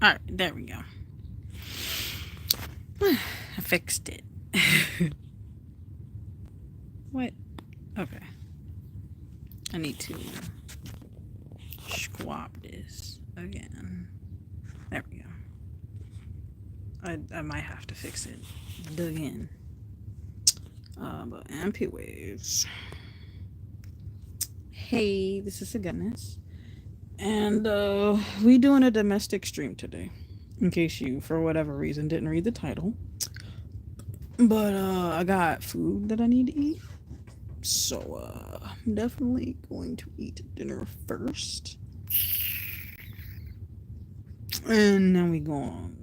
All right, there we go. I fixed it. What? Okay. I need to swap this again. There we go. I might have to fix it again. But MP waves. Hey, this is a goodness. And we doing a domestic stream today. In case you, for whatever reason, didn't read the title. But I got food that I need to eat. So I'm definitely going to eat dinner first. And then we go on,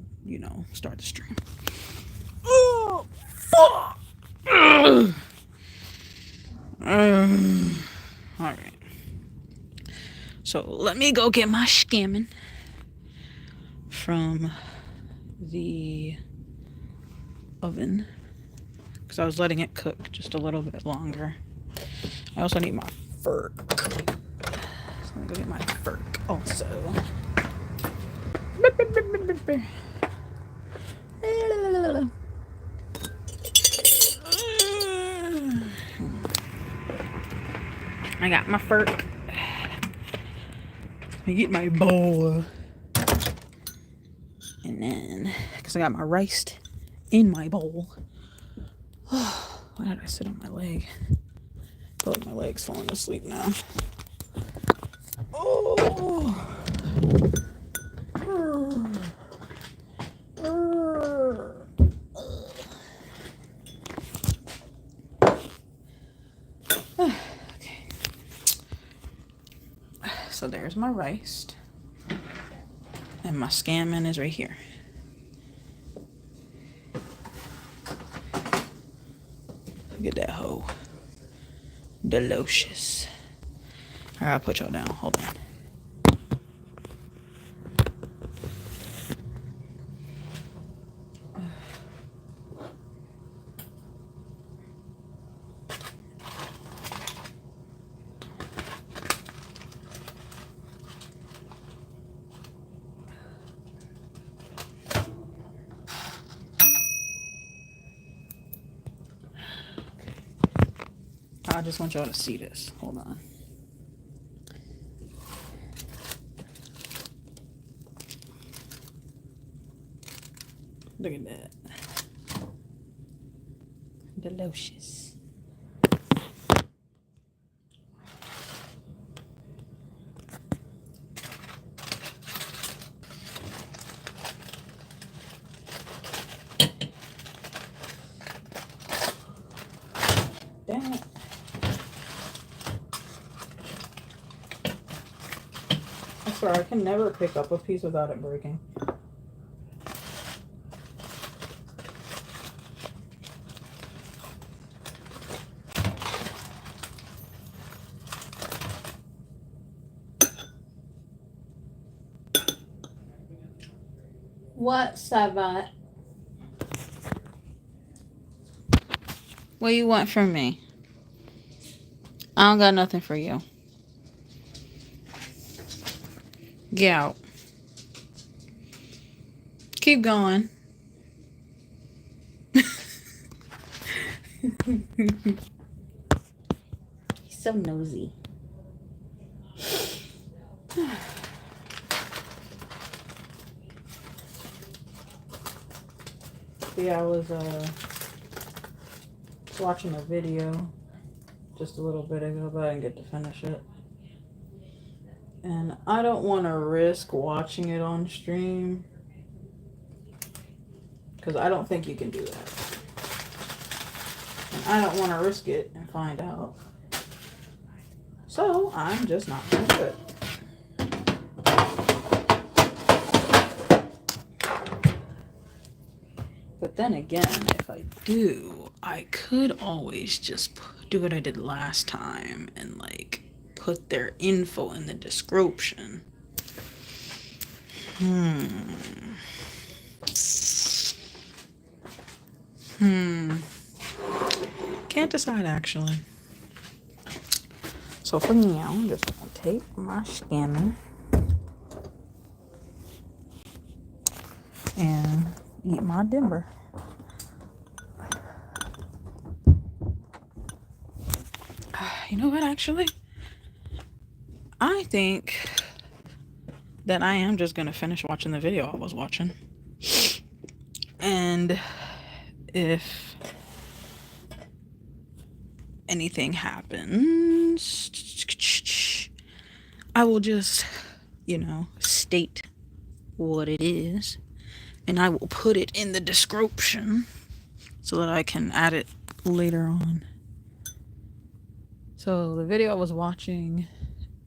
start the stream. Oh, fuck! Alright. So let me go get my scamming from the oven. Because I was letting it cook just a little bit longer. I also need my fork. So let me go get my fork also. I got my fork. I get my bowl. And then, because I got my rice in my bowl. Why did I sit on my leg? I feel like my leg's falling asleep now. Oh. Okay. So there's my rice. And my scamming is right here. Look at that hoe. Delicious. Alright, I'll put y'all down. Hold on. I just want y'all to see this. Hold on. Look at that. Delicious. Damn it. I swear, I can never pick up a piece without it breaking. What, Savat? What you want from me? I don't got nothing for you. Get out. Keep going. He's so nosy. Yeah, I was watching a video just a little bit ago, but I didn't get to finish it. And I don't want to risk watching it on stream because I don't think you can do that. And I don't want to risk it and find out. So I'm just not going to do it. But then again, if I do, I could always just do what I did last time and like put their info in the description. Can't decide actually. So for now, I'm just gonna take my scanner. and eat my dimmer. You know what, actually? I think that I am just gonna finish watching the video I was watching. And if anything happens, I will just, state what it is. And I will put it in the description so that I can add it later on. So the video I was watching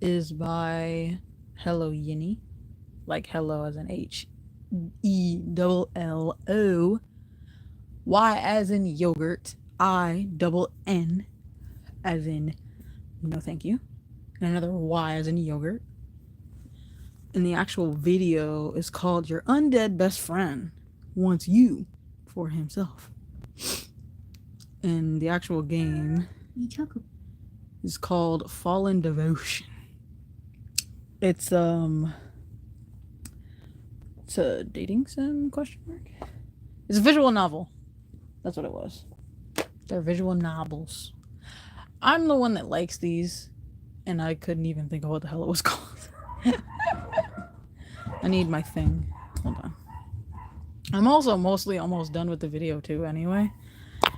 is by Hello Yinny, like hello as in HELLO, Y as in yogurt, INN as in no thank you, and another Y as in yogurt. And the actual video is called Your Undead Best Friend Wants You for Himself. And the actual game is called Fallen Devotion. It's a dating sim ? It's a visual novel. That's what it was. They're visual novels. I'm the one that likes these, and I couldn't even think of what the hell it was called. I need my thing. Hold on. I'm also mostly almost done with the video too anyway,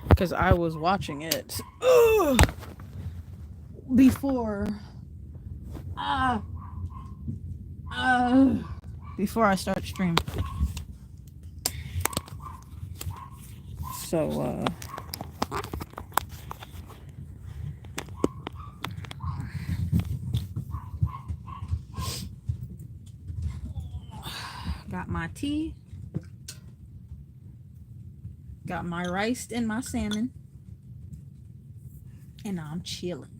because I was watching it before I start stream. So got my tea, got my rice and my salmon, and I'm chilling.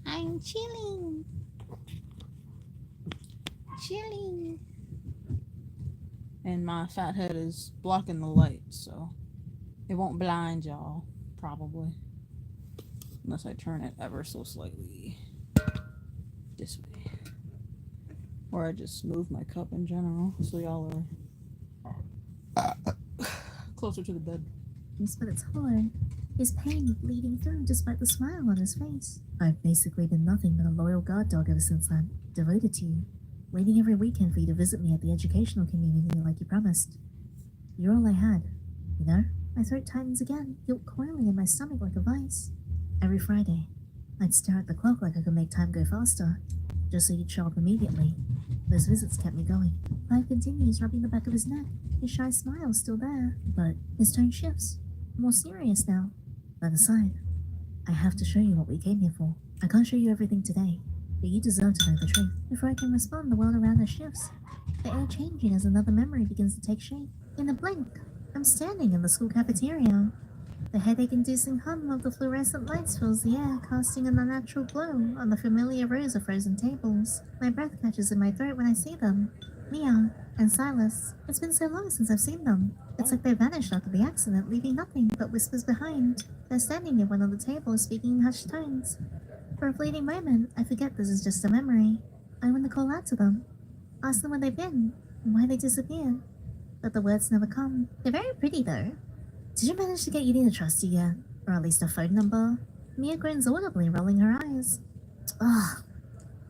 I'm chilling. And my fat head is blocking the light, so it won't blind y'all, probably. Unless I turn it ever so slightly this way. Or I just move my cup in general, so y'all are closer to the bed. But it's hard. His pain bleeding through despite the smile on his face. I've basically been nothing but a loyal guard dog ever since then, devoted to you, waiting every weekend for you to visit me at the educational community like you promised. You're all I had, you know? My throat tightens again, guilt coiling in my stomach like a vice. Every Friday, I'd stare at the clock like I could make time go faster, just so you'd show up immediately. Those visits kept me going. Clive continues rubbing the back of his neck, his shy smile still there, but his tone shifts, more serious now. That aside, I have to show you what we came here for. I can't show you everything today, but you deserve to know the truth. Before I can respond, the world around us shifts, the air changing as another memory begins to take shape. In a blink, I'm standing in the school cafeteria. The headache-inducing hum of the fluorescent lights fills the air, casting an unnatural glow on the familiar rows of frozen tables. My breath catches in my throat when I see them. Mia and Silas. It's been so long since I've seen them. It's like they vanished after the accident, leaving nothing but whispers behind. They're standing near one of the tables, speaking in hushed tones. For a fleeting moment, I forget this is just a memory. I want to call out to them, ask them where they've been, and why they disappeared. But the words never come. They're very pretty, though. Did you manage to get Yinny to trust you yet? Or at least a phone number? Mia grins audibly, rolling her eyes. Ugh.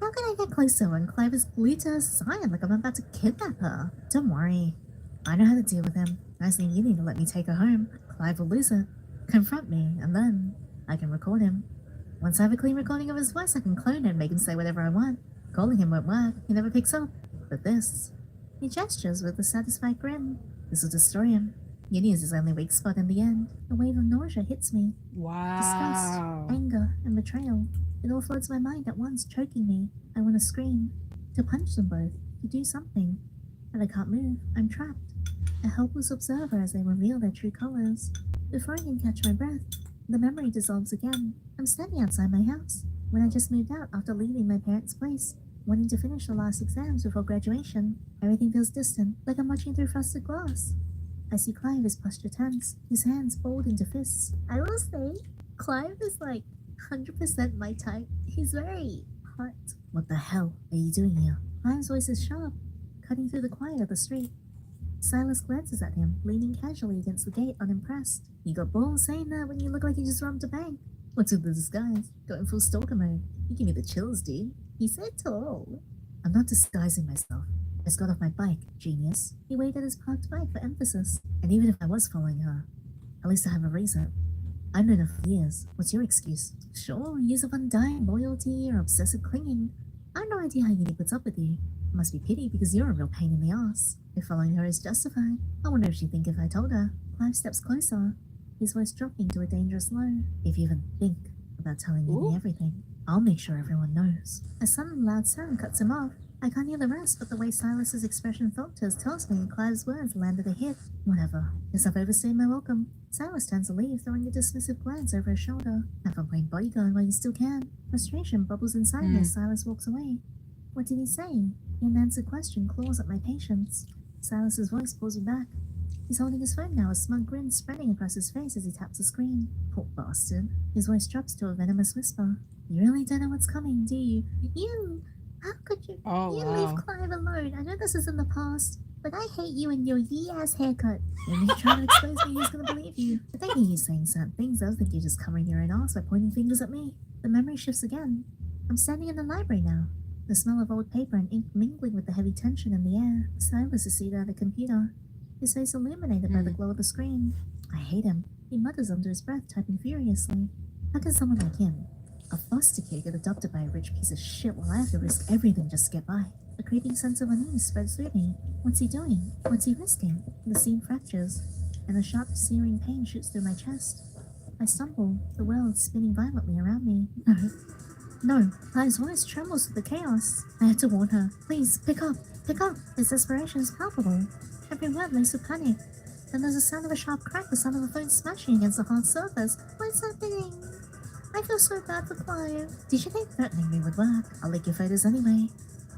How can I get closer when Clive is glued to her side like I'm about to kidnap her? Don't worry. I know how to deal with him. I just need Yinny to let me take her home. Clive will lose it, confront me, and then I can record him. Once I have a clean recording of his voice, I can clone it and make him say whatever I want. Calling him won't work. He never picks up. But this... He gestures with a satisfied grin. This will destroy him. Yinny is his only weak spot in the end. A wave of nausea hits me. Wow. Disgust, anger, and betrayal. It all floods my mind at once, choking me. I want to scream. To punch them both. To do something. But I can't move. I'm trapped. A helpless observer as they reveal their true colors. Before I can catch my breath, the memory dissolves again. I'm standing outside my house, when I just moved out after leaving my parents' place, wanting to finish the last exams before graduation. Everything feels distant, like I'm watching through frosted glass. I see Clive, his posture tense, his hands fold into fists. I will say, Clive is like 100% my type. He's very hot. What the hell are you doing here? Clive's voice is sharp, cutting through the quiet of the street. Silas glances at him, leaning casually against the gate, unimpressed. You got balls saying that when you look like you just robbed a bank. What's with the disguise? Going full stalker mode. You give me the chills, dude. He said tall. I'm not disguising myself. I just got off my bike, genius. He waved at his parked bike for emphasis. And even if I was following her, at least I have a reason. I've known her for years. What's your excuse? Sure, years of undying loyalty or obsessive clinging. I have no idea how Yinny puts up with you. It must be pity because you're a real pain in the ass. If following her is justified, I wonder if she'd think if I told her. Clive steps closer, his voice dropping to a dangerous low. If you even think about telling Yinny everything, I'll make sure everyone knows. A sudden loud sound cuts him off. I can't hear the rest, but the way Silas's expression falters tells me Clive's words landed a hit. Whatever. Guess I've overstayed my welcome. Silas turns to leave, throwing a dismissive glance over his shoulder. Have fun playing bodyguard while you still can. Frustration bubbles inside me as Silas walks away. What did he say? The unanswered question claws at my patience. Silas's voice pulls me back. He's holding his phone now, a smug grin spreading across his face as he taps the screen. Poor bastard. His voice drops to a venomous whisper. You really don't know what's coming, do you? You! How could you? Leave Clive alone. I know this is in the past, but I hate you and your yee-ass haircut. And you're trying to expose me, who's gonna believe you? But they hear you saying certain things. I think you're just covering your own ass by pointing fingers at me. The memory shifts again. I'm standing in the library now. The smell of old paper and ink mingling with the heavy tension in the air. Silas is seated at a computer, his face illuminated by the glow of the screen. I hate him. He mutters under his breath, typing furiously. How can someone like him, a foster kid, get adopted by a rich piece of shit while I have to risk everything just to get by? A creeping sense of unease spreads through me. What's he doing? What's he risking? The scene fractures, and a sharp, searing pain shoots through my chest. I stumble, the world spinning violently around me. No. Clive's voice trembles with the chaos. I had to warn her. Please, pick up. Pick up. His desperation is palpable. Every word laced with panic. Then there's a sound of a sharp crack, the sound of a phone smashing against a hard surface. What's happening? I feel so bad for Clive. Did you think threatening me would work? I'll lick your photos anyway.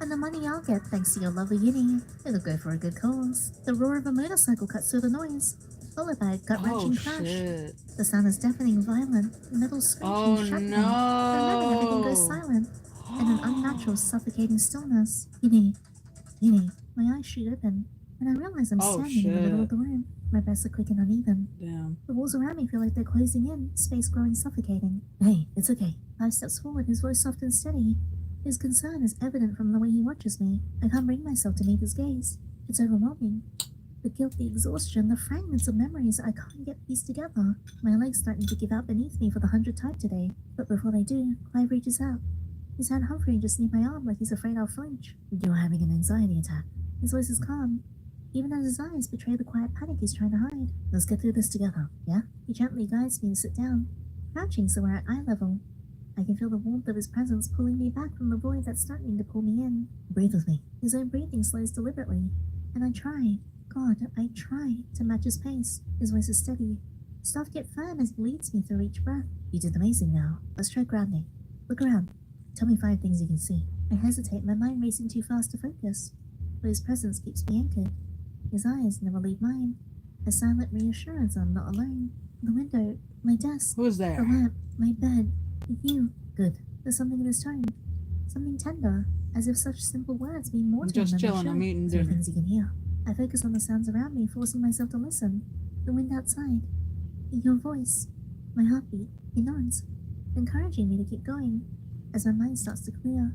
And the money I'll get thanks to your lovely Yinny, it'll go for a good cause. The roar of a motorcycle cuts through the noise, followed by a gut-wrenching crash. Shit. The sound is deafening and violent, metal screeching shut me. For a moment everything goes silent, and an unnatural suffocating stillness. Yinny, my eyes shoot open, and I realize I'm standing in the middle of the room. My breaths are quick and uneven. Damn. The walls around me feel like they're closing in, space growing suffocating. Hey, it's okay. Clive steps forward, his voice soft and steady. His concern is evident from the way he watches me. I can't bring myself to meet his gaze. It's overwhelming. The guilt, the exhaustion, the fragments of memories I can't get pieced together. My legs threaten to give out beneath me for the 100th time today. But before they do, Clive reaches out. His hand hovering just near my arm like he's afraid I'll flinch. You're having an anxiety attack. His voice is calm, even as his eyes betray the quiet panic he's trying to hide. Let's get through this together, yeah? He gently guides me to sit down, crouching so we're at eye level. I can feel the warmth of his presence pulling me back from the void that's threatening to pull me in. Breathe with me. His own breathing slows deliberately, and I try to match his pace. His voice is steady, soft yet firm as he leads me through each breath. You did amazing now. Let's try grounding. Look around. Tell me 5 things you can see. I hesitate, my mind racing too fast to focus, but his presence keeps me anchored. His eyes never leave mine. A silent reassurance I'm not alone. The window, my desk, Who's there? the lamp, my bed, you. Good. There's something in his tone. Something tender, as if such simple words mean more I'm to him just than they chilling. should. I'm eating There are dinner. things you can hear. I focus on the sounds around me, forcing myself to listen. The wind outside. Your voice. My heartbeat. He nods, encouraging me to keep going. As my mind starts to clear,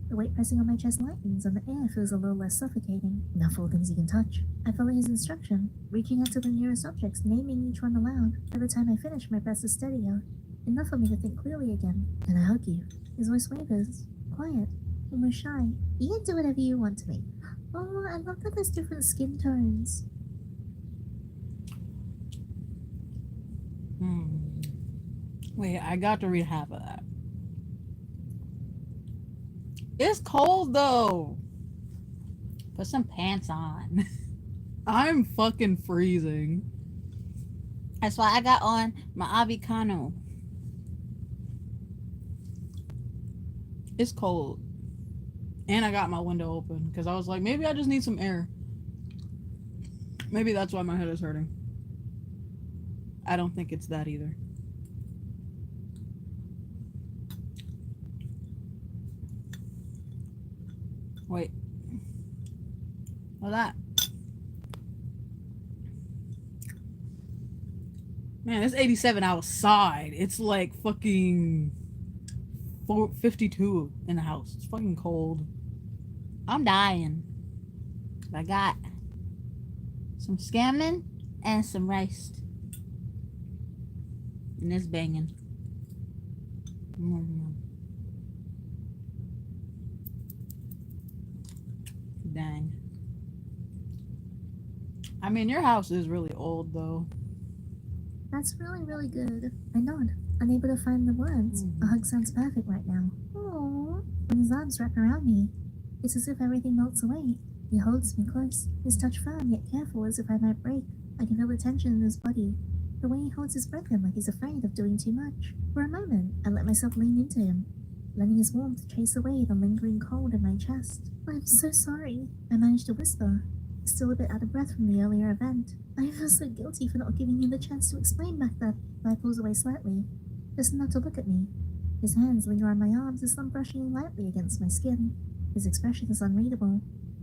the weight pressing on my chest lightens and the air feels a little less suffocating. Now 4 things you can touch. I follow his instruction, reaching out to the nearest objects, naming each one aloud. By the time I finish, my breath is steadier, enough for me to think clearly again. Can I hug you? His voice wavers, quiet, almost shy. You can do whatever you want to me. Oh, I love that there's different skin tones. Wait, I got to read half of that. It's cold though. Put some pants on. I'm fucking freezing. That's why I got on my avicano. It's cold. And I got my window open because I was like, maybe I just need some air. Maybe that's why my head is hurting. I don't think it's that either. Wait. What's that? Man, it's 87 outside. It's like fucking 52 in the house. It's fucking cold. I'm dying. I got some salmon and some rice. And it's banging. Mm. Dang. I mean, your house is really old, though. That's really, really good. I nod, unable to find the words. A hug sounds perfect right now. Aww. When his arms wrap around me, it's as if everything melts away. He holds me close, his touch firm yet careful as if I might break. I can feel the tension in his body, the way he holds his breath in like he's afraid of doing too much. For a moment, I let myself lean into him, letting his warmth chase away the lingering cold in my chest. I'm so sorry, I managed to whisper, still a bit out of breath from the earlier event. I feel so guilty for not giving you the chance to explain back then. I pulls away slightly, just enough to look at me. His hands linger on my arms as some brushing lightly against my skin. His expression is unreadable,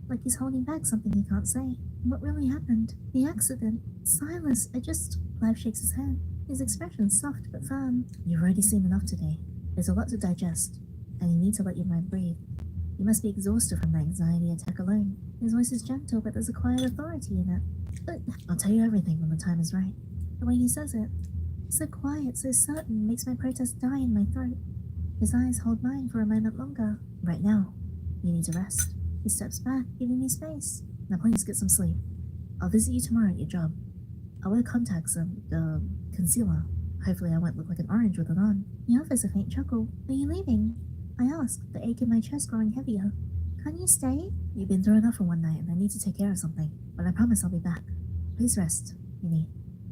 like he's holding back something he can't say. What really happened? The accident? Silas, Clive shakes his head, his expression soft but firm. You've already seen enough today. There's a lot to digest, and you need to let your mind breathe. You must be exhausted from the anxiety attack alone. His voice is gentle, but there's a quiet authority in it. But I'll tell you everything when the time is right. The way he says it, so quiet, so certain, makes my protest die in my throat. His eyes hold mine for a moment longer. Right now, you need to rest. He steps back, giving me space. Now please get some sleep. I'll visit you tomorrow at your job. I'll wear contacts and, concealer. Hopefully I won't look like an orange with it on. He offers a faint chuckle. Are you leaving? I ask, the ache in my chest growing heavier. Can't you stay? You've been thrown off for one night and I need to take care of something. But I promise I'll be back. Please rest, Yinny.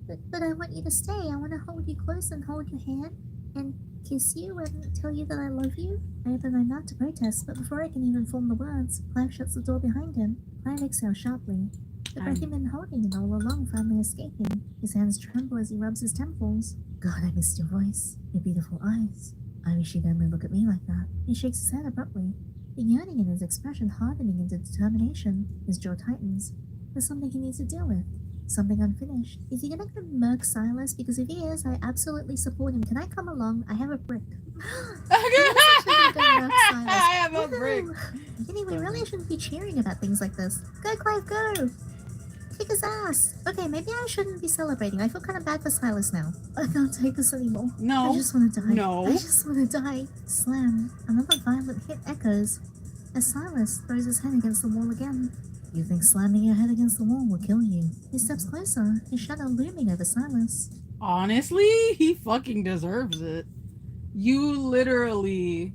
But I want you to stay. I want to hold you close and hold your hand and kiss you and tell you that I love you. I open my mouth to protest, but before I can even form the words, Clive shuts the door behind him. Clive exhales sharply. The breath he'd been holding all along finally escaping. His hands tremble as he rubs his temples. God, I missed your voice. Your beautiful eyes. I wish you'd only look at me like that. He shakes his head abruptly, the yearning in his expression hardening into determination. His jaw tightens. There's something he needs to deal with. Something unfinished. Is he gonna murk Silas? Because if he is, I absolutely support him. Can I come along? I have a brick. I have a brick. Anyway, really shouldn't be cheering about things like this. Go, Clive, go! Kick his ass! Okay, maybe I shouldn't be celebrating. I feel kind of bad for Silas now. I can't take this anymore. No. I just want to die. No. I just want to die. Slam. Another violent hit echoes as Silas throws his head against the wall again. You think slamming your head against the wall will kill you? He steps closer, his shadow looming over Silas. Honestly, he fucking deserves it. You literally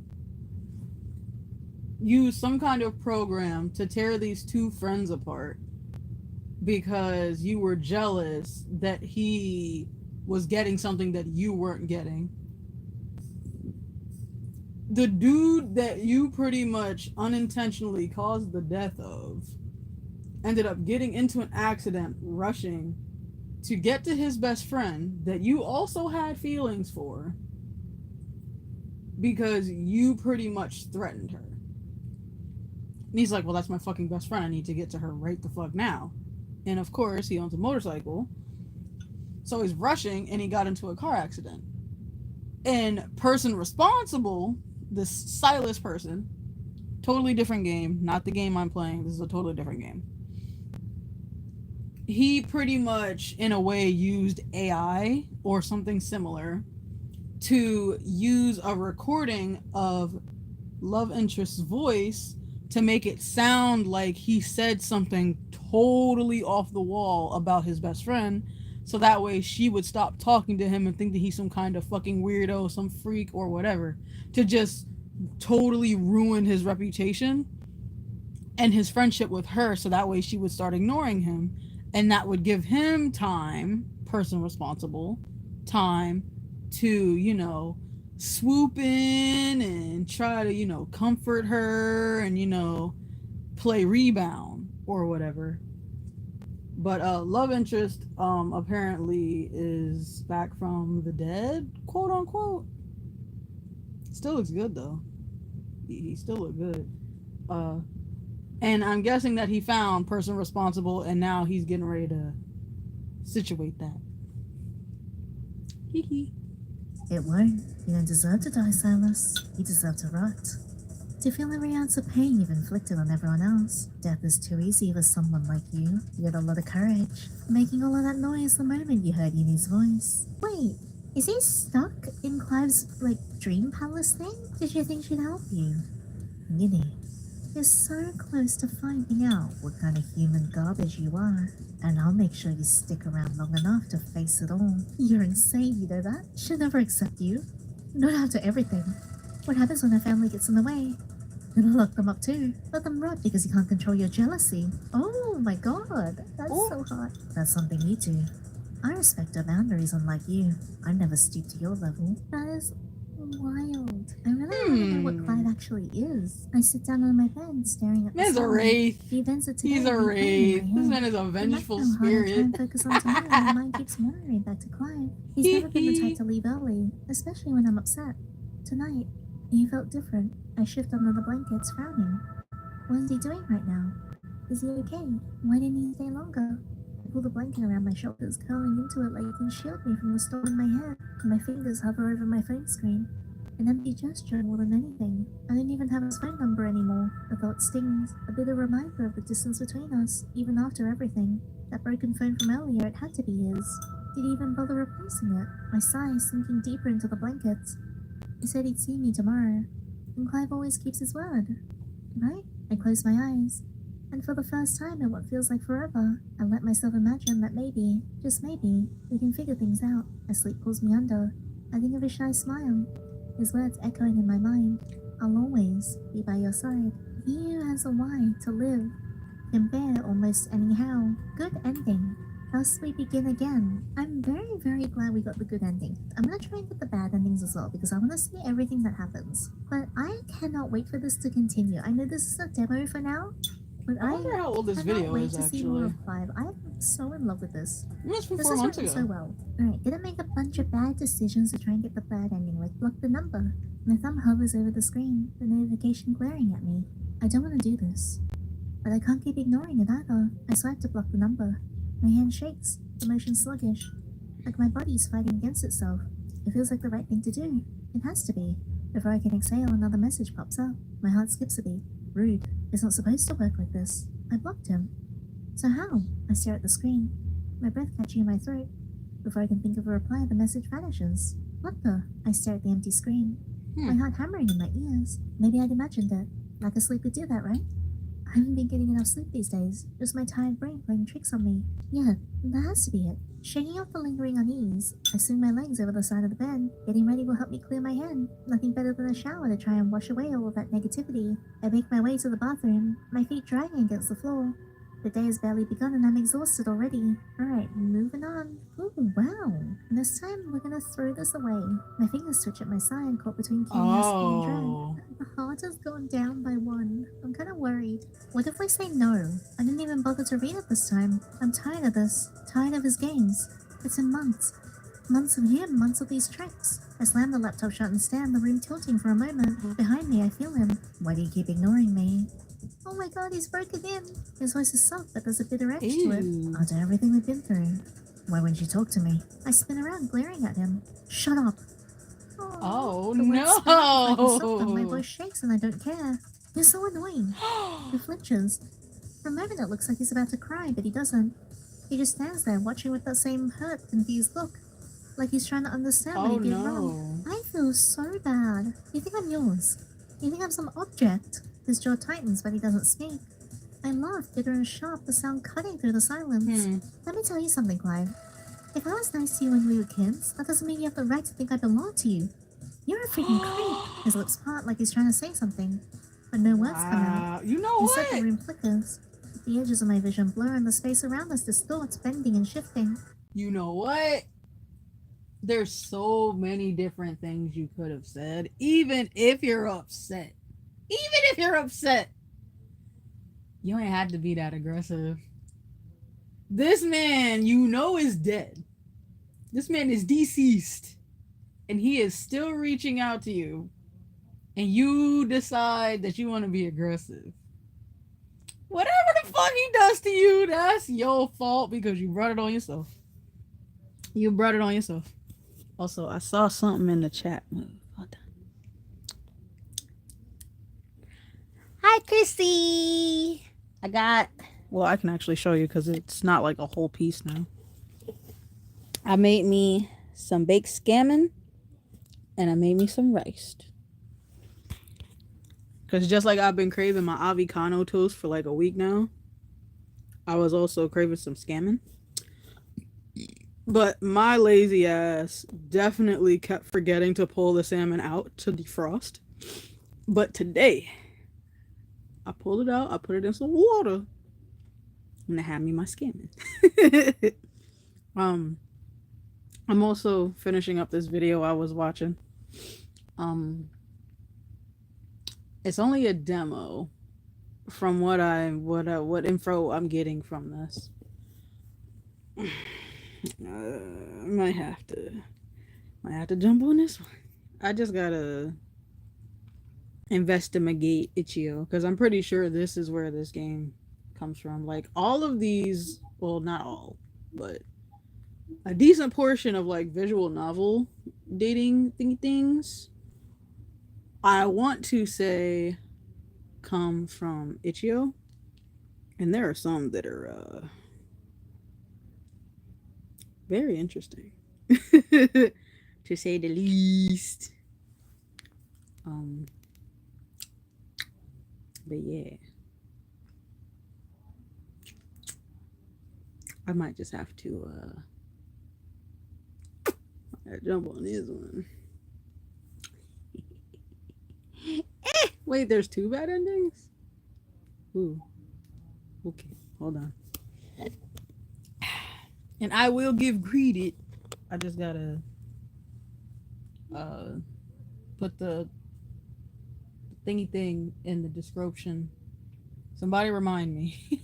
use some kind of program to tear these two friends apart because you were jealous that he was getting something that you weren't getting. The dude that you pretty much unintentionally caused the death of ended up getting into an accident rushing to get to his best friend that you also had feelings for because you pretty much threatened her. And he's like, well, that's my fucking best friend. I need to get to her right the fuck now. And of course, he owns a motorcycle. So he's rushing and he got into a car accident. And person responsible, this Silas person, totally different game, not the game I'm playing. This is a totally different game. He pretty much, in a way, used AI or something similar to use a recording of love interest's voice to make it sound like he said something totally off the wall about his best friend, so that way she would stop talking to him and think that he's some kind of fucking weirdo, some freak or whatever, to just totally ruin his reputation and his friendship with her, so that way she would start ignoring him. And that would give him time, person responsible, time to, swoop in and try to, comfort her and, play rebound or whatever. But love interest apparently is back from the dead, quote unquote. Still looks good though. He still looked good. And I'm guessing that he found person responsible and now he's getting ready to situate that. Hee It won't. You don't deserve to die, Silas. You deserve to rot. To feel every ounce of pain you've inflicted on everyone else. Death is too easy for someone like you. You had a lot of courage, making all of that noise the moment you heard Yinny's voice. Wait, is he stuck in Clive's, dream palace thing? Did you think she'd help you? Yinny, you're so close to finding out what kind of human garbage you are. And I'll make sure you stick around long enough to face it all. You're insane, you know that? She'll never accept you. Not after everything. What happens when her family gets in the way? Then lock them up too. Let them rot because you can't control your jealousy. Oh my god, that's so hot. That's something you do. I respect our boundaries, unlike you. I never stoop to your level. That is wild. I really want to know what Clive actually is. I sit down on my bed, staring at the Man's a sun. wraith. The events of today He's a replaying in my wraith. This head. man is a No vengeful matter how hard I try spirit. and focus on tomorrow, my mind keeps wandering back to Clive. He's never been the type to leave early, especially when I'm upset. Tonight, he felt different. I shift under the blankets, frowning. What is he doing right now? Is he okay? Why didn't he stay longer? I pull the blanket around my shoulders, curling into it like it can shield me from the storm in my head. My fingers hover over my phone screen. An empty gesture more than anything. I don't even have his phone number anymore. The thought stings, a bitter reminder of the distance between us, even after everything. That broken phone from earlier, it had to be his. Did he even bother replacing it? I sigh, sinking deeper into the blankets. He said he'd see me tomorrow. And Clive always keeps his word. Right? I close my eyes. And for the first time in what feels like forever, I let myself imagine that maybe, just maybe, we can figure things out as sleep pulls me under. I think of his shy smile, his words echoing in my mind. I'll always be by your side. He who has a why to live can bear almost anyhow. Good ending. Thus we begin again. I'm very, very glad we got the good ending. I'm gonna try and get the bad endings as well because I want to see everything that happens. But I cannot wait for this to continue. I know this is a demo for now, but I wonder how old this cannot video wait is to see more actually. of Clive. I'm so in love with this. It was from This 4 is months written ago. so well. Alright, gonna make a bunch of bad decisions to try and get the bad ending, like block the number. My thumb hovers over the screen, the notification glaring at me. I don't want to do this, but I can't keep ignoring it either. I swipe to block the number. My hand shakes, the motion sluggish, like my body's fighting against itself. It feels like the right thing to do. It has to be. Before I can exhale, another message pops up. My heart skips a beat. Rude. It's not supposed to work like this. I blocked him. So how? I stare at the screen, my breath catching in my throat. Before I can think of a reply, the message vanishes. What the? I stare at the empty screen, my heart hammering in my ears. Maybe I'd imagined it. Lack of sleep would do that, right? I haven't been getting enough sleep these days. Just my tired brain playing tricks on me. Yeah, that has to be it. Shaking off the lingering unease, I swing my legs over the side of the bed. Getting ready will help me clear my head. Nothing better than a shower to try and wash away all of that negativity. I make my way to the bathroom, my feet dragging against the floor. The day has barely begun and I'm exhausted already. Alright, moving on. Ooh, wow. This time we're gonna throw this away. My fingers twitch at my side, caught between curiosity and dread. The heart has gone down by 1. I'm kinda worried. What if we say no? I didn't even bother to read it this time. I'm tired of this. Tired of his games. It's been months. Months of him, months of these tricks. I slam the laptop shut and stand, the room tilting for a moment. Behind me, I feel him. Why do you keep ignoring me? Oh my god, he's broken in. His voice is soft, but there's a bitter edge to it. After everything we've been through. Why wouldn't you talk to me? I spin around, glaring at him. Shut up. Oh The words spin out like a soft one. My no! voice shakes and I don't care. You're so annoying. He flinches. For a moment it looks like he's about to cry, but he doesn't. He just stands there, watching with that same hurt, confused look. Like he's trying to understand what Oh he did wrong. no! I feel so bad. You think I'm yours? You think I'm some object? His jaw tightens, but he doesn't speak. I laugh, bitter and sharp, the sound cutting through the silence. Let me tell you something, Clive. If I was nice to you when we were kids, that doesn't mean you have the right to think I belong to you. You're a freaking creep. His lips part like he's trying to say something, but no words come out. You know Instead, the what? room flickers. The edges of my vision blur and the space around us distorts, bending and shifting. You know what? There's so many different things you could have said, even if you're upset. Even if you're upset, you ain't had to be that aggressive. This man, you know, is dead. This man is deceased. And he is still reaching out to you. And you decide that you want to be aggressive. Whatever the fuck he does to you, that's your fault because you brought it on yourself. You brought it on yourself. Also, I saw something in the chat. Hold on. Hi, Chrissy. I got. Well, I can actually show you because it's not like a whole piece now. I made me some baked salmon and I made me some rice. Because just like I've been craving my avocado toast for like a week now, I was also craving some salmon. But my lazy ass definitely kept forgetting to pull the salmon out to defrost. But today, I pulled it out, I put it in some water, and I had me my salmon. um, I'm also finishing up this video I was watching. It's only a demo from what info I'm getting from this. I might have to jump on this one. I just gotta investigate Ichio because I'm pretty sure this is where this game comes from. Like all of these, well, not all, but a decent portion of like visual novel dating things. I want to say come from Ichio, and there are some that are very interesting, to say the least. But yeah, I might just have to jump on this one. Wait, there's two bad endings? Ooh. Okay, hold on. And I will give credit. I just gotta put the thingy thing in the description. Somebody remind me.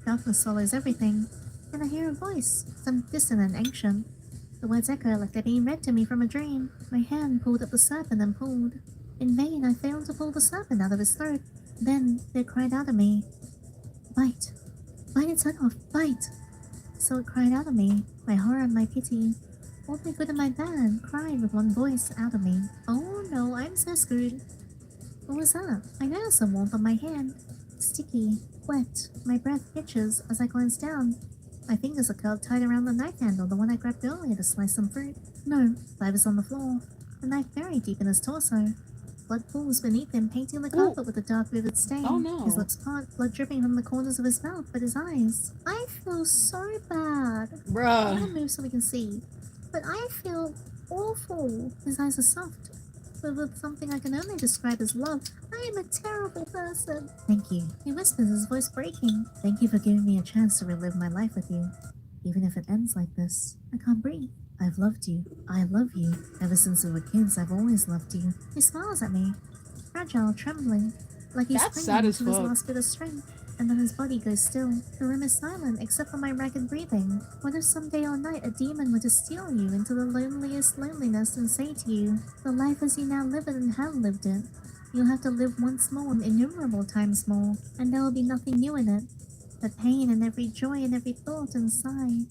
Darkness swallows everything, and I hear a voice, some distant and ancient. The words echo like they're being read to me from a dream. My hand pulled up the serpent and pulled. In vain, I failed to pull the serpent out of his throat. Then it cried out at me, "Bite! Bite its head off! Bite!" So it cried out at me, my horror and my pity. All my good and my bad cried with one voice out of me. Oh no, I'm so screwed. What was that? I noticed some warmth on my hand. Sticky, wet, my breath itches as I glance down. My fingers are curled tight around the knife handle, the one I grabbed earlier to slice some fruit. No, Clive is on the floor, the knife buried deep in his torso. Blood pools beneath him, painting the carpet with a dark vivid stain. Oh no. His lips part, blood dripping from the corners of his mouth, but his eyes. I feel so bad. I'm gonna Bruh. move so we can see. But I feel awful. His eyes are soft, but with something I can only describe as love. I am a terrible person. Thank you. He whispers, his voice breaking. Thank you for giving me a chance to relive my life with you. Even if it ends like this, I can't breathe. I've loved you. I love you. Ever since we were kids, I've always loved you. He smiles at me, fragile, trembling, like he's That's clinging sad to as his fuck. last bit of strength. And then his body goes still. The room is silent except for my ragged breathing. What if someday or night a demon were to steal you into the loneliest loneliness and say to you, the life as you now live it and have lived it, you'll have to live once more, innumerable times more, and there will be nothing new in it, but pain and every joy and every thought and sigh.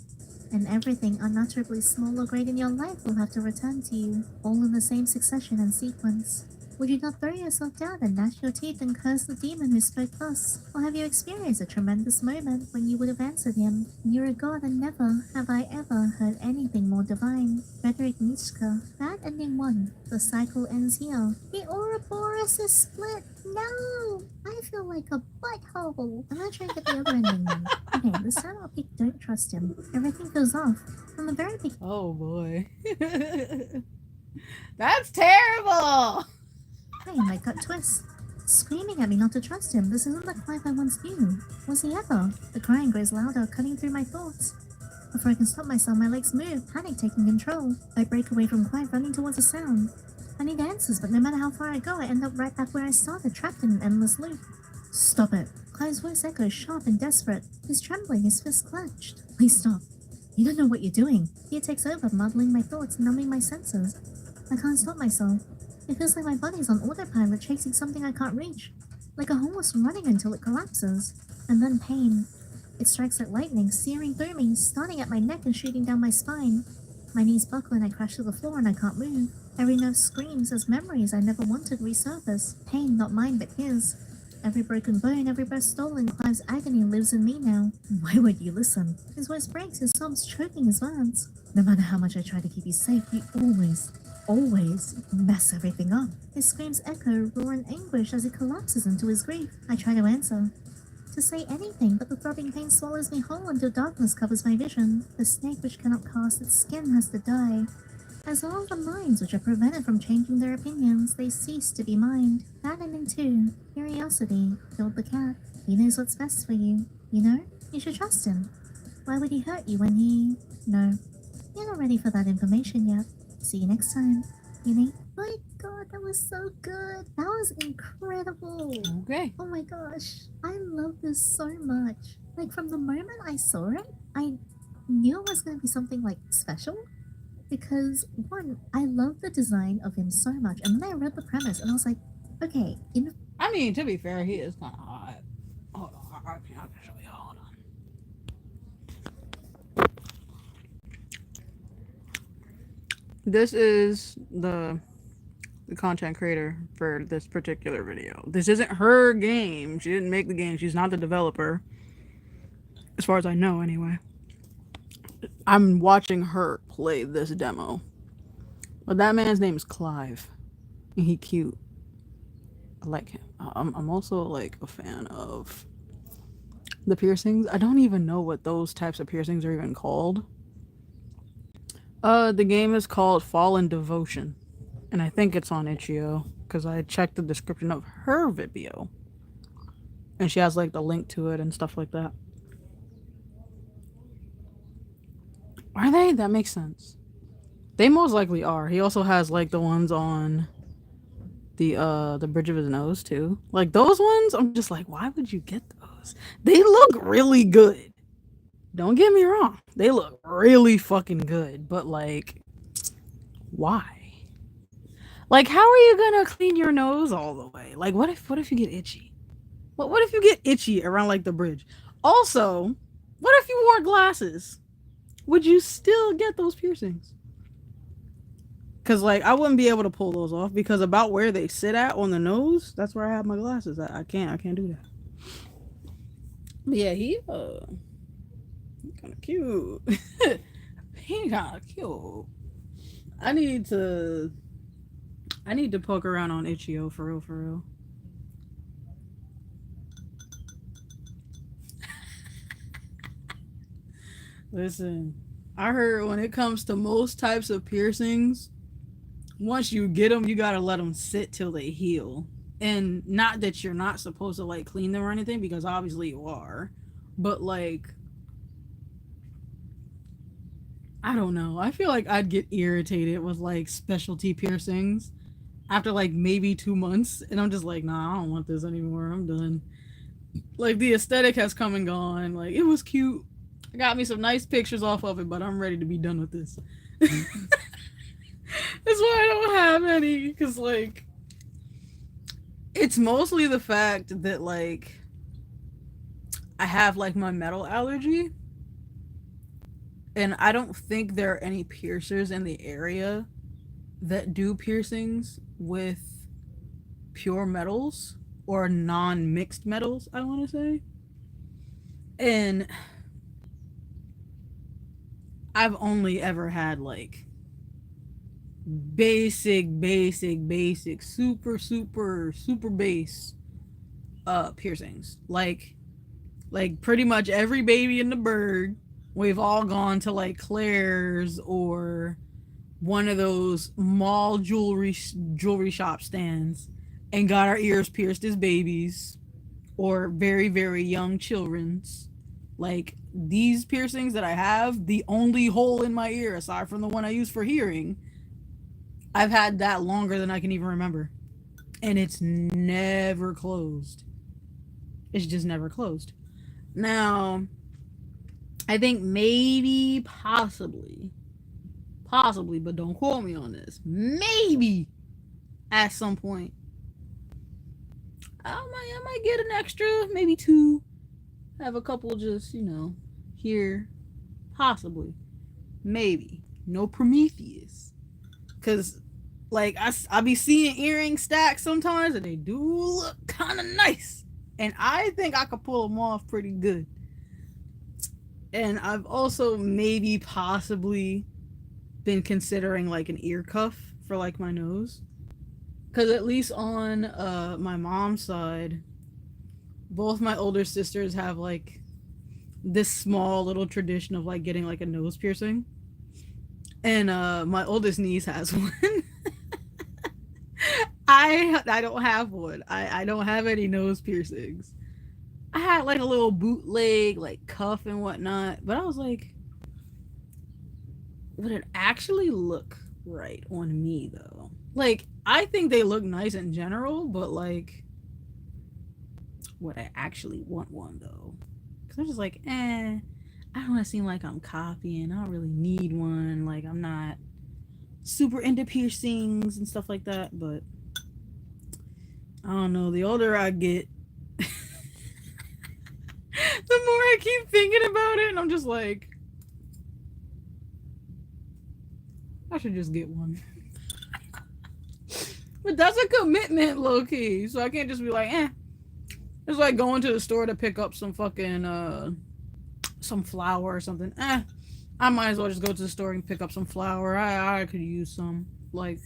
And everything unutterably small or great in your life will have to return to you, all in the same succession and sequence. Would you not throw yourself down and gnash your teeth and curse the demon who spoke thus? Or have you experienced a tremendous moment when you would have answered him, "You're a god and never have I ever heard anything more divine"? Friedrich Nietzsche. Bad ending 1. The cycle ends here. The Ouroboros is split. No! I feel like a butthole. I'm gonna try and get the other ending then. Okay, this time I'll pick Don't Trust Him. Everything feels off. From the very beginning. Oh boy. That's terrible. My gut twists. Screaming at me not to trust him. This isn't the Clive I once knew. Was he ever? The crying grows louder, cutting through my thoughts. Before I can stop myself, my legs move, panic taking control. I break away from Clive, running towards a sound. I need answers, but no matter how far I go, I end up right back where I started, trapped in an endless loop. Stop it. Clive's voice echoes, sharp and desperate. He's trembling, his fist clenched. Please stop. You don't know what you're doing. Fear takes over, muddling my thoughts, numbing my senses. I can't stop myself. It feels like my body's on autopilot, chasing something I can't reach. Like a horse running until it collapses. And then pain. It strikes like lightning, searing through me, starting at my neck and shooting down my spine. My knees buckle and I crash to the floor and I can't move. Every nerve screams as memories I never wanted resurface. Pain not mine but his. Every broken bone, every breath stolen, Clive's agony lives in me now. Why would you listen? His voice breaks, his sobs choking his words. No matter how much I try to keep you safe, you always mess everything up. His screams echo, roar in anguish as he collapses into his grief. I try to answer, to say anything, but the throbbing pain swallows me whole until darkness covers my vision. The snake which cannot cast its skin has to die. As all the minds which are prevented from changing their opinions, they cease to be mind. That ending too. Curiosity killed the cat. He knows what's best for you. You know? You should trust him. Why would he hurt you when he... No. You're not ready for that information yet. See you next time. Yinny. My god, that was so good. That was incredible. Okay. Oh my gosh. I love this so much. Like, from the moment I saw it, I knew it was going to be something, like, special. Because, one, I love the design of him so much. And then I read the premise and I was like, okay, I mean, to be fair, he is kind of hot. Hold on, I can show you. Hold on. This is the content creator for this particular video. This isn't her game. She didn't make the game. She's not the developer. As far as I know, anyway. I'm watching her play this demo. But that man's name is Clive. And he cute. I like him. I'm also like a fan of the piercings. I don't even know what those types of piercings are even called. The game is called Fallen Devotion. And I think it's on itch.io because I checked the description of her video. And she has like the link to it and stuff like that. Are they? That makes sense. They most likely are. He also has like the ones on the bridge of his nose too. Like those ones, I'm just like, why would you get those? They look really good. Don't get me wrong. They look really fucking good. But like, why? Like, how are you gonna clean your nose all the way? Like, what if you get itchy? What if you get itchy around like the bridge? Also, what if you wore glasses? Would you still get those piercings? Because, like, I wouldn't be able to pull those off because about where they sit at on the nose, that's where I have my glasses at. I can't do that. But yeah, he kind of cute. He kind of cute. I need to poke around on itch.io for real. Listen, I heard when it comes to most types of piercings, once you get them, you gotta let them sit till they heal. And not that you're not supposed to like clean them or anything, because obviously you are. But like, I don't know. I feel like I'd get irritated with like specialty piercings after like maybe 2 months, and I'm just like, nah, I don't want this anymore. I'm done. Like the aesthetic has come and gone. Like it was cute. I got me some nice pictures off of it, but I'm ready to be done with this. That's why I don't have any, because like it's mostly the fact that like I have like my metal allergy, and I don't think there are any piercers in the area that do piercings with pure metals or non-mixed metals, I want to say. And I've only ever had like basic, super base piercings. Like pretty much every baby in the burg, we've all gone to like Claire's or one of those mall jewelry shop stands and got our ears pierced as babies or very young children's. Like these piercings that I have, the only hole in my ear aside from the one I use for hearing, I've had that longer than I can even remember, and it's never closed. It's just never closed. Now I think maybe possibly, but don't quote me on this, maybe at some point I might get an extra, maybe 2, have a couple just, here, possibly, maybe. No Prometheus. Because, like, I be seeing earring stacks sometimes, and they do look kind of nice. And I think I could pull them off pretty good. And I've also maybe possibly been considering, like, an ear cuff for, like, my nose. Because at least on my mom's side, both my older sisters have, like, this small little tradition of, like, getting, like, a nose piercing. And my oldest niece has one. I don't have one. I don't have any nose piercings. I had like a little bootleg like cuff and whatnot, but I was like, would it actually look right on me though? Like, I think they look nice in general, but like, would I actually want one though? Because I'm just like, I don't want to seem like I'm copying. I don't really need one. Like, I'm not super into piercings and stuff like that, but I don't know. The older I get, the more I keep thinking about it, and I'm just like, I should just get one. But that's a commitment, low key. So I can't just be like, It's like going to the store to pick up some fucking some flour or something. I might as well just go to the store and pick up some flour. I could use some. Like,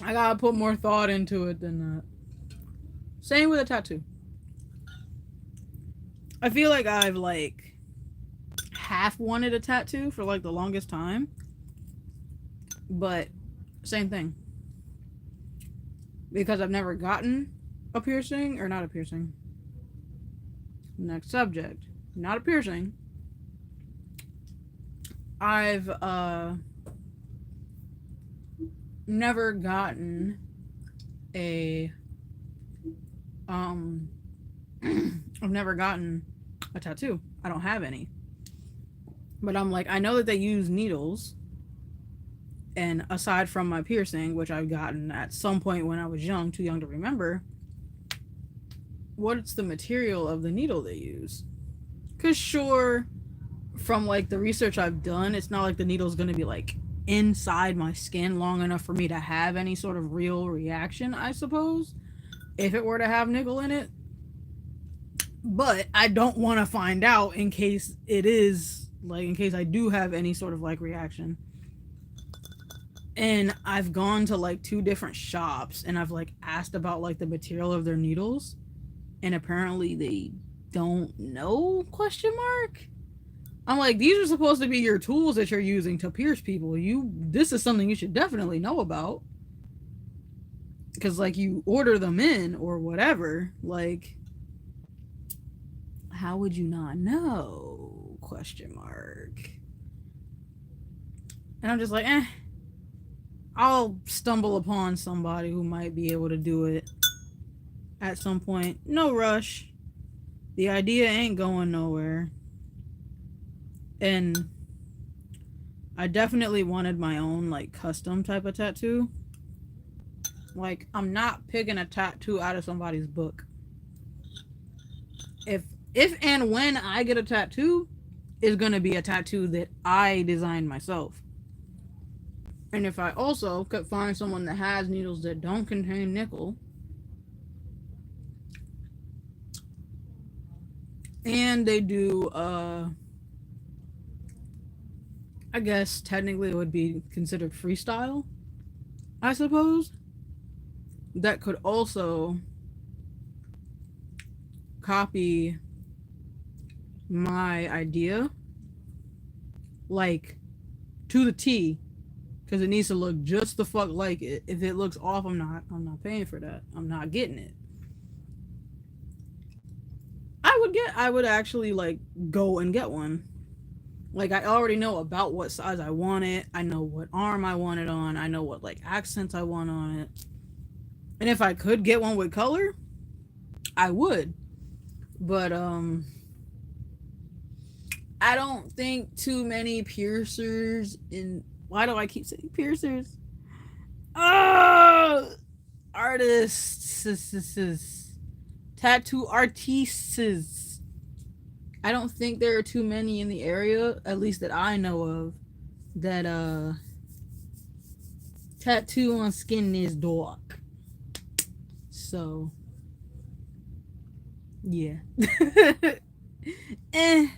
I gotta put more thought into it than that. Same with a tattoo. I feel like I've like half wanted a tattoo for like the longest time. But same thing. Because I've never gotten a piercing, or not a piercing. Next subject. Not a piercing. I've never gotten a I've never gotten a tattoo. I don't have any. But I'm like, I know that they use needles. And aside from my piercing, which I've gotten at some point when I was young, too young to remember, what's the material of the needle they use? Because sure, from like the research I've done, it's not like the needle's going to be like inside my skin long enough for me to have any sort of real reaction, I suppose, if it were to have nickel in it. But I don't want to find out in case it is, like, in case I do have any sort of like reaction. And I've gone to like 2 different shops and I've like asked about like the material of their needles, and apparently they don't know, question mark. I'm like, these are supposed to be your tools that you're using to pierce people. This is something you should definitely know about, because like you order them in or whatever. Like, how would you not know, question mark. And I'm just like, I'll stumble upon somebody who might be able to do it at some point. No rush. The idea ain't going nowhere. And I definitely wanted my own like custom type of tattoo. Like, I'm not picking a tattoo out of somebody's book. If and when I get a tattoo, it's gonna be a tattoo that I designed myself. And if I also could find someone that has needles that don't contain nickel, and they do, I guess technically it would be considered freestyle, I suppose, that could also copy my idea, like, to the T. Because it needs to look just the fuck like it. If it looks off, I'm not paying for that. I'm not getting it. I would actually like go and get one. Like, I already know about what size I want it. I know what arm I want it on. I know what like accents I want on it. And if I could get one with color, I would. But I don't think too many piercers in... Why do I keep saying piercers? Artists. Tattoo artists I don't think there are too many in the area, at least that I know of, that tattoo on skin is dark. So yeah. eh.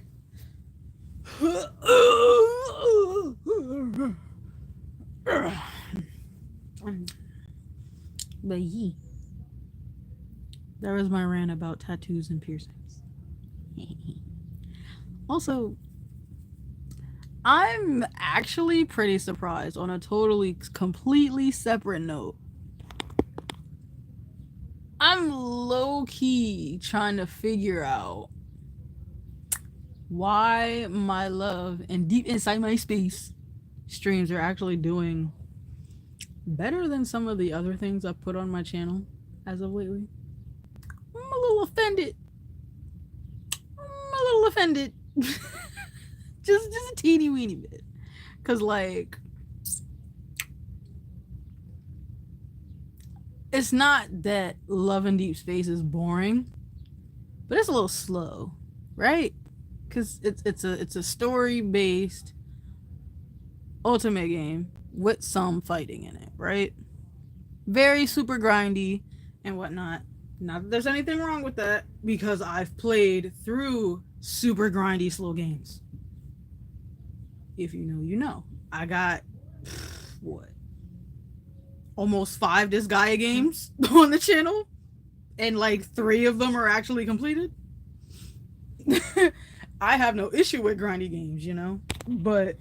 But yeah, that was my rant about tattoos and piercings. Also, I'm actually pretty surprised on a totally, completely separate note. I'm low key trying to figure out why my love and deep inside my space streams are actually doing better than some of the other things I've put on my channel as of lately. I'm a little offended. just a teeny weeny bit. Cause like it's not that Love in Deep Space is boring, but it's a little slow, right? Cause it's a story based ultimate game with some fighting in it, right? Very super grindy and whatnot. Not that there's anything wrong with that, because I've played through super grindy slow games. If you know, you know. I got what? Almost 5 Disgaea games on the channel, and like 3 of them are actually completed. I have no issue with grindy games, you know? But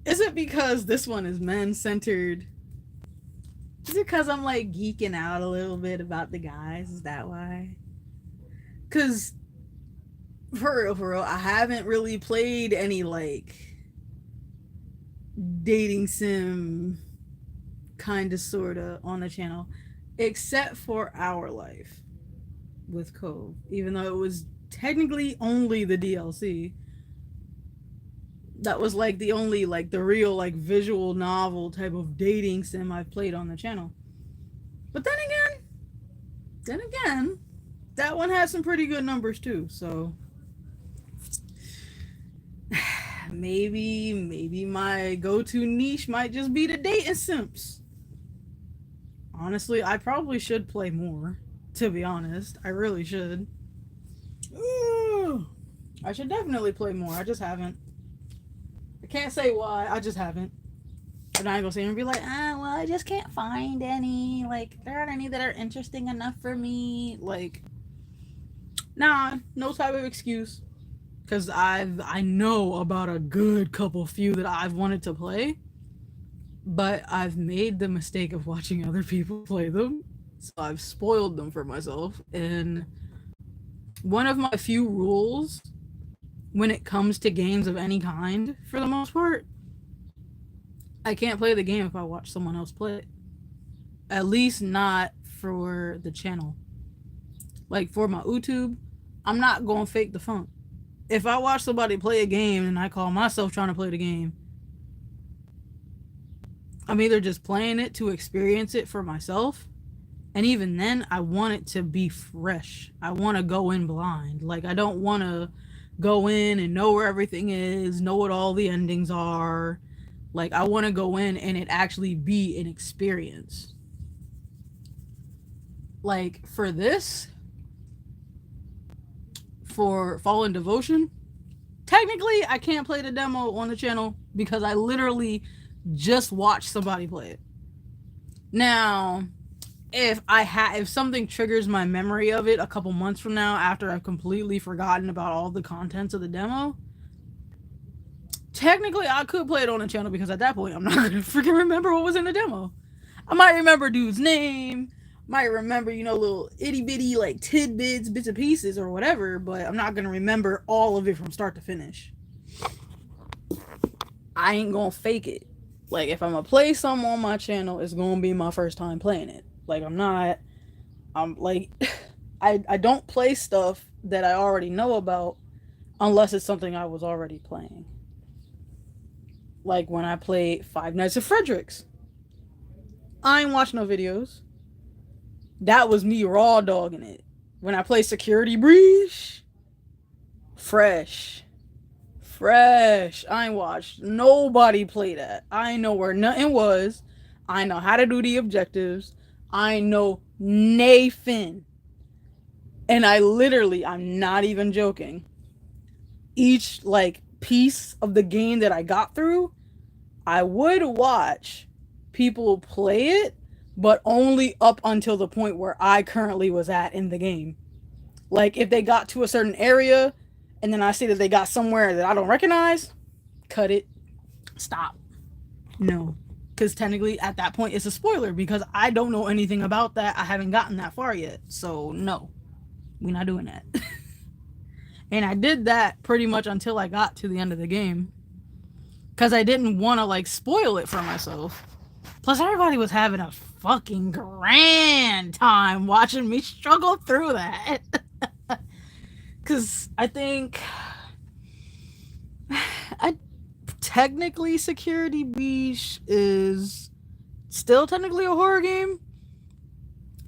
is it because this one is men-centered? Is it because I'm like geeking out a little bit about the guys? Is that why? Because for real, I haven't really played any like dating sim kind of sort of on the channel, except for Our Life with Cove, even though it was technically only the DLC. That was like the only like the real like visual novel type of dating sim I've played on the channel. But then again, that one has some pretty good numbers too. So maybe my go-to niche might just be the dating sims. Honestly, I probably should play more. To be honest, I really should. Ooh, I should definitely play more. I just haven't. I can't say why. I just haven't. And I ain't gonna sit here and be like, well, I just can't find any. Like, there aren't any that are interesting enough for me. Like, nah, no type of excuse. Because I know about a good couple few that I've wanted to play, but I've made the mistake of watching other people play them. So I've spoiled them for myself. And one of my few rules when it comes to games of any kind, for the most part, I can't play the game if I watch someone else play it. At least not for the channel. Like for my YouTube, I'm not going to fake the funk. If I watch somebody play a game and I call myself trying to play the game, I'm either just playing it to experience it for myself, and even then, I want it to be fresh. I want to go in blind. Like, I don't want to go in and know where everything is, know what all the endings are. Like, I want to go in and it actually be an experience. Like, for this, for Fallen Devotion, technically, I can't play the demo on the channel because I literally just watched somebody play it. Now, if something triggers my memory of it a couple months from now after I've completely forgotten about all the contents of the demo, technically I could play it on the channel, because at that point I'm not gonna freaking remember what was in the demo. I might remember dude's name, might remember, little itty bitty like tidbits, bits and pieces or whatever, but I'm not gonna remember all of it from start to finish. I ain't gonna fake it. Like, if I'm gonna play something on my channel, it's gonna be my first time playing it. Like, I'm like, I don't play stuff that I already know about unless it's something I was already playing. Like when I played Five Nights at Frederick's. I ain't watched no videos. That was me raw dogging it. When I played Security Breach, Fresh. Fresh. I ain't watched nobody play that. I know where nothing was. I know how to do the objectives. I know Nathan. And I'm not even joking. Each like piece of the game that I got through, I would watch people play it, but only up until the point where I currently was at in the game. Like if they got to a certain area and then I see that they got somewhere that I don't recognize, cut it. Stop. No. Because technically at that point it's a spoiler because I don't know anything about that. I haven't gotten that far yet. So no. We're not doing that. And I did that pretty much until I got to the end of the game. Because I didn't want to like spoil it for myself. Plus everybody was having a fucking grand time watching me struggle through that. Because I think technically Security Beach is still technically a horror game.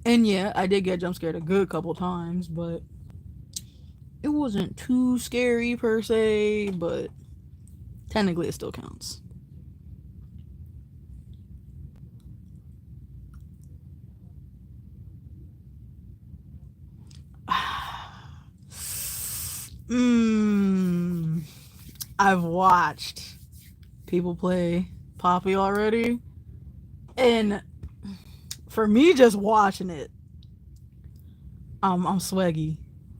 And yeah, I did get jump scared a good couple times, but it wasn't too scary per se, but technically it still counts. I've watched people play Poppy already, and for me, just watching it, I'm swaggy.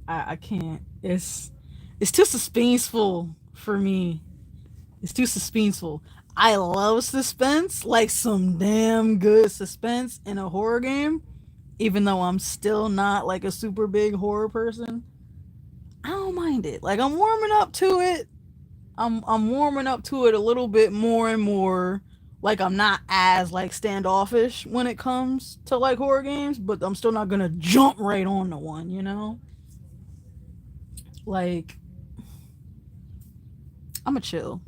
I can't. It's too suspenseful for me. It's too suspenseful. I love suspense, like some damn good suspense in a horror game. Even though I'm still not like a super big horror person, I don't mind it. Like I'm warming up to it. I'm warming up to it a little bit more and more. Like I'm not as like standoffish when it comes to like horror games, but I'm still not gonna jump right on the one, you know? Like I'm a chill.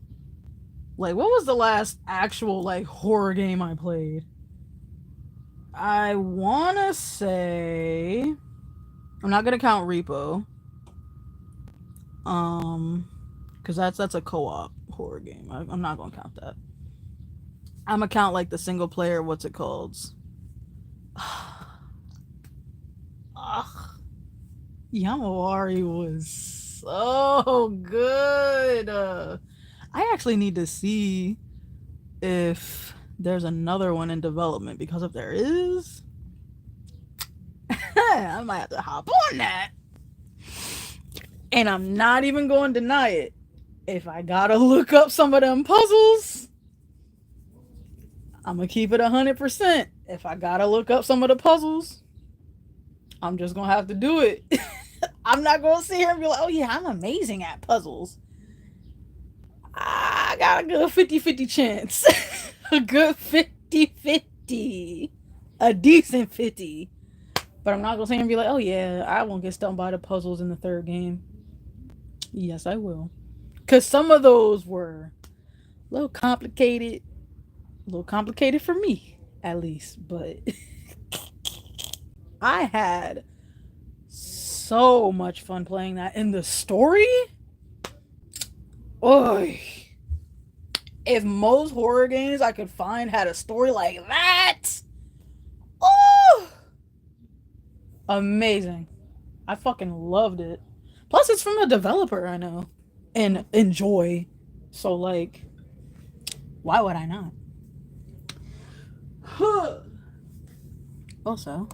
Like what was the last actual like horror game I played? I wanna say I'm not gonna count Repo. Because that's a co-op horror game. I'm not gonna count that. I'm gonna count like the single player. What's it called? Yamawari was so good. I actually need to see if there's another one in development because if there is, I might have to hop on that. And I'm not even going to deny it. If I gotta look up some of them puzzles, I'm gonna keep it 100%. If I gotta look up some of the puzzles, I'm just gonna have to do it. I'm not gonna sit here and be like, oh yeah, I'm amazing at puzzles. I got a good 50-50 chance. A good 50-50. A decent 50. But I'm not gonna sit here and be like, oh yeah, I won't get stumped by the puzzles in the third game. Yes, I will. Because some of those were a little complicated. A little complicated for me, at least. But I had so much fun playing that. And the story? Oy. If most horror games I could find had a story like that, oh, amazing. I fucking loved it. Plus, it's from a developer I know and enjoy. So, like, why would I not? Also,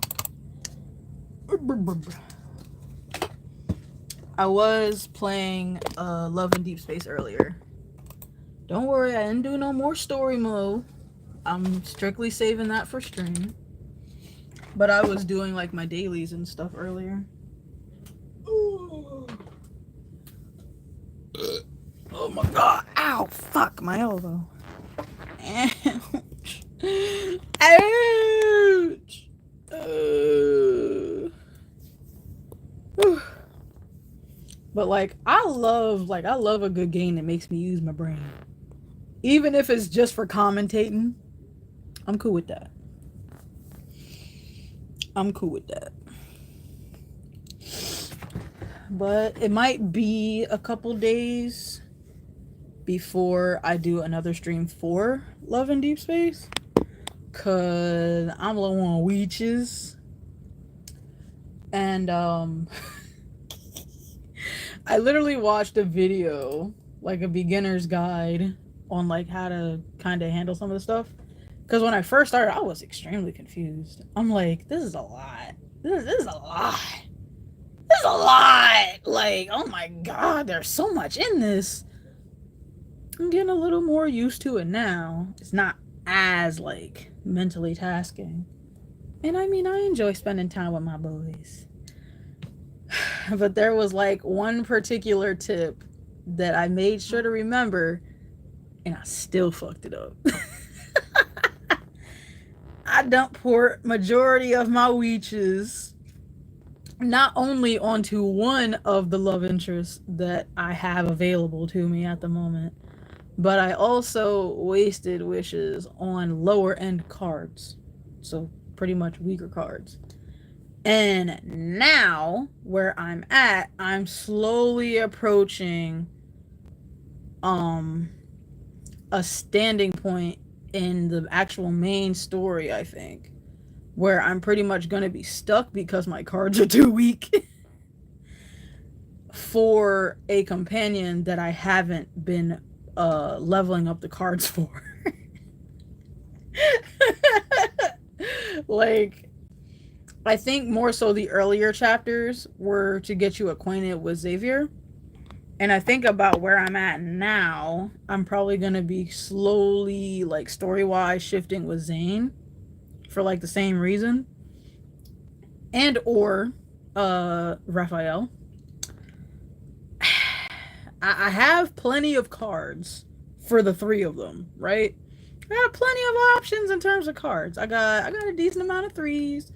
I was playing Love in Deep Space earlier. Don't worry, I didn't do no more story mode. I'm strictly saving that for stream. But I was doing like my dailies and stuff earlier. Oh my god. Ow, fuck my elbow. Ouch. Ouch. But like I love a good game that makes me use my brain. Even if it's just for commentating, I'm cool with that. but it might be a couple days before I do another stream for Love in Deep Space, cause I'm low on weeches, and I literally watched a video, like a beginner's guide on like how to kind of handle some of the stuff. Because when I first started, I was extremely confused. I'm like, this is a lot. This is a lot. This is a lot. Like, oh my god, there's so much in this. I'm getting a little more used to it now. It's not as like mentally tasking. And I mean, I enjoy spending time with my boys. But there was like one particular tip that I made sure to remember, and I still fucked it up. I dump port majority of my weeches not only onto one of the love interests that I have available to me at the moment, but I also wasted wishes on lower end cards. So pretty much weaker cards. And now, where I'm at, I'm slowly approaching a standing point in the actual main story, I think, where I'm pretty much going to be stuck because my cards are too weak for a companion that I haven't been leveling up the cards for. Like, I think more so the earlier chapters were to get you acquainted with Xavier. And I think about where I'm at now, I'm probably going to be slowly, like, story-wise shifting with Zane for, like, the same reason. And or Raphael. I have plenty of cards for the three of them, right? I got plenty of options in terms of cards. I got a decent amount of 3s,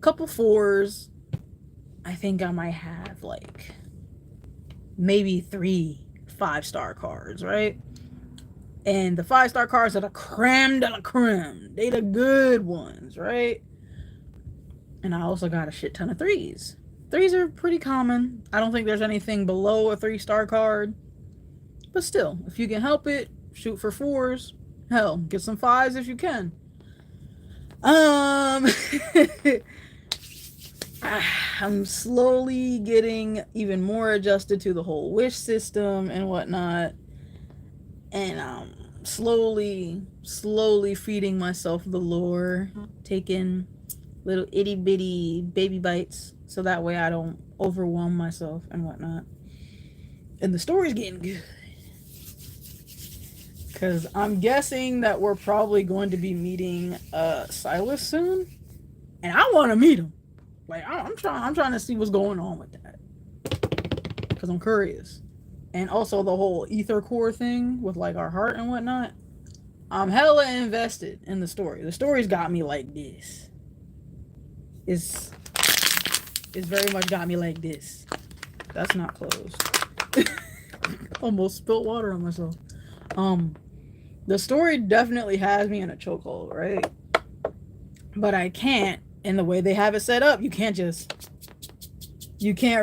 couple 4s. I think I might have like maybe 3 5-star cards, right? And the 5-star cards are the creme de la creme. They the good ones, right? And I also got a shit ton of 3s. 3s are pretty common. I don't think there's anything below a 3-star card. But still, if you can help it, shoot for 4s. Hell, get some 5s if you can. I'm slowly getting even more adjusted to the whole wish system and whatnot. And I'm slowly feeding myself the lore, taking little itty bitty baby bites so that way I don't overwhelm myself and whatnot. And the story's getting good. Because I'm guessing that we're probably going to be meeting Silas soon. And I want to meet him. Like, I'm trying to see what's going on with that. Because I'm curious. And also the whole ether core thing with, like, our heart and whatnot. I'm hella invested in the story. The story's got me like this. It's very much got me like this. That's not closed. Almost spilled water on myself. The story definitely has me in a chokehold, right? But I can't, in the way they have it set up, you can't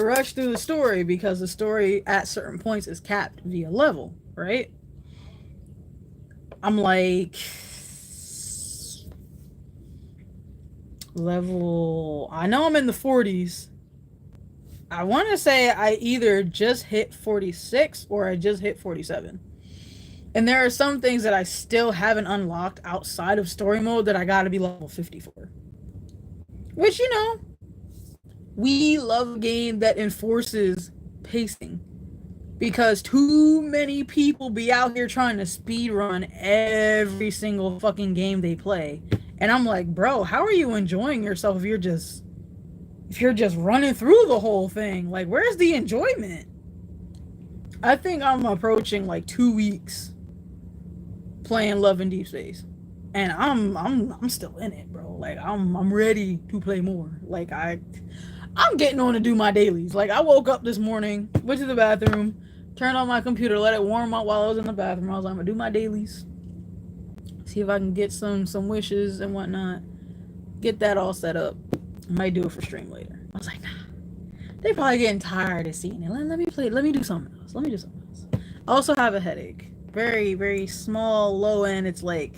rush through the story because the story at certain points is capped via level, right? I'm like level, I know I'm in the 40s. I want to say I either just hit 46 or I just hit 47. And there are some things that I still haven't unlocked outside of story mode that I gotta be level 50 for. Which, you know, we love a game that enforces pacing. Because too many people be out here trying to speedrun every single fucking game they play. And I'm like, bro, how are you enjoying yourself if you're just running through the whole thing? Like, where's the enjoyment? I think I'm approaching like 2 weeks playing Love in Deep Space, and I'm still in it, bro. Like, I'm ready to play more. Like, I'm getting on to do my dailies. Like, I woke up this morning, went to the bathroom, turned on my computer, let it warm up while I was in the bathroom. I was like, I'm gonna do my dailies, see if I can get some wishes and whatnot, get that all set up. I might do it for stream later. I was like, They probably getting tired of seeing it. Let me play. Let me do something else. Let me do something else. I also have a headache. Very, very small, low end. It's like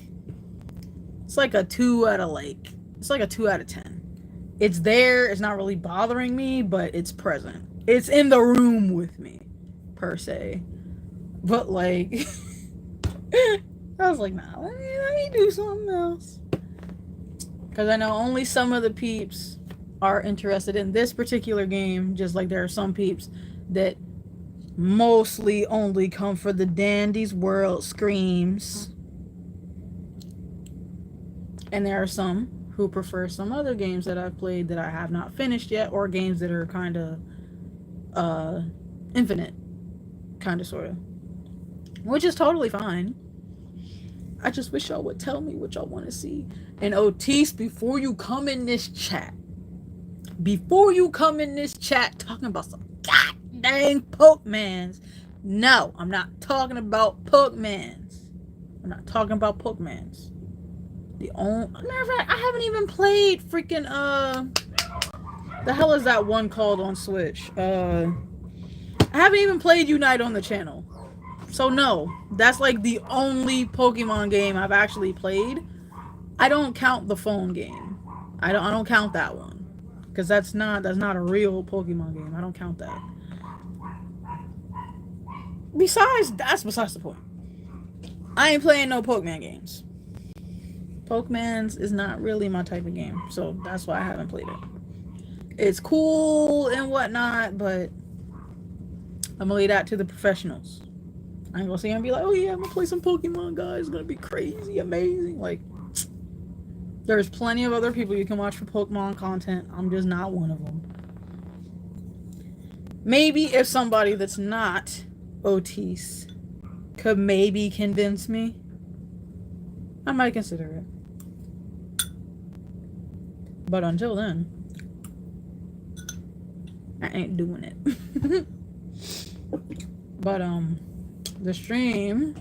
a 2 out of it's like a 2 out of 10. It's there. It's not really bothering me, but it's present. It's in the room with me, per se. But like, I was like, nah, let me do something else. Because I know only some of the peeps are interested in this particular game, just like there are some peeps that mostly only come for the Dandy's World screams. And there are some who prefer some other games that I've played that I have not finished yet, or games that are kind of infinite, kind of, sort of. Which is totally fine. I just wish y'all would tell me what y'all want to see. And Otis, before you come in this chat talking about some god dang Pokemans. No, I'm not talking about Pokemans. The only matter of fact, I haven't even played freaking the hell is that one called on Switch? I haven't even played Unite on the channel. So no, that's like the only Pokemon game I've actually played. I don't count the phone game. I don't count that one. Because that's not a real Pokemon game. I don't count that. That's besides the point. I ain't playing no Pokemon games. Pokemans is not really my type of game. So that's why I haven't played it. It's cool and whatnot, but I'm gonna leave that to the professionals. I ain't gonna sit here and be like, oh yeah, I'm gonna play some Pokemon, guys. It's gonna be crazy, amazing. Like, there's plenty of other people you can watch for Pokemon content. I'm just not one of them. Maybe if somebody that's not Otis could maybe convince me, I might consider it. But until then, I ain't doing it. But the stream,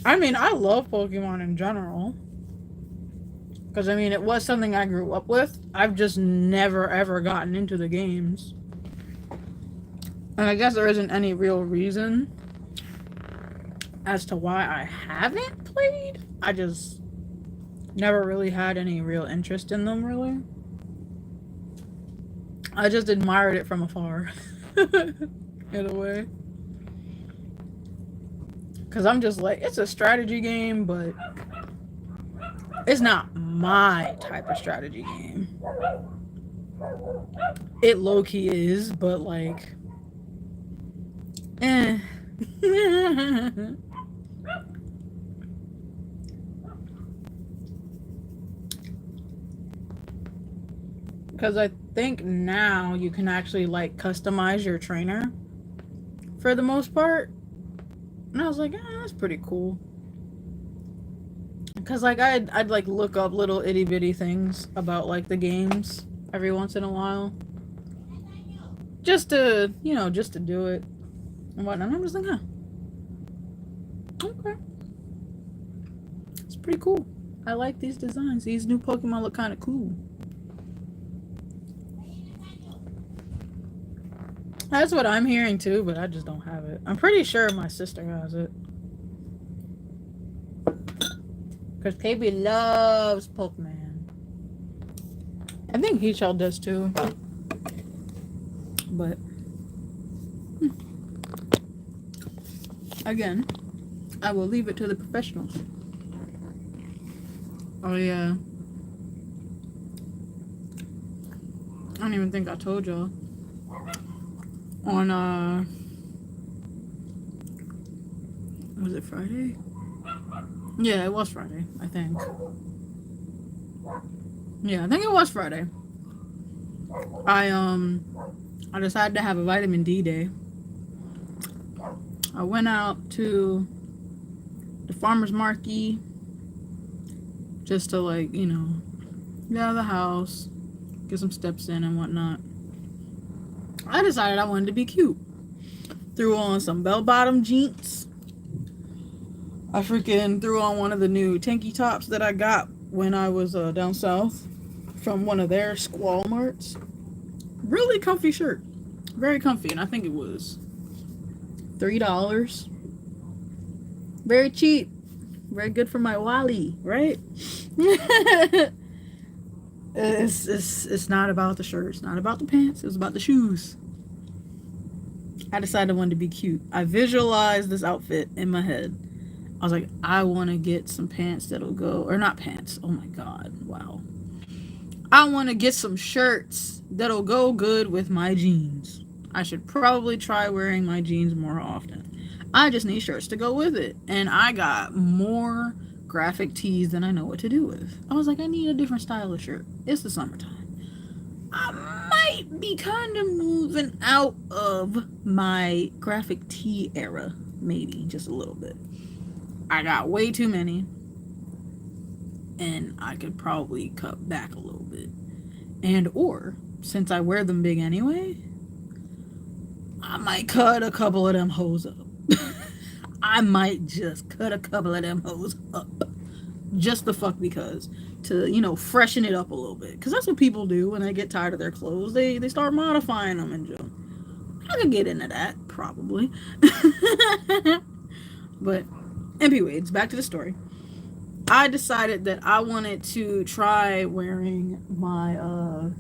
I mean, I love Pokemon in general. Because, I mean, it was something I grew up with. I've just never, ever gotten into the games. And I guess there isn't any real reason as to why I haven't played. I just never really had any real interest in them, really. I just admired it from afar. In a way. Because I'm just like, it's a strategy game, but it's not my type of strategy game. It low-key is, but like, eh. Because I think now you can actually like customize your trainer for the most part. And I was like, that's pretty cool. Because like I'd like look up little itty bitty things about like the games every once in a while. Just to, just to do it and whatnot. I'm just like, okay. It's pretty cool. I like these designs. These new Pokemon look kind of cool. That's what I'm hearing too, but I just don't have it. I'm pretty sure my sister has it. Because KB loves Pokemon. I think Heechal does too. But again, I will leave it to the professionals. Oh yeah. I don't even think I told y'all. On was it Friday? Yeah, it was Friday, I think. Yeah, I think it was Friday. I decided to have a vitamin D day. I went out to the farmer's market just to like, get out of the house, get some steps in and whatnot. I decided I wanted to be cute. Threw on some bell-bottom jeans. I freaking threw on one of the new tanky tops that I got when I was down south from one of their squall marts. Really comfy shirt. Very comfy. And I think it was $3. Very cheap. Very good for my Wally, right? It's not about the shirt. It's not about the pants. It was about the shoes. I decided I wanted to be cute. I visualized this outfit in my head. I was like, I want to get some pants that'll go, or not pants. Oh my God. Wow. I want to get some shirts that'll go good with my jeans. I should probably try wearing my jeans more often. I just need shirts to go with it. And I got more graphic tees than I know what to do with. I was like, I need a different style of shirt. It's the summertime. I might be kind of moving out of my graphic tee era. Maybe just a little bit. I got way too many. And I could probably cut back a little bit. And or, since I wear them big anyway, I might cut a couple of them hoes up. I might just cut a couple of them hoes up. Just the fuck because. To, you know, freshen it up a little bit. Because that's what people do when they get tired of their clothes. They start modifying them and junk. I could get into that, probably. But, anyways, back to the story. I decided that I wanted to try wearing my,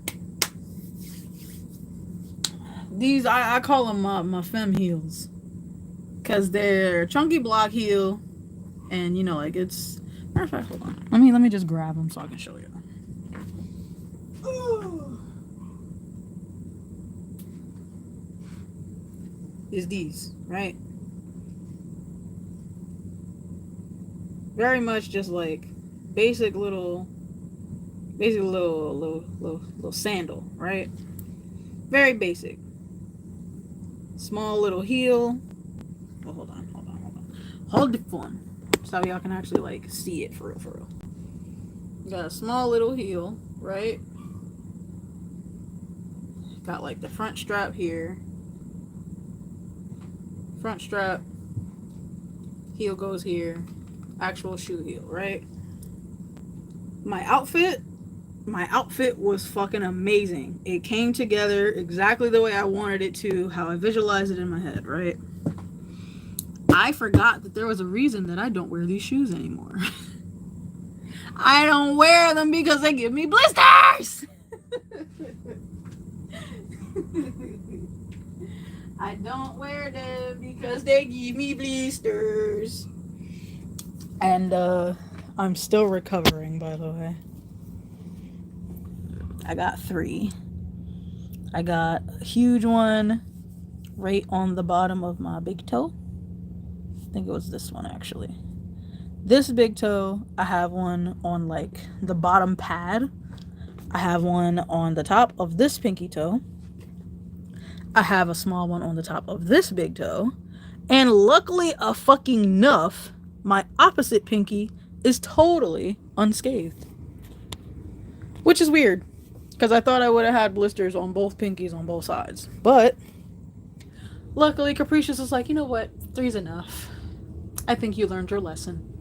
these, I call them my femme heels. Because they're chunky block heel. And, you know, like, it's... Matter of fact, hold on. Let me just grab them so I can show you. Is these, right? Very much just like basic little sandal, right? Very basic. Small little heel. Oh, hold on. Hold the phone. So y'all can actually like see it for real. Got a small little heel, right? Got like the front strap here. Front strap. Heel goes here. Actual shoe heel, right? My outfit was fucking amazing. It came together exactly the way I wanted it to, how I visualized it in my head, right? I forgot that there was a reason that I don't wear these shoes anymore. I don't wear them because they give me blisters. I don't wear them because they give me blisters. And I'm still recovering, by the way. I got 3. I got a huge one right on the bottom of my big toe. I think it was this one actually. This big toe, I have one on like the bottom pad. I have one on the top of this pinky toe. I have a small one on the top of this big toe. And luckily enough, my opposite pinky is totally unscathed. Which is weird. Because I thought I would have had blisters on both pinkies on both sides. But luckily Capricious was like, you know what? 3's enough. I think you learned your lesson.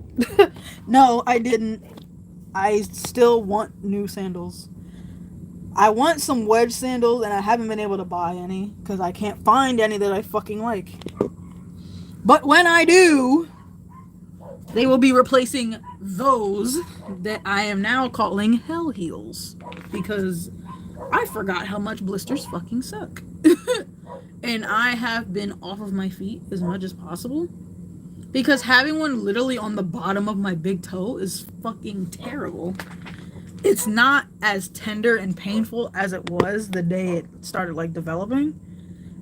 No, I didn't. I still want new sandals. I want some wedge sandals and I haven't been able to buy any because I can't find any that I fucking like. But when I do, they will be replacing those that I am now calling hell heels because I forgot how much blisters fucking suck. And I have been off of my feet as much as possible because having one literally on the bottom of my big toe is fucking terrible. It's not as tender and painful as it was the day it started like developing,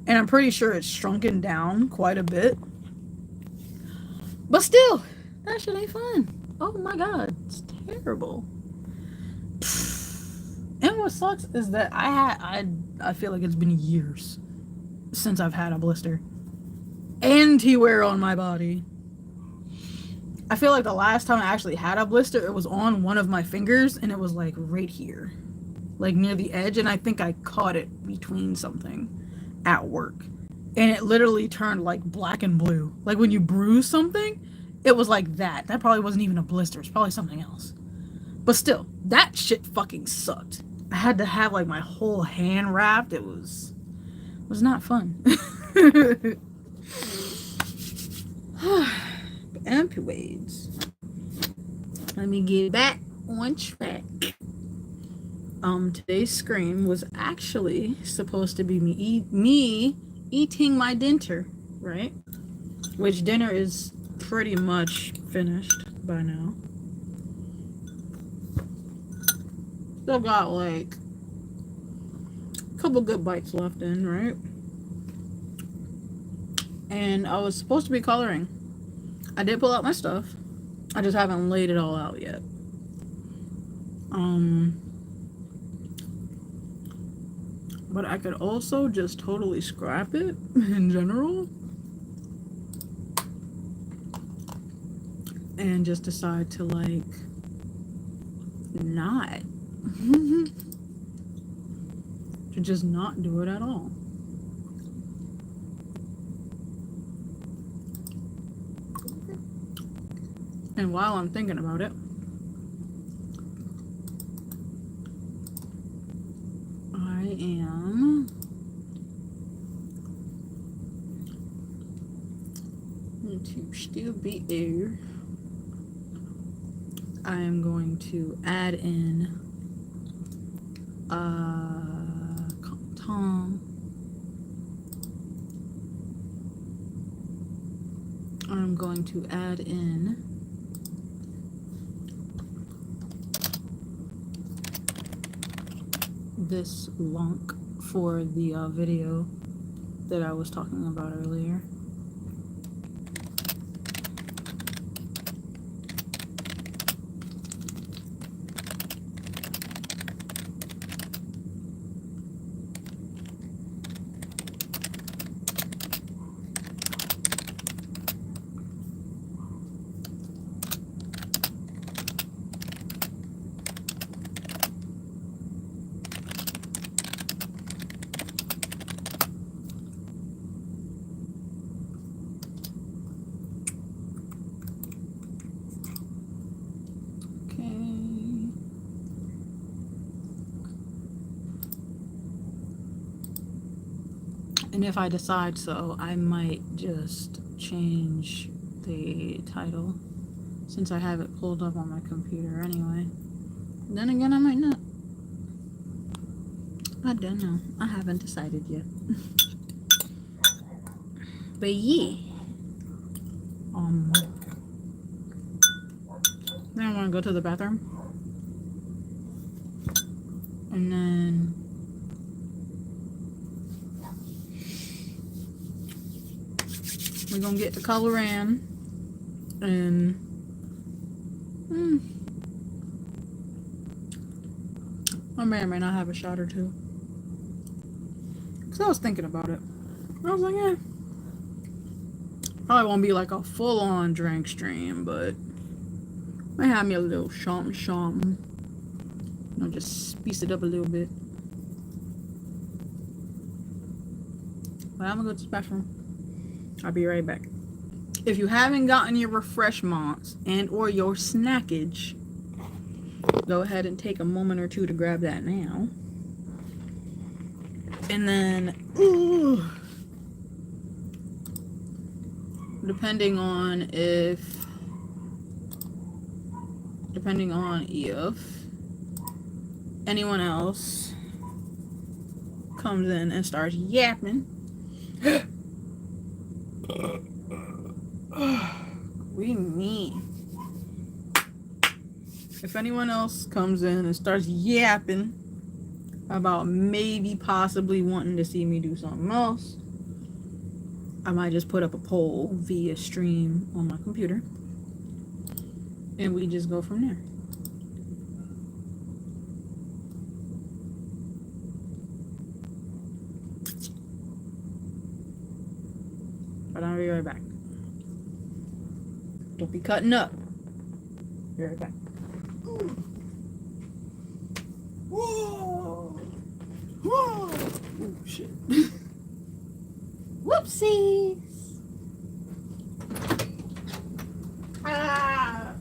and I'm pretty sure it's shrunken down quite a bit, but still that shit ain't fun. Oh my god, it's terrible. And what sucks is that I feel like it's been years since I've had a blister anywhere on my body. I feel like the last time I actually had a blister, it was on one of my fingers, and it was like right here, like near the edge, and I think I caught it between something at work, and it literally turned like black and blue. Like when you bruise something, it was like that probably wasn't even a blister, it's probably something else. But still, that shit fucking sucked. I had to have like my whole hand wrapped. It was not fun. Anyways, let me get back on track. Today's scream was actually supposed to be me eating my dinner, right? Which dinner is pretty much finished by now. Still got like a couple good bites left in, right? And I was supposed to be coloring. I did pull out my stuff. I just haven't laid it all out yet. But I could also just totally scrap it in general. And just decide to like not. To just not do it at all. And while I'm thinking about it, I am going to still be there. I am going to add in Tom. I'm going to add in this lunk for the video that I was talking about earlier. And if I decide so, I might just change the title since I have it pulled up on my computer anyway. Then again, I might not. I don't know. I haven't decided yet. But yeah. Then I want to go to the bathroom. And then we're gonna get the color in, and I may or may not have a shot or two. Cause I was thinking about it. I was like, yeah, probably won't be like a full-on drink stream, but might have me a little something. You know, just spice it up a little bit. But I'm gonna go to the bathroom. I'll be right back. If you haven't gotten your refreshments and or your snackage, go ahead and take a moment or two to grab that now. And then, depending on if anyone else comes in and starts yapping, we mean. If anyone else comes in and starts yapping about maybe possibly wanting to see me do something else, I might just put up a poll via stream on my computer and we just go from there. But I'll be right back. Don't be cutting up. Be right back. Whoa! Whoa! Oh, shit. Whoopsies! Ah!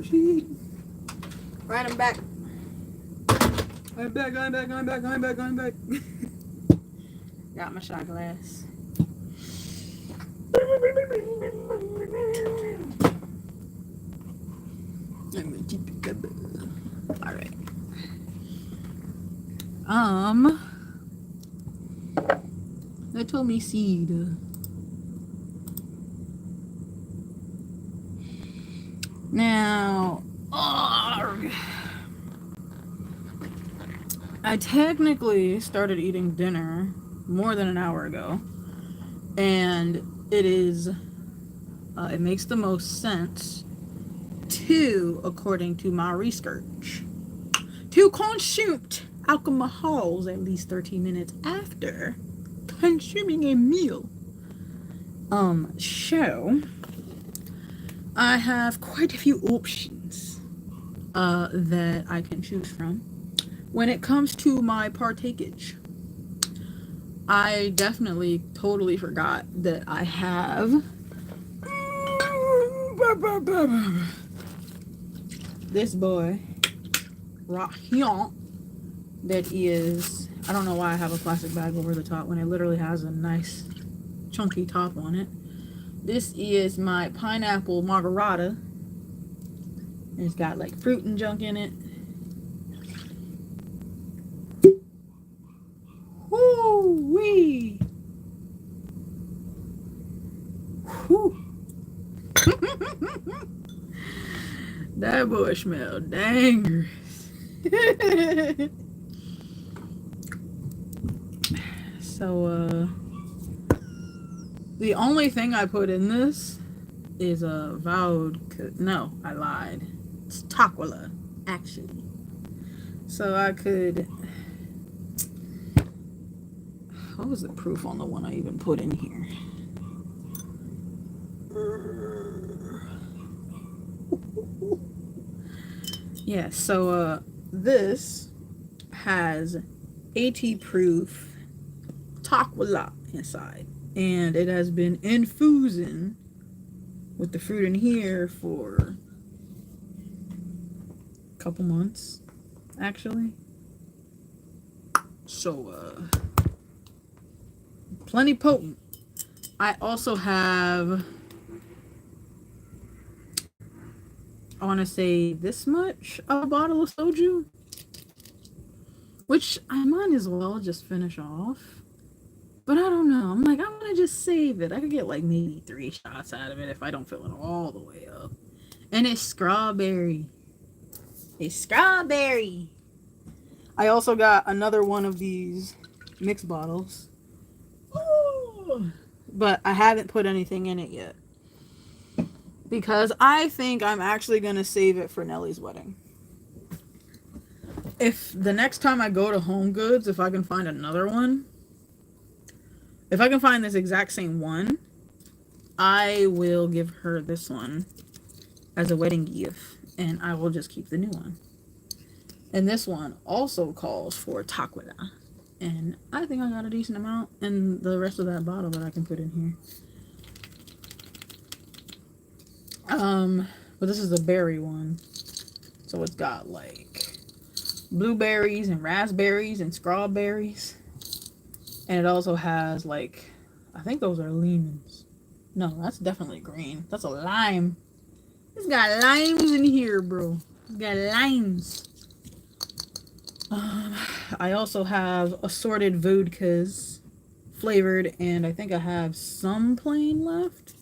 shit. Right, I'm back. I'm back. Got my shot glass. All right. They told me seed. Now, I technically started eating dinner more than an hour ago, and it makes the most sense according to my research, to consume alcohols at least 13 minutes after consuming a meal. So I have quite a few options that I can choose from when it comes to my partakeage. I definitely totally forgot that I have this boy right here that is, I don't know why I have a plastic bag over the top when it literally has a nice chunky top on it. This is my pineapple margarita. It's got like fruit and junk in it. Woo-wee! Whew. That boy smelled dangerous. So, the only thing I put in this is a vowed. No, I lied. It's Taquila, actually. So I could. What was the proof on the one I even put in here? Yeah, so this has 80 proof Taquila inside, and it has been infusing with the fruit in here for a couple months, actually. So plenty potent. I also have, I want to say this much of a bottle of soju, which I might as well just finish off. But I don't know. I'm like, I'm going to just save it. I could get like maybe 3 shots out of it if I don't fill it all the way up. And it's strawberry. It's strawberry. I also got another one of these mixed bottles. Ooh. But I haven't put anything in it yet. Because I think I'm actually going to save it for Nellie's wedding. If the next time I go to Home Goods, if I can find another one, if I can find this exact same one, I will give her this one as a wedding gift, and I will just keep the new one. And this one also calls for Taquila, and I think I got a decent amount in the rest of that bottle that I can put in here. But this is a berry one, so it's got like blueberries and raspberries and strawberries. And it also has like, I think those are lemons. No, that's definitely green. That's a lime. It's got limes in here, bro. It's got limes. I also have assorted vodkas flavored, and I think I have some plain left.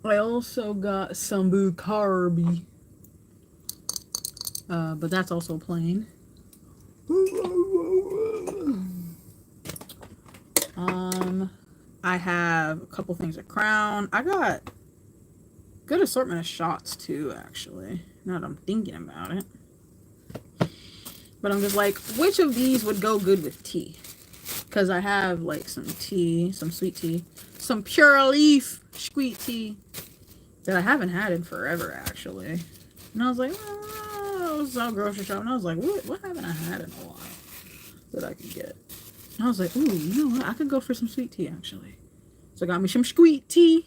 I also got some Bucarbi. But that's also plain. I have a couple things of Crown. I got good assortment of shots too, actually, now that I'm thinking about it. But I'm just like, which of these would go good with tea? Because I have like some tea, some sweet tea, some pure leaf sweet tea that I haven't had in forever, actually. And I was like, I was out grocery shopping, and I was like, what haven't I had in a while that I could get? And I was like, ooh, you know what? I could go for some sweet tea, actually. So I got me some sweet tea,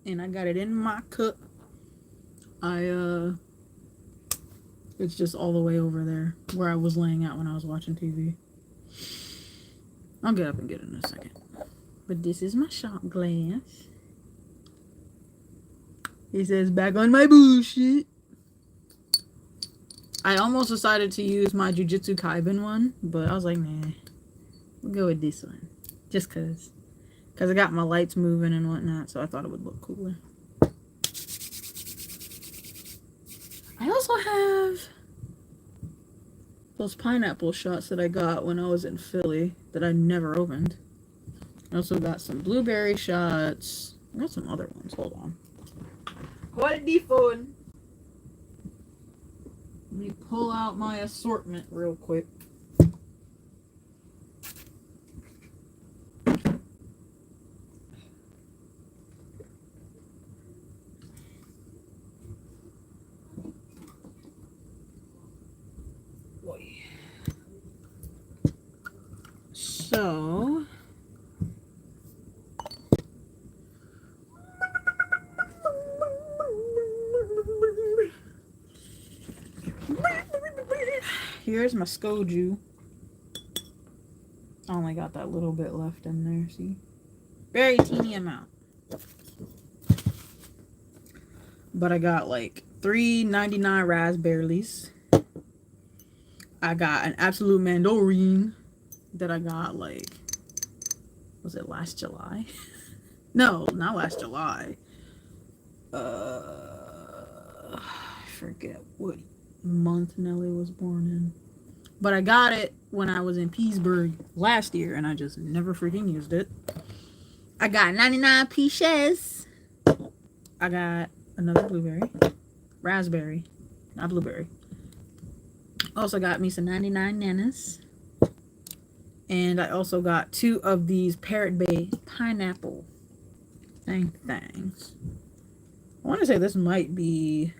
and I got it in my cup. It's just all the way over there where I was laying out when I was watching TV. I'll get up and get it in a second. But this is my shot glass. It says back on my bullshit. I almost decided to use my Jujutsu Kaisen one, but I was like, nah, we'll go with this one. Just cause I got my lights moving and whatnot, so I thought it would look cooler. I also have those pineapple shots that I got when I was in Philly that I never opened. I also got some blueberry shots. I got some other ones. Hold on. Hold the phone. Let me pull out my assortment real quick. So, here's my Skoju. I only got that little bit left in there, see? Very teeny amount. But I got like 3.99 raspberries. I got an absolute mandarin that I got like, was it last July? No, not last July. I forget what month Nelly was born in. But I got it when I was in Petersburg last year, and I just never freaking used it. I got 99 peaches. I got another blueberry. Raspberry. Not blueberry. Also got me some 99 nanas. And I also got 2 of these Parrot Bay pineapple things. I want to say this might be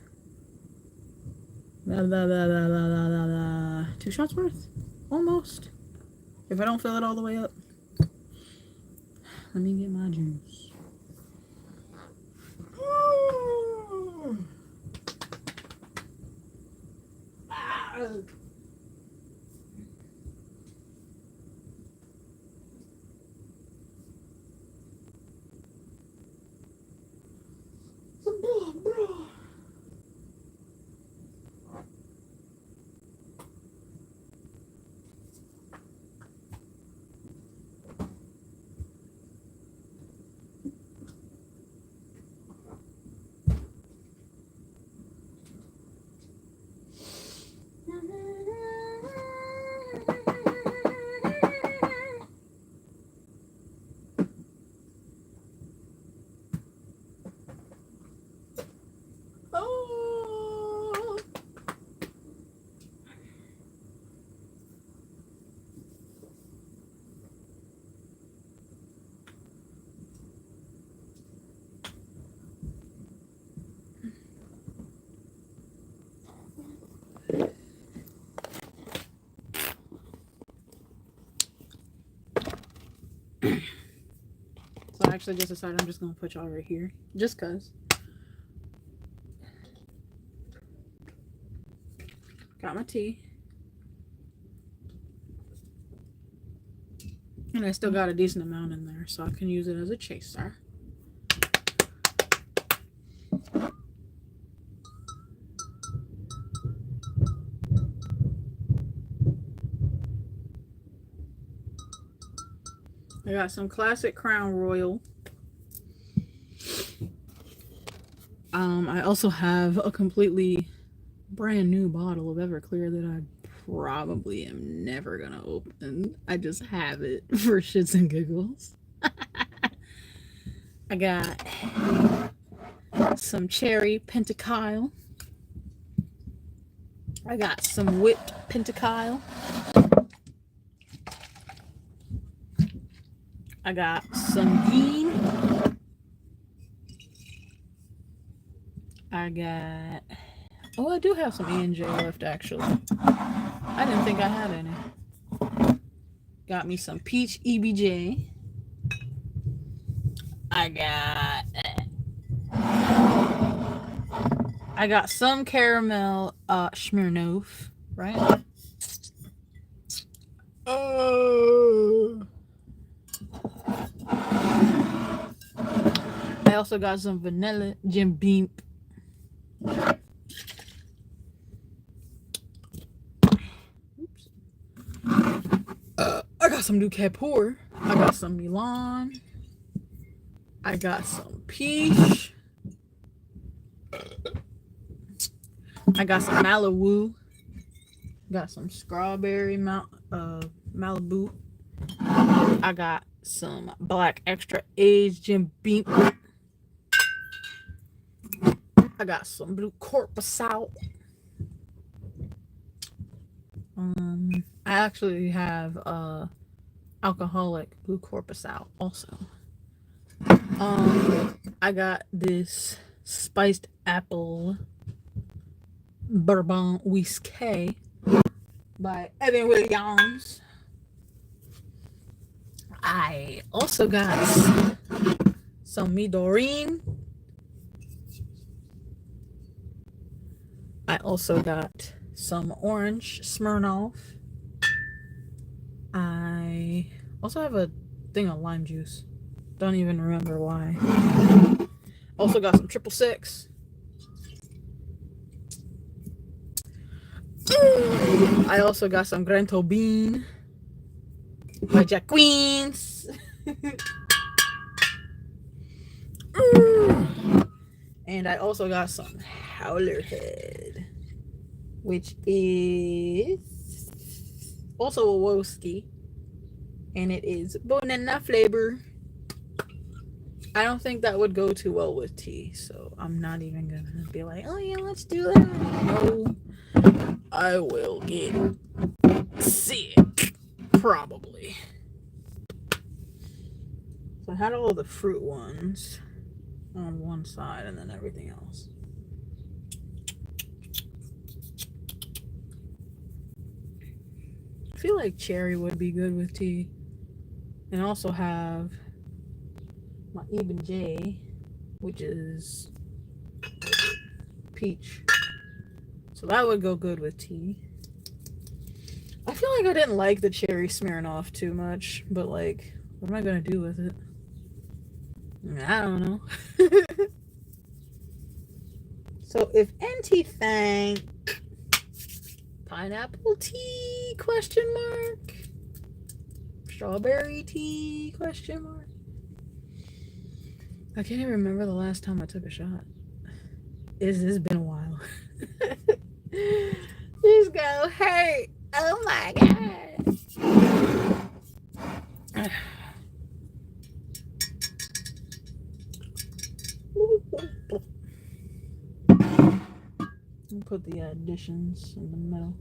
2 shots worth, almost. If I don't fill it all the way up. Let me get my juice. So I actually just decided I'm just going to put y'all right here. Just because. Got my tea. And I still got a decent amount in there, so I can use it as a chaser. I got some classic Crown Royal. I also have a completely brand new bottle of Everclear that I probably am never gonna open. I just have it for shits and giggles. I got some cherry pentakyle. I got some whipped pentakyle. I got some bean. I got... Oh, I do have some E&J left, actually. I didn't think I had any. Got me some peach EBJ. I got some caramel Smirnoff, right? Oh. I also got some vanilla Jim Beam. Oops. I got some Ducat-Pour. I got some Milan. I got some peach. I got some Malibu. Got some strawberry Malibu. I got some black extra aged Jim Beam. I got some blue Corpusal. I actually have alcoholic blue Corpusal also. I got this spiced apple bourbon whiskey by Evan Williams. I also got some Midorine. I also got some orange Smirnoff. I also have a thing of lime juice. Don't even remember why. Also got some 666. I also got some Grento Bean by Jack Queens. And I also got some Howler Head, which is also a whiskey, and it is banana flavor. I don't think that would go too well with tea, so I'm not even gonna be like, oh yeah, let's do that. No, I will get sick, probably. So I had all the fruit ones on one side and then everything else. I feel like cherry would be good with tea. And also have my Eben J, which is peach. So that would go good with tea. I feel like I didn't like the cherry Smirnoff too much, but like, what am I gonna do with it? I don't know. So if NT think pineapple tea question mark, strawberry tea question mark. I can't even remember the last time I took a shot. It's been a while. Just go, hey, oh my god. I'll put the additions in the middle.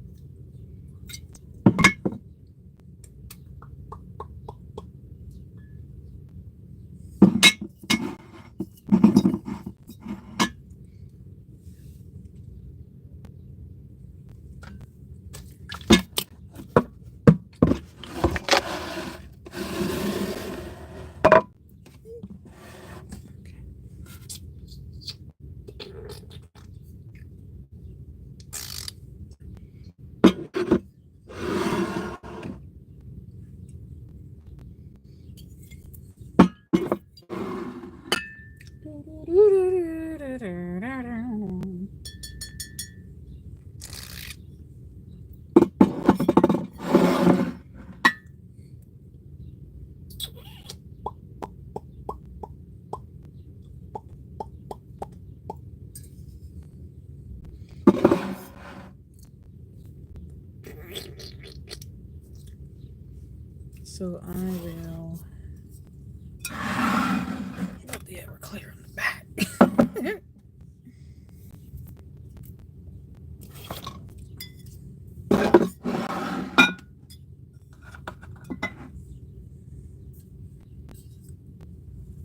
So I will put the Everclear in the back.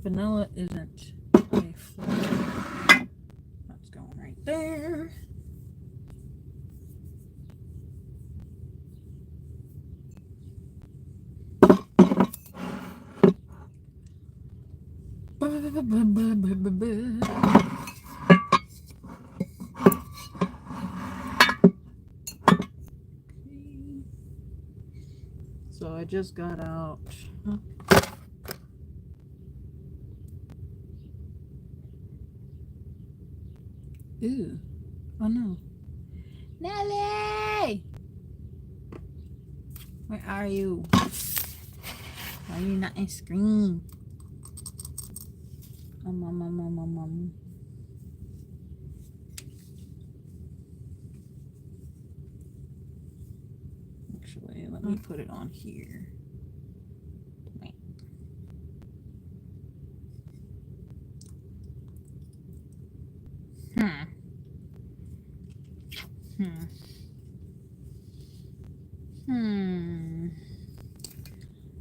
Vanilla isn't a flavor. That's going right there. So I just got out. Ew. Oh no. Nelly! Where are you? Why are you not in screen? Actually, let me put it on here. Wait.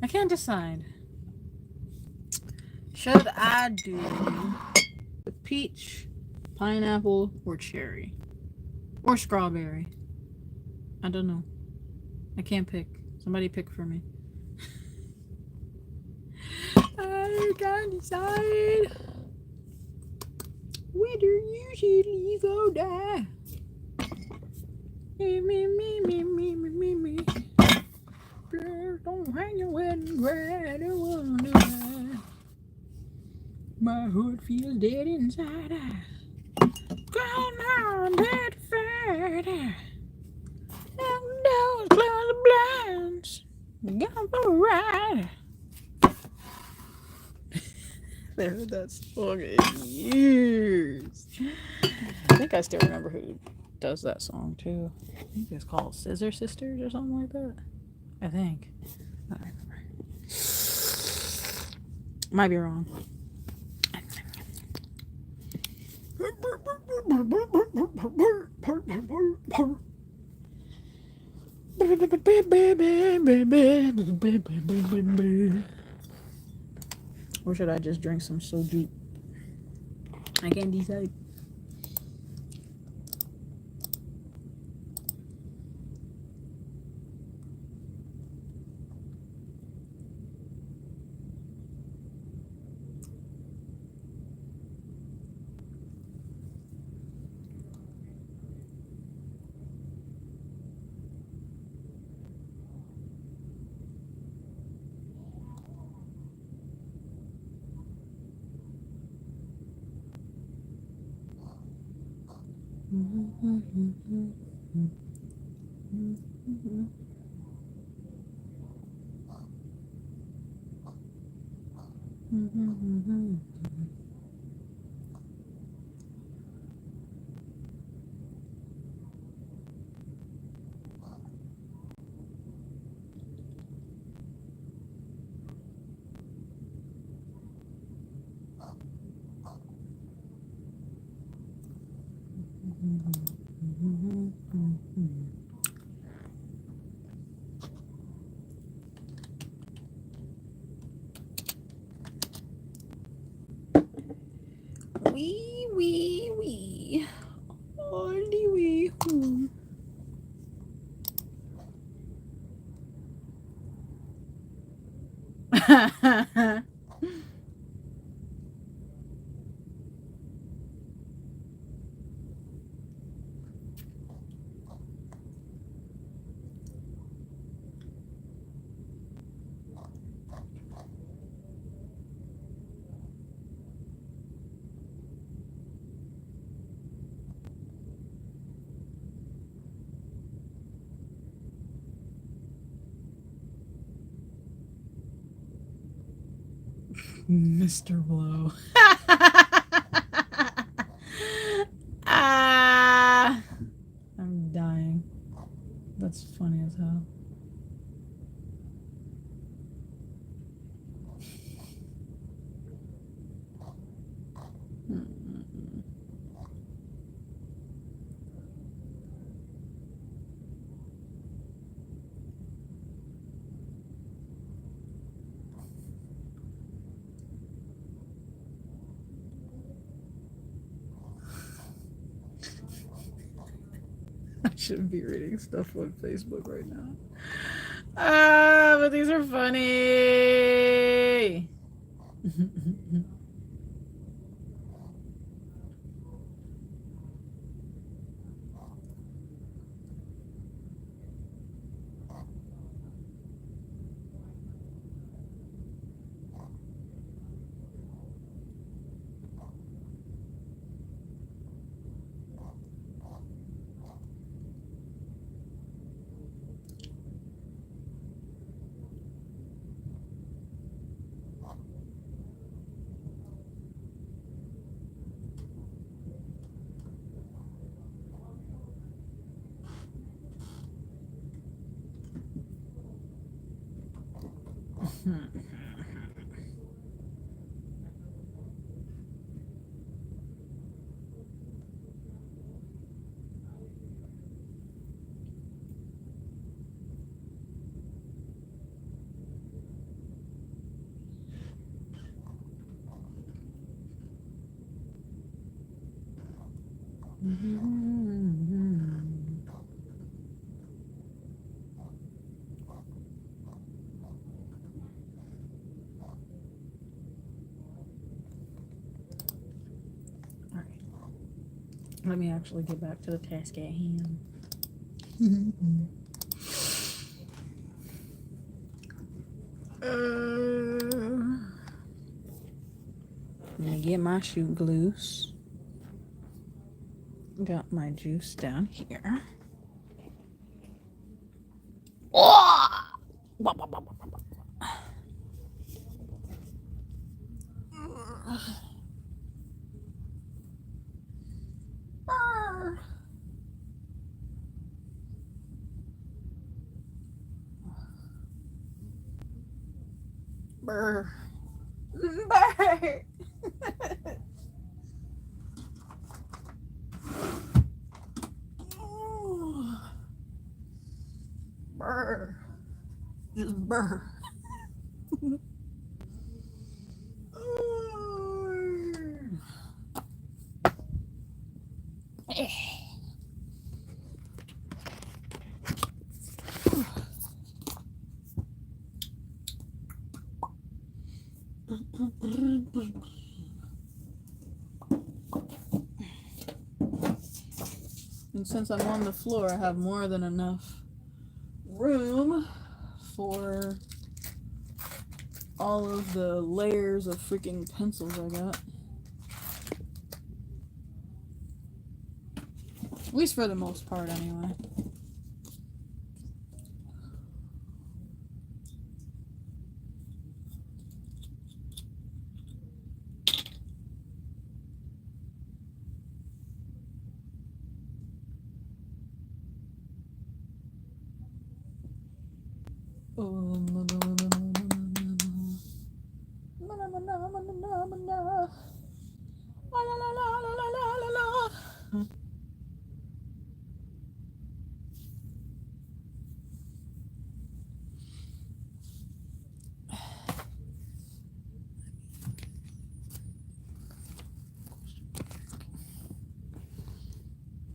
I can't decide. Should I do the peach, pineapple, or cherry? Or strawberry? I don't know. I can't pick. Somebody pick for me. I can't decide. Whether you should leave or die. Me. Girl, don't hang your wedding bride. I wonder why. My heart feels dead inside. Go now, dead fat. Close the blinds. Gone for a ride. I heard that song in years. I think I still remember who does that song too. I think it's called Scissor Sisters or something like that. I think. I don't remember. Might be wrong. Or should I just drink some soju? I can't decide. Wee. Only wee. Mr. Blow. Ah, I'm dying. That's funny as hell. I shouldn't be reading stuff on Facebook right now. But these are funny. Let me actually get back to the task at hand. I'm gonna get my shoe loose. Got my juice down here. Brr. Brr. Brr. Just brr. And since I'm on the floor, I have more than enough room for all of the layers of freaking pencils I got. At least for the most part, anyway.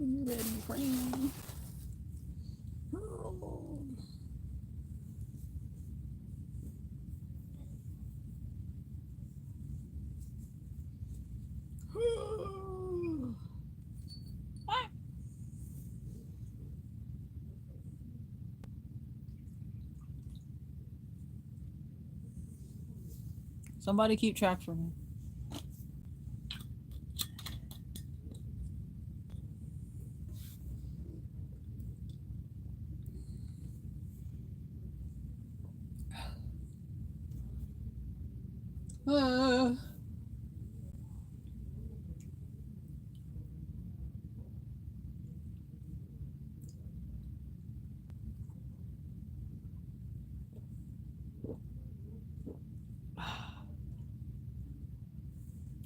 You ready, friend? Somebody keep track for me.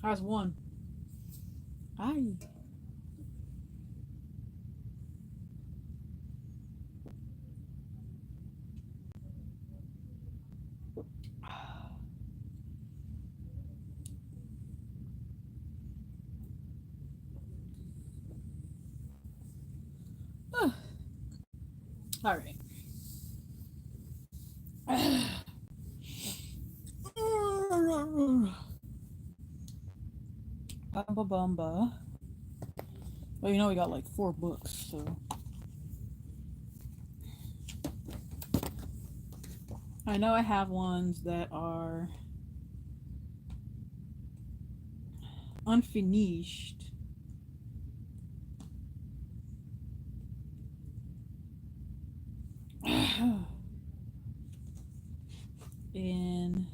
How's one? Aye. All right. Bumba bumba. Well, you know we got like 4 books, so. I know I have ones that are unfinished. In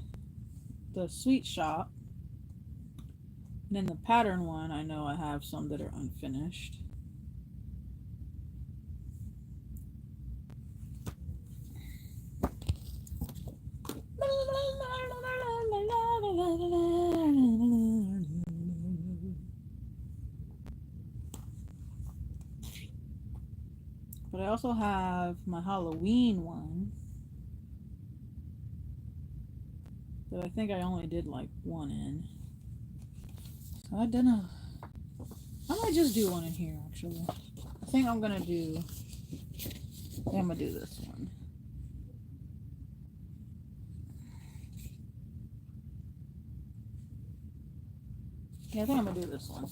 the sweet shop. And in the pattern one, I know I have some that are unfinished. also have my Halloween one that I think I only did like one in. So I don't know. I might just do one in here actually. I think I'm gonna do. Yeah, I'm gonna do this one. Yeah, I think I'm gonna do this one.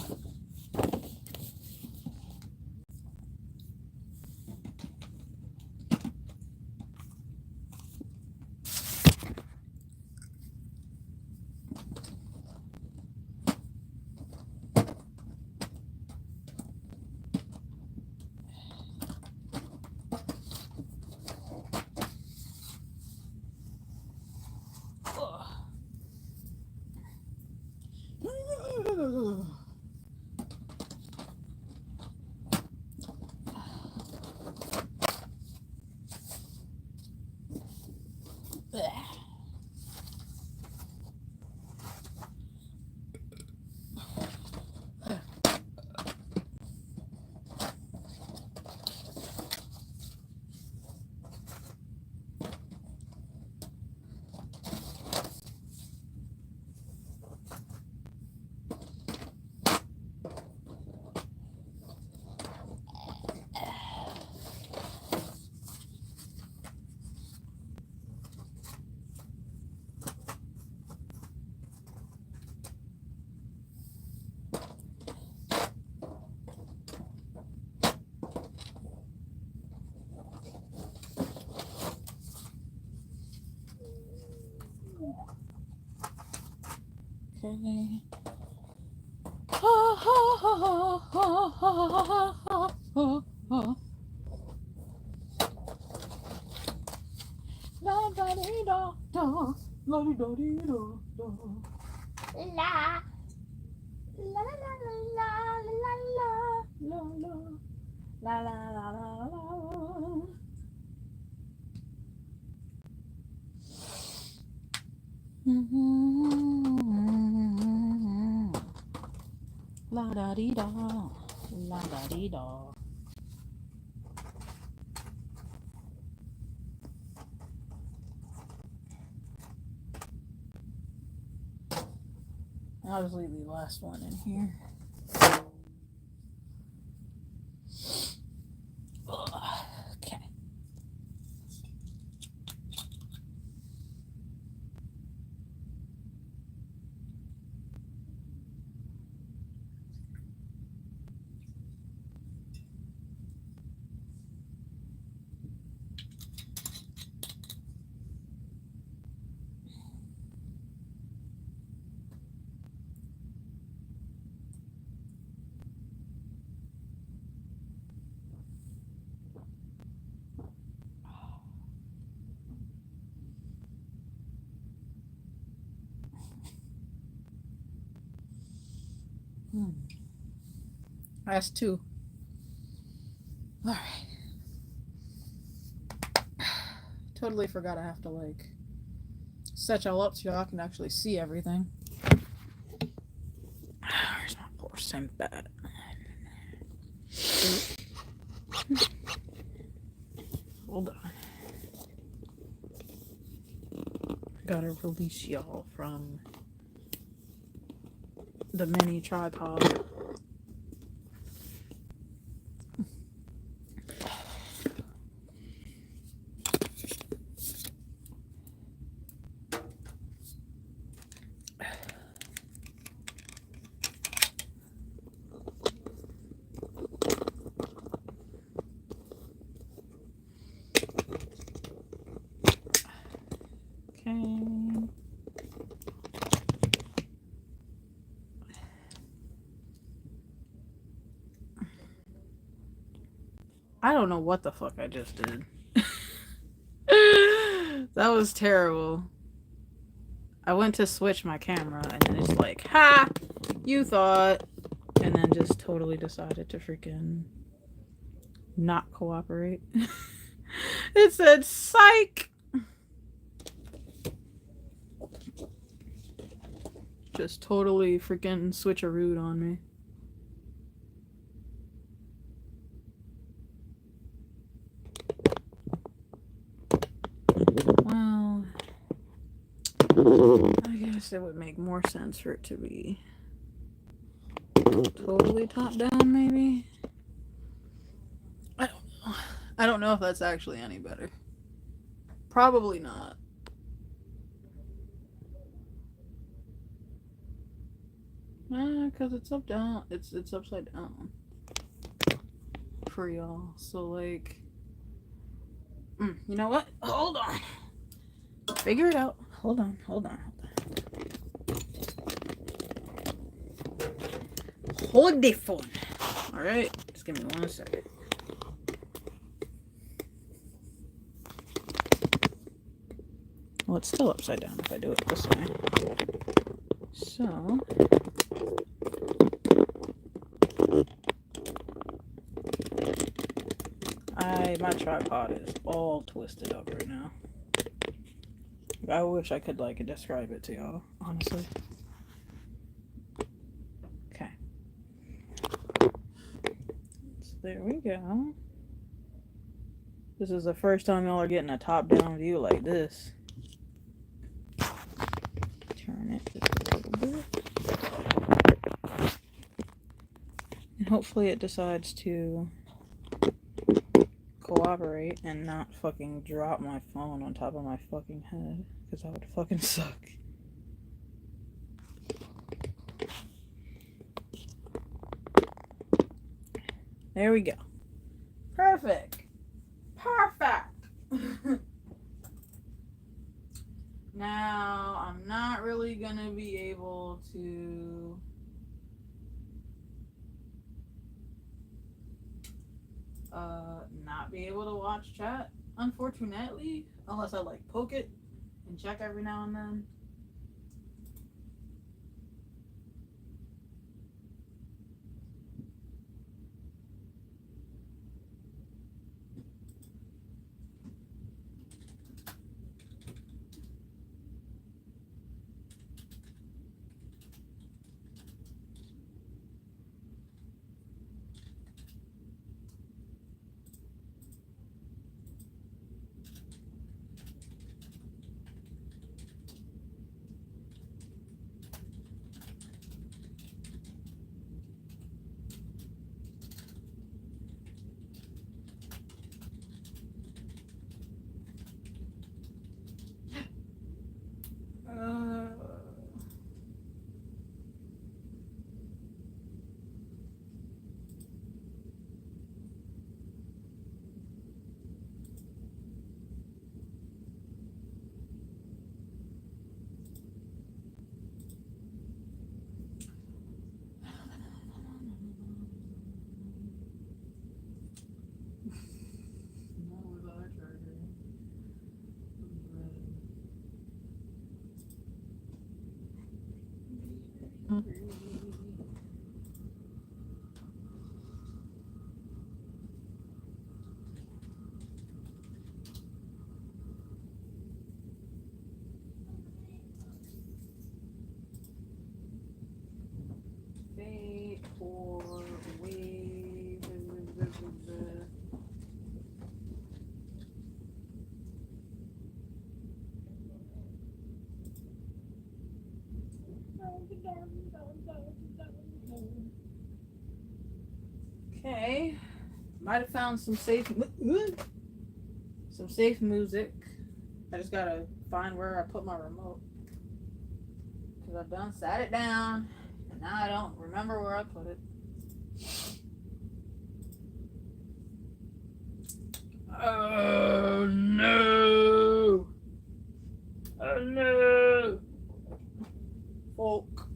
Okay. La da dee da da, la dee da dee da da. La la la la la la la la la la la la. La da dee da, la da dee da. I'll just leave the last one in here. Okay. That's two. All right. Totally forgot I have to like set y'all up so y'all can actually see everything. Where's my porcelain bed? Hold on. Gotta release y'all from the mini tripod. I don't know what the fuck I just did. That was terrible. I went to switch my camera and then it's like, ha! You thought. And then just totally decided to freaking not cooperate. It said, psych! Just totally freaking switcherooed on me. I guess it would make more sense for it to be totally top down, maybe. I don't know. I don't know if that's actually any better. Probably not. Cause it's up down. It's upside down for y'all. So like, you know what? Hold on. Figure it out. Hold on. Hold the phone. All right. Just give me 1 second. Well, it's still upside down if I do it this way. So. My tripod is all twisted up right now. I wish I could like describe it to y'all, honestly. Okay. So there we go. This is the first time y'all are getting a top-down view like this. Turn it just a little bit. And hopefully it decides to cooperate and not fucking drop my phone on top of my fucking head. Because that would fucking suck. There we go. Perfect. Now, I'm not really gonna be able to not be able to watch chat, unfortunately, unless I like poke it and check every now and then. Fate or wave. Okay, might have found some safe music. I just gotta find where I put my remote because I've done sat it down and now I don't remember where I put it. Oh no! Oh no! Folk.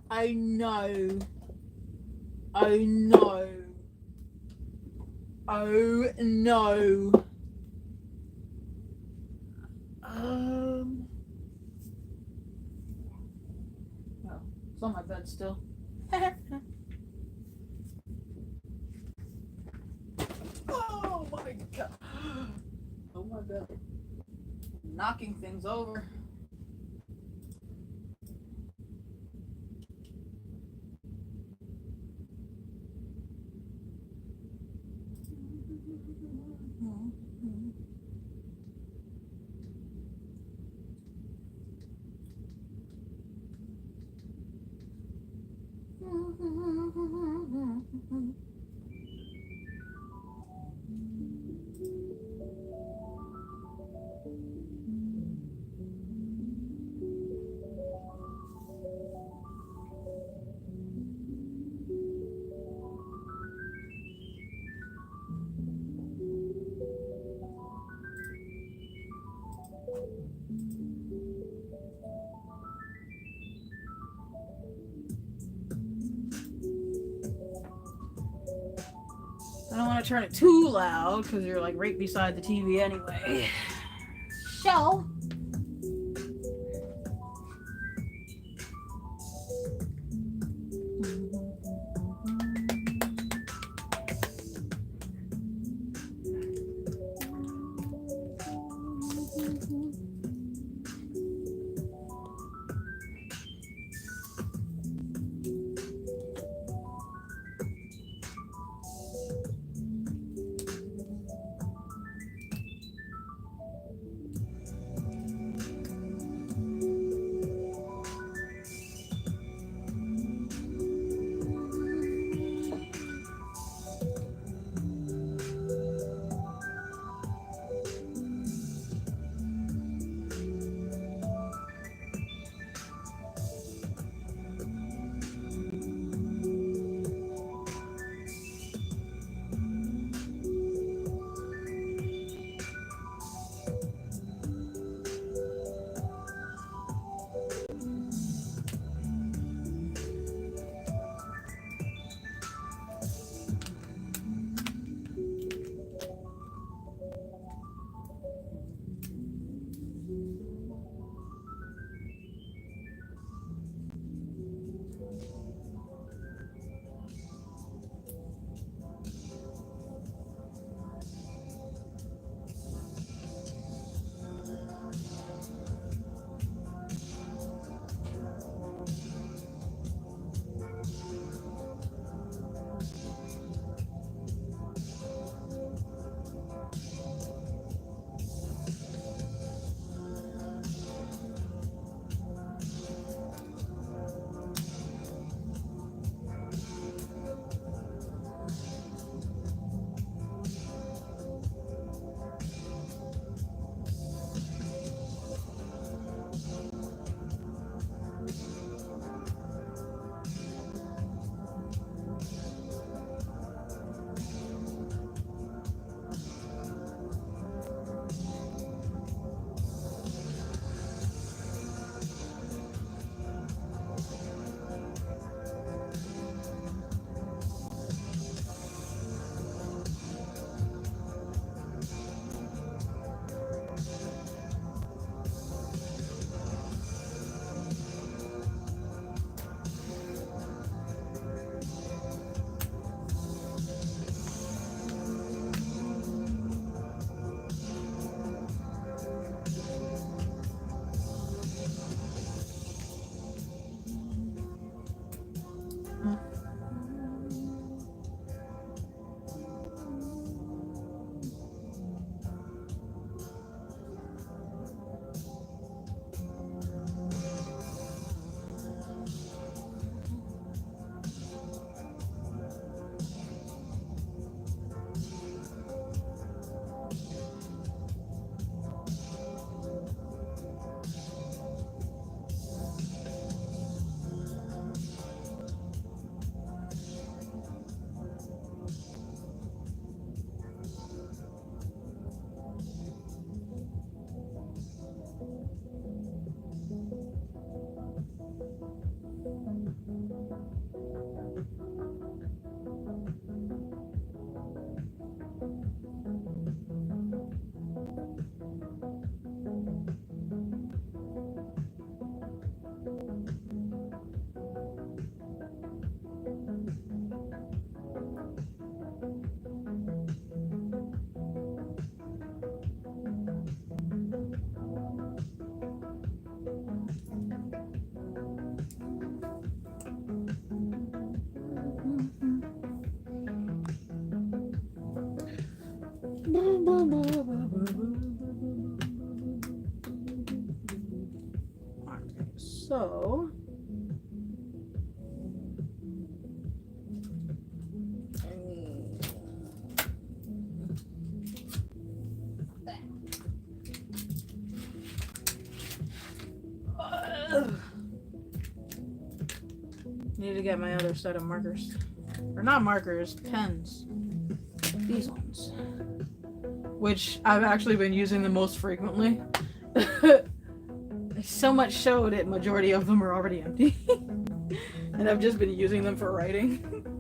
I know. Oh no. Oh no. Oh, it's on my bed still. Oh my god. Oh my god. Knocking things over. I don't want to turn it too loud because you're like right beside the TV anyway. So. So need to get my other set of markers. Or not markers, pens. These ones. Which I've actually been using the most frequently. So much so that majority of them are already empty. And I've just been using them for writing.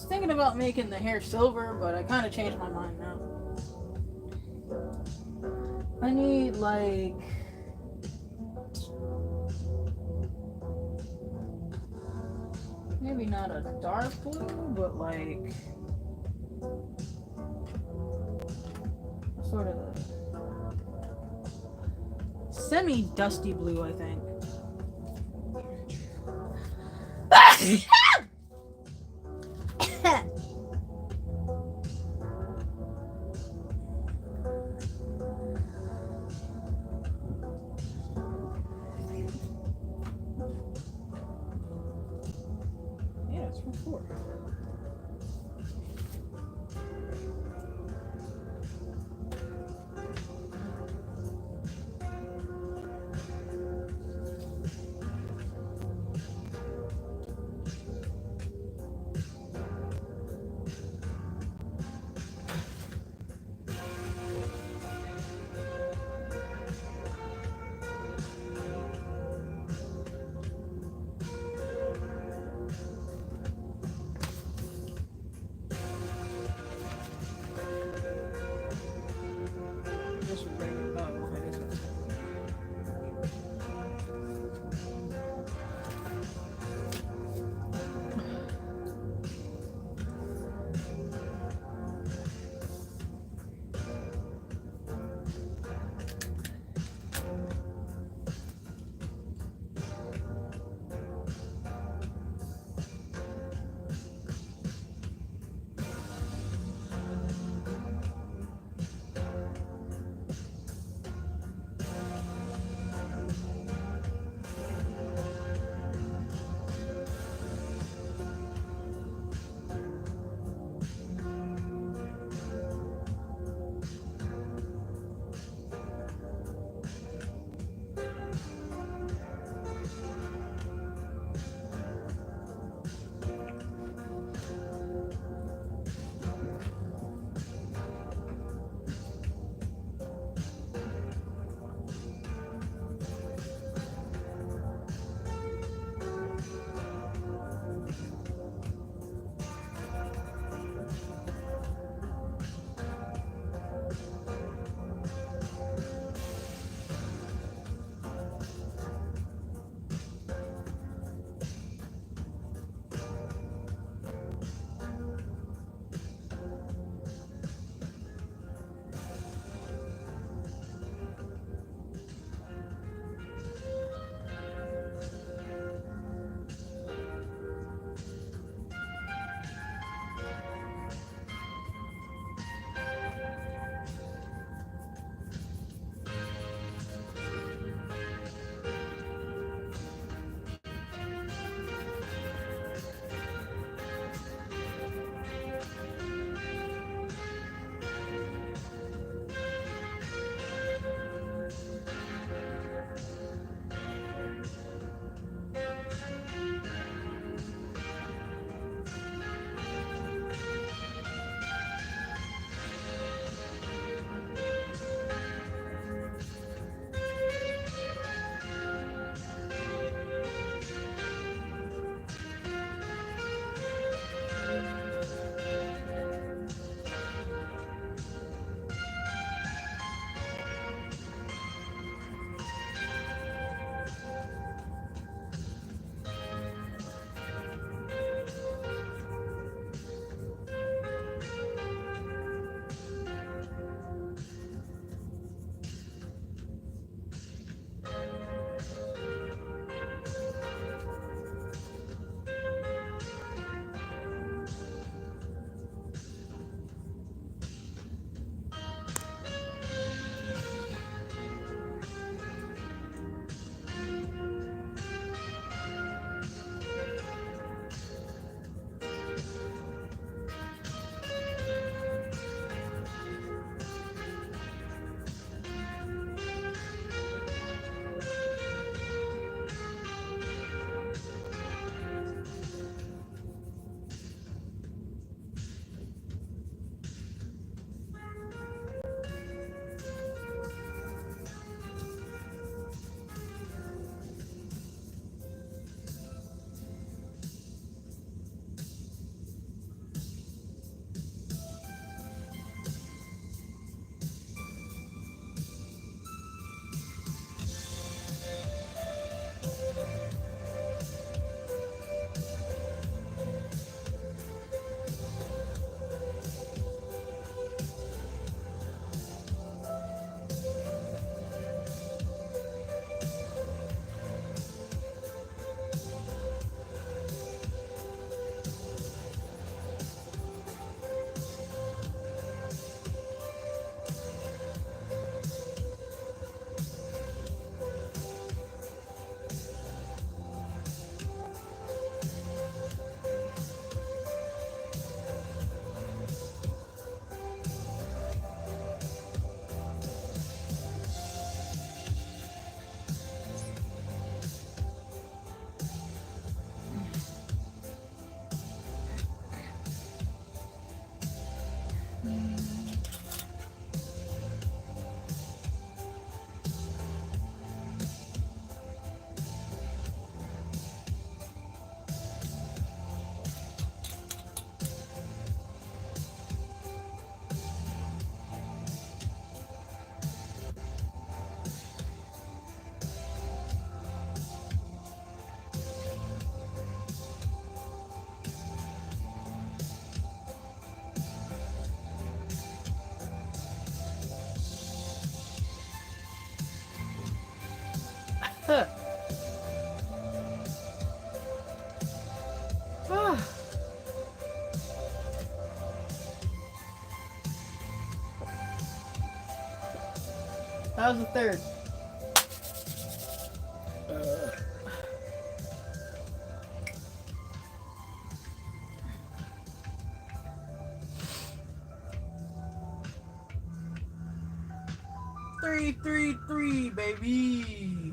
thinking about making the hair silver, but I kind of changed my mind now. I need like maybe not a dark blue, but like sort of a semi-dusty blue, I think. Yeah, it's from 4. How's the third? 333, baby.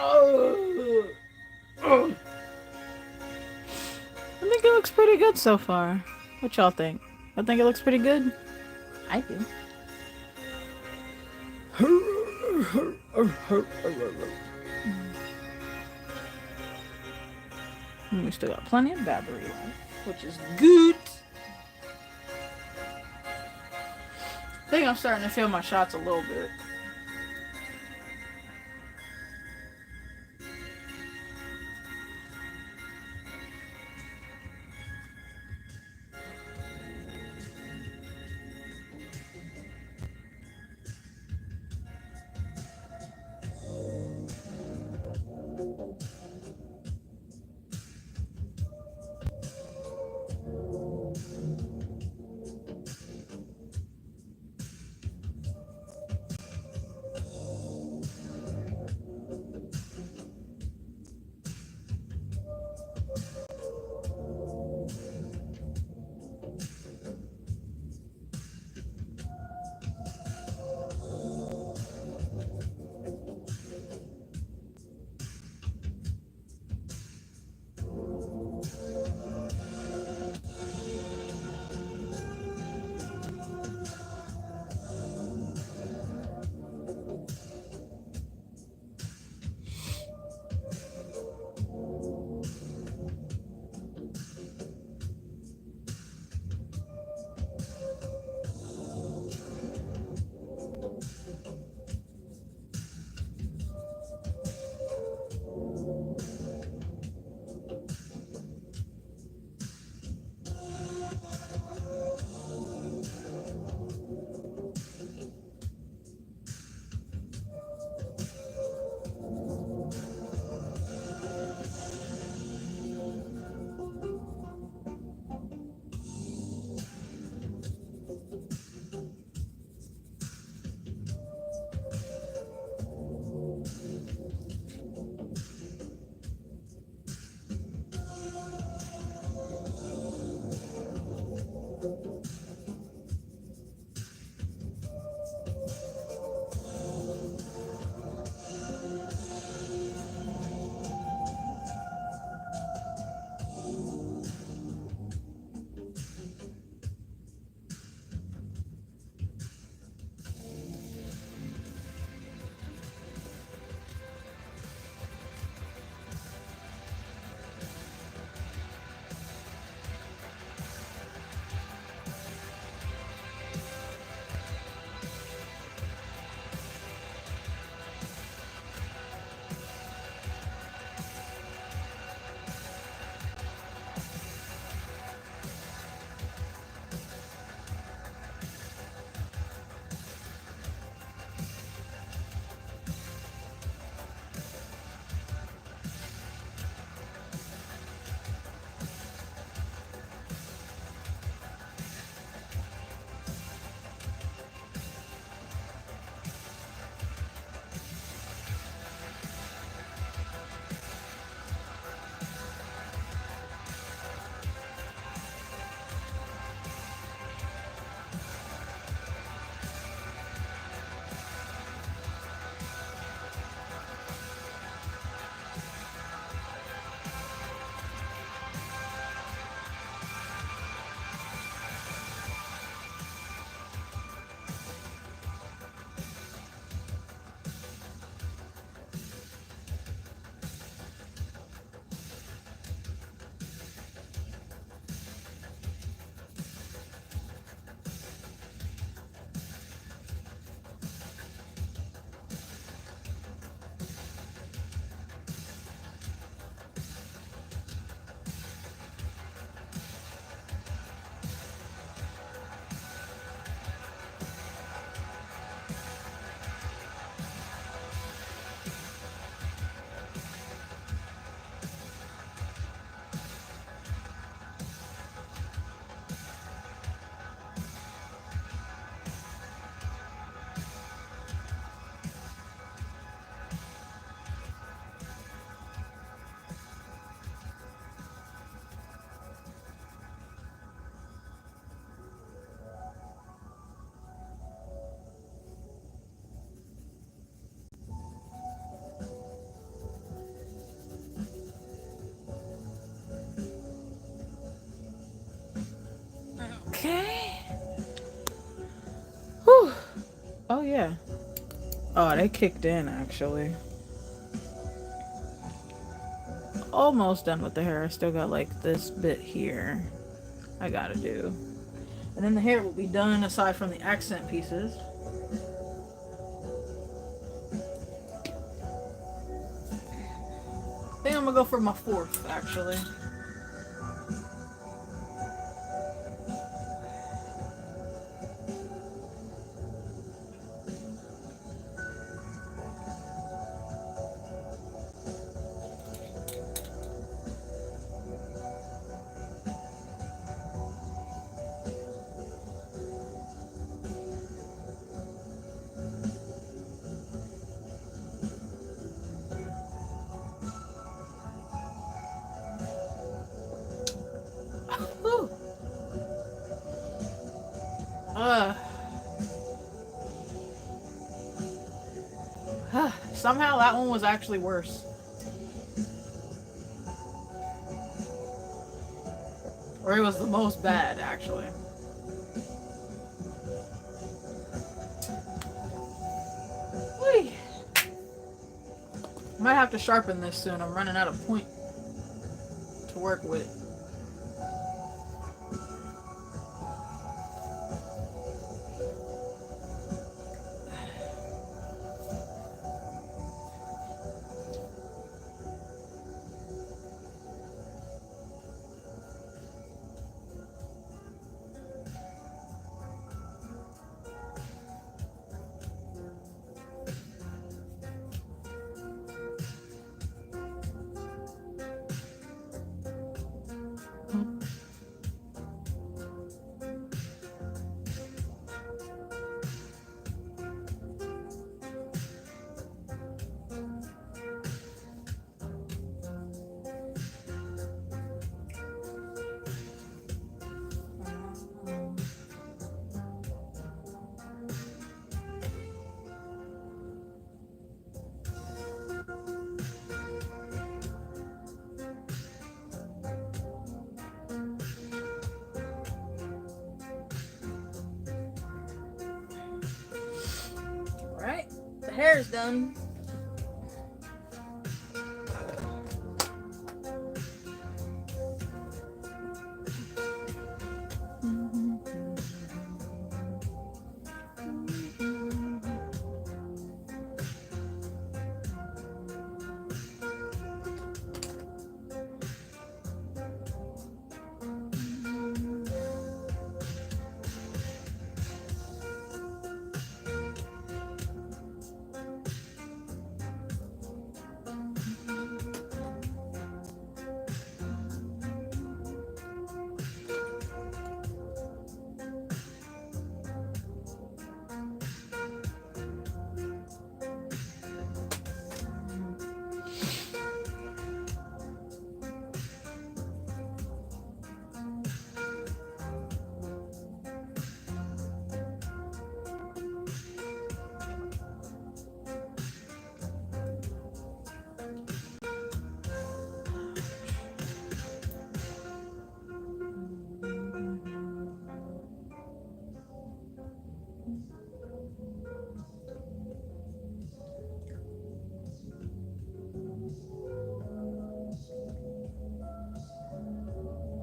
Oh. Oh. I think it looks pretty good so far. What y'all think? I think it looks pretty good. I do. We still got plenty of battery left, which is good. I think I'm starting to feel my shots a little bit. yeah. Oh, they kicked in actually. Almost done with the hair. I still got like this bit here I gotta do. And then the hair will be done aside from the accent pieces. I think I'm gonna go for my fourth actually. Whew. Uh, Somehow that one was actually worse. Or it was the most bad, actually. Whee. Might have to sharpen this soon. I'm running out of point to work with. Alright, the hair is done.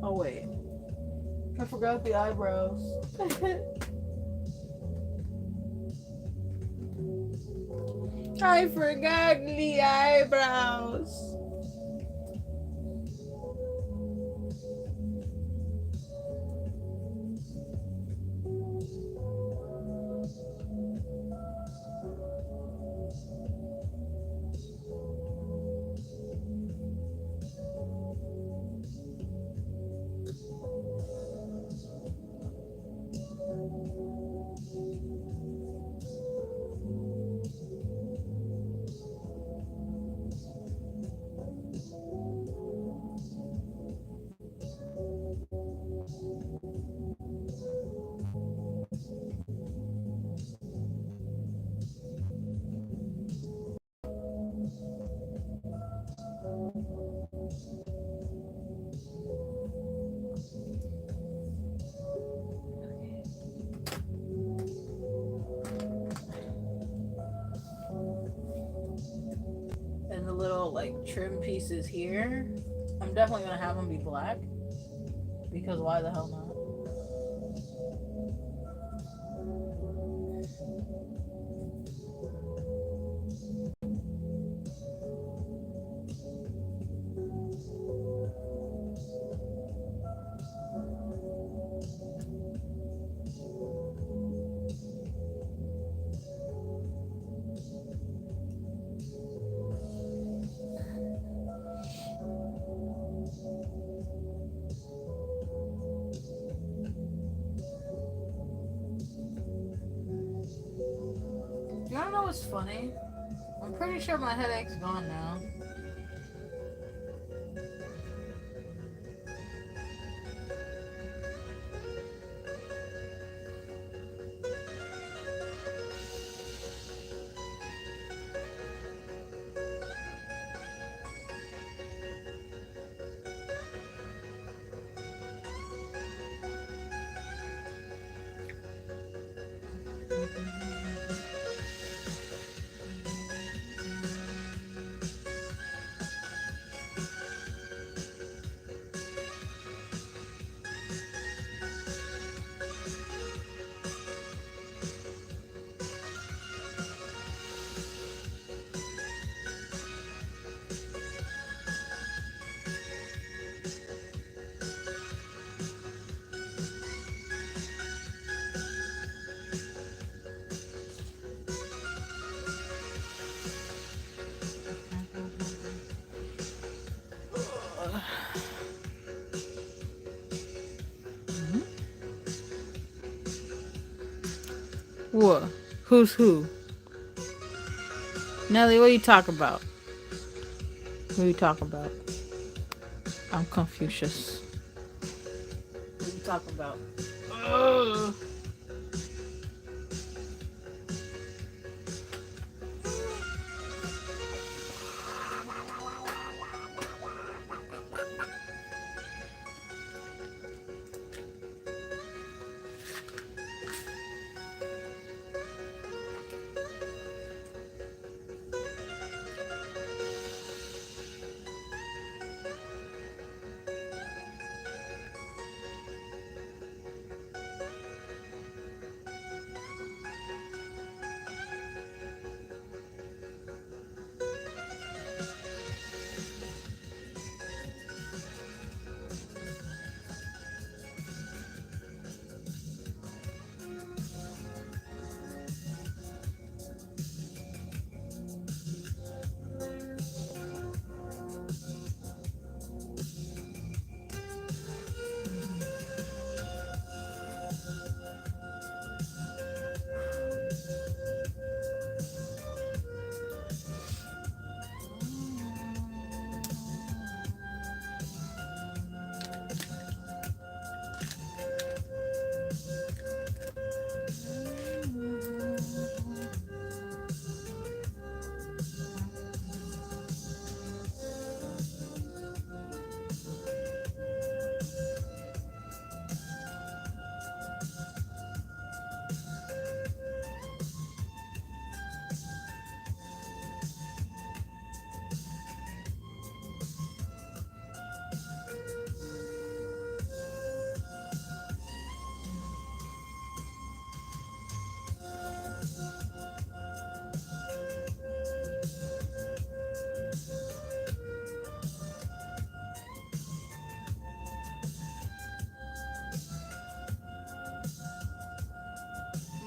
Oh wait, I forgot the eyebrows. I forgot the eyebrows. like trim pieces here, I'm definitely gonna have them be black because why the hell not? You wanna know what's funny? I'm pretty sure my headache's gone now. What? Who's who? Nelly, what are you talking about? What are you talking about? I'm Confucius. What are you talking about? Ugh.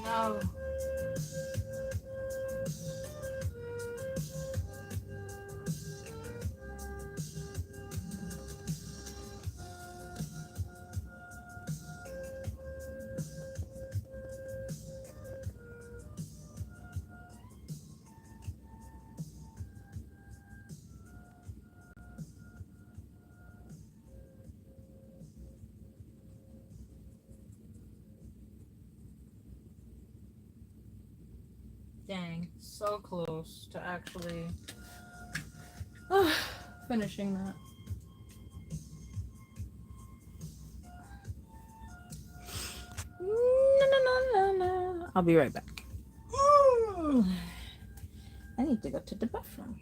No. Dang, so close to actually finishing that. No. I'll be right back. I need to go to the bathroom.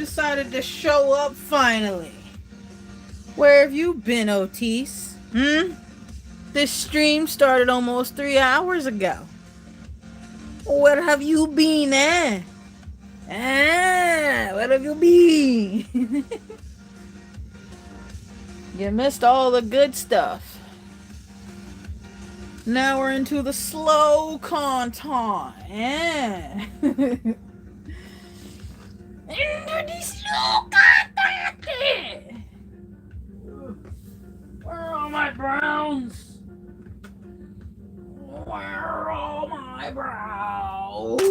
decided to show up finally. Where have you been, Otis? This stream started almost 3 hours ago. Where have you been, eh? Where have you been? You missed all the good stuff. Now we're into the slow content. Into the slow content. Where are all my browns? Where are all my browns?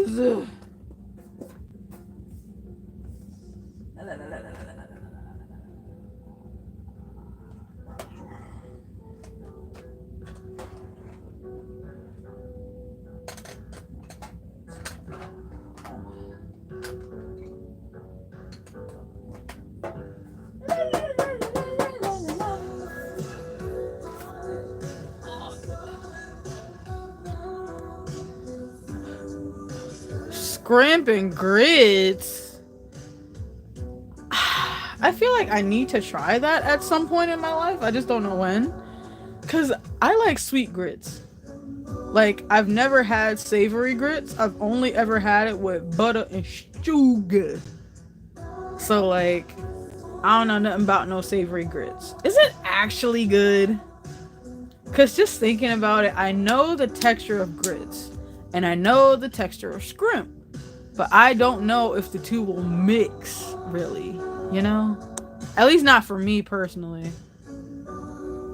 Scramping grits. I feel like I need to try that at some point in my life. I just don't know when. Cause I like sweet grits. Like, I've never had savory grits. I've only ever had it with butter and sugar. So like, I don't know nothing about no savory grits. Is it actually good? Cause just thinking about it, I know the texture of grits. And I know the texture of scrimp. But I don't know if the two will mix, really. You know? At least not for me, personally.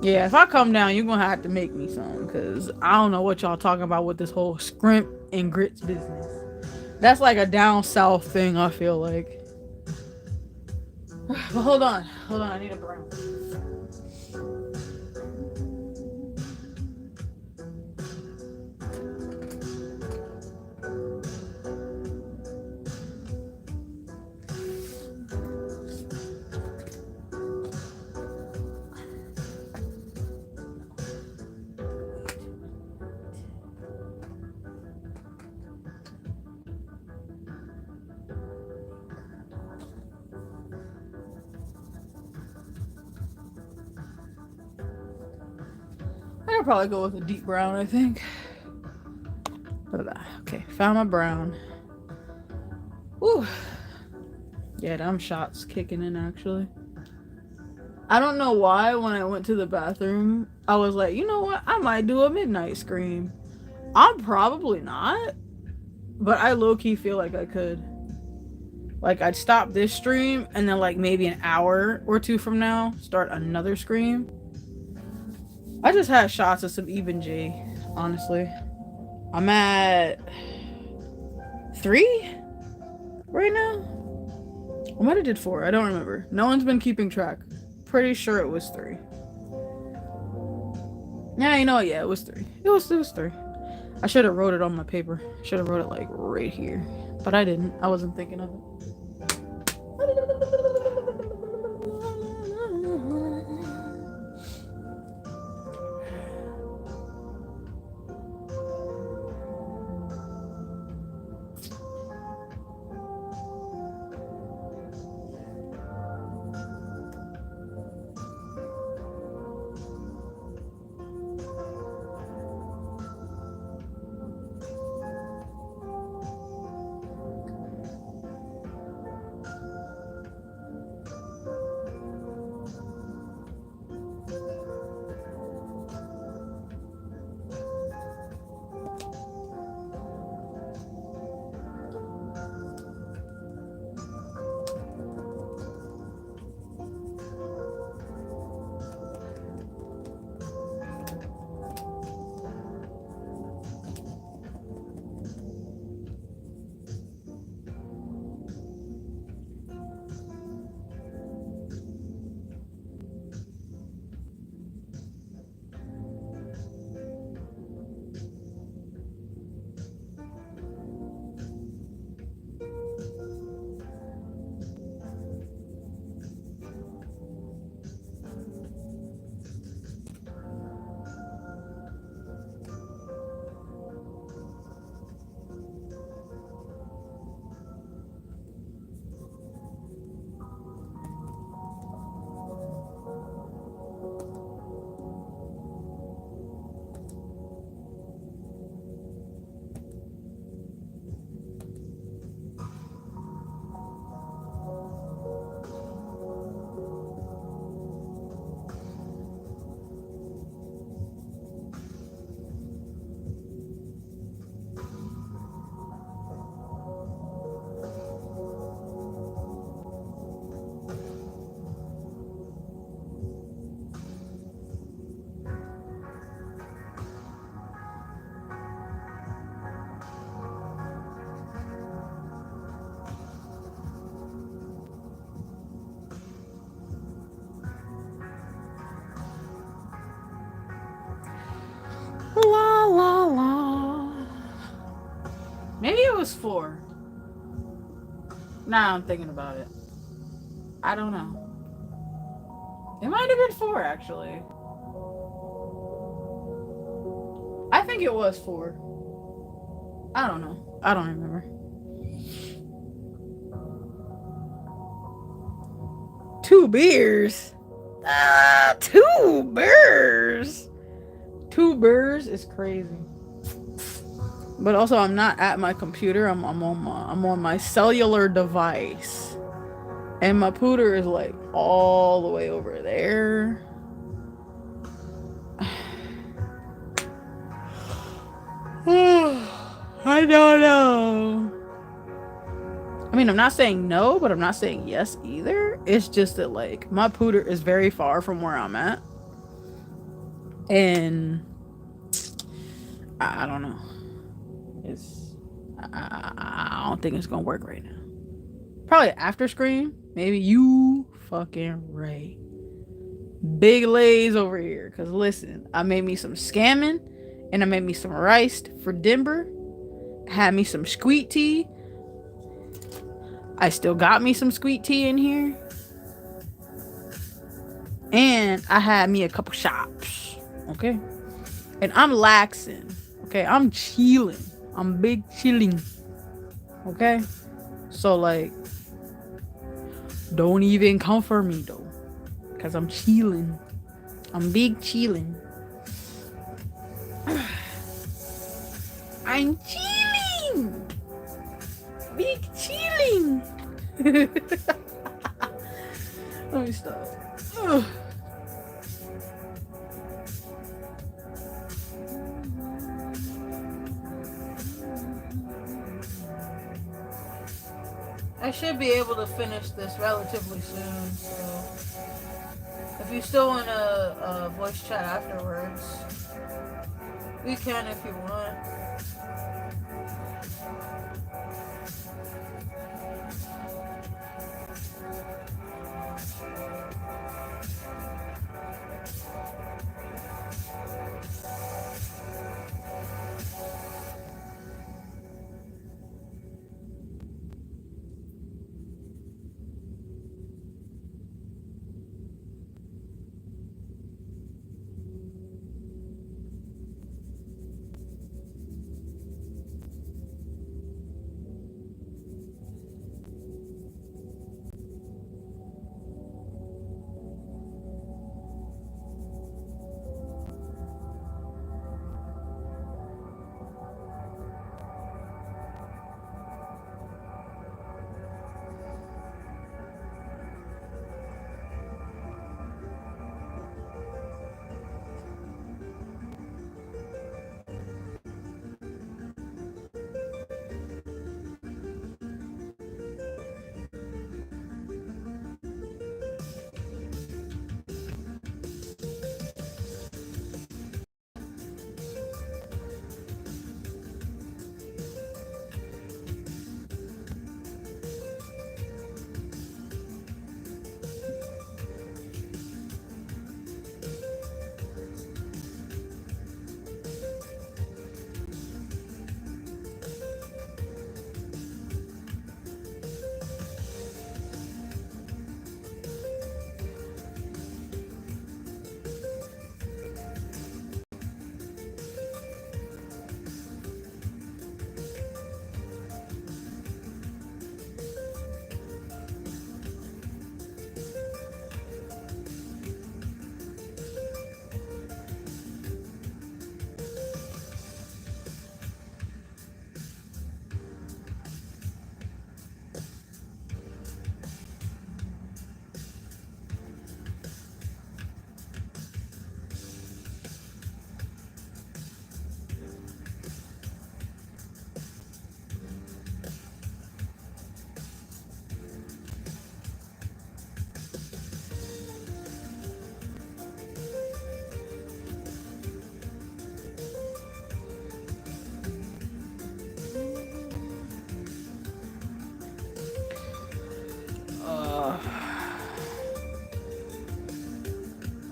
Yeah, if I come down, you're gonna have to make me some. Because I don't know what y'all talking about with this whole scrimp and grits business. That's like a down south thing, I feel like. But hold on. Hold on, I need a brown. I'll probably go with a deep brown, I think. Okay, found my brown. Woo. Yeah, them shots kicking in, actually. I don't know why when I went to the bathroom, I was like, you know what? I might do a midnight scream. I'm probably not. But I low-key feel like I could. Like, I'd stop this stream, and then like maybe an hour or two from now, start another scream. I just had shots of some Even J, honestly. I'm at 3 right now. I might have did 4. I don't remember. No one's been keeping track. Pretty sure it was 3. Yeah, you know, yeah, it was 3. It was 3. I should have wrote it on my paper. Should have wrote it like right here, but I didn't. I wasn't thinking of it. was 4. Now I'm thinking about it. I don't know. It might have been 4 actually. I think it was 4. I don't know. I don't remember. 2 beers. 2 beers. 2 beers is crazy. But also, I'm not at my computer. I'm on my cellular device, and my pooter is like all the way over there. I don't know. I mean, I'm not saying no, but I'm not saying yes either. It's just that like my pooter is very far from where I'm at, and I don't know. I don't think it's gonna work right now. Probably after Scream. Maybe you fucking right. Big lays over here. Cause listen, I made me some scamming and I made me some rice for Denver. Had me some sweet tea. I still got me some sweet tea in here. And I had me a couple shots. Okay? And I'm laxing. Okay? I'm chilling. I'm big chilling. Okay? So like, don't even come for me though. Cause I'm chilling. I'm big chilling. I'm chilling. Big chilling. Let me stop. Ugh. I should be able to finish this relatively soon, so if you still want to voice chat afterwards, we can if you want.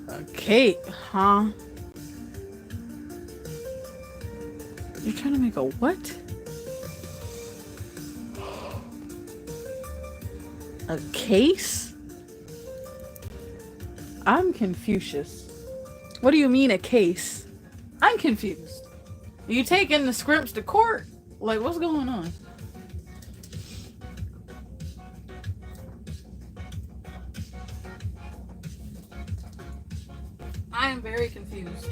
A cake, huh? You're trying to make a what? A case? I'm Confucius. What do you mean a case? I'm confused. Are you taking the scripts to court? Like, what's going on? I am very confused.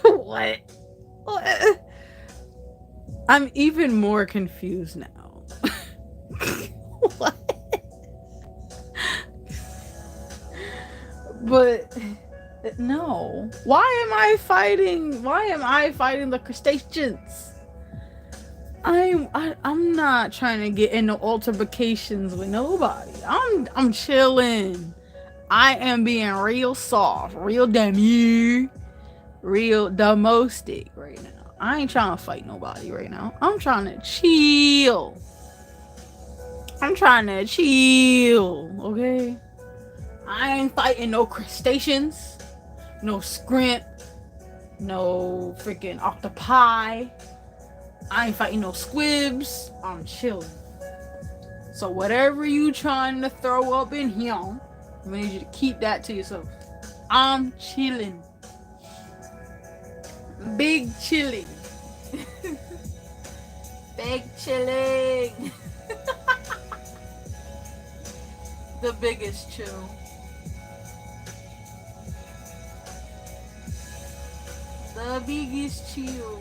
What? What? I'm even more confused now. What? But no. Why am I fighting? Why am I fighting the crustaceans? I'm not trying to get into altercations with nobody. I'm chilling. I am being real soft, real demure, real domestic right now. I ain't trying to fight nobody right now. I'm trying to chill. I'm trying to chill, okay? I ain't fighting no crustaceans, no scrimp, no freaking octopi. I ain't fighting no squibs. I'm chilling. So whatever you trying to throw up in here, I'm gonna need you to keep that to yourself. I'm chilling. Big chilling. Big chilling. The biggest chill. The biggest chill.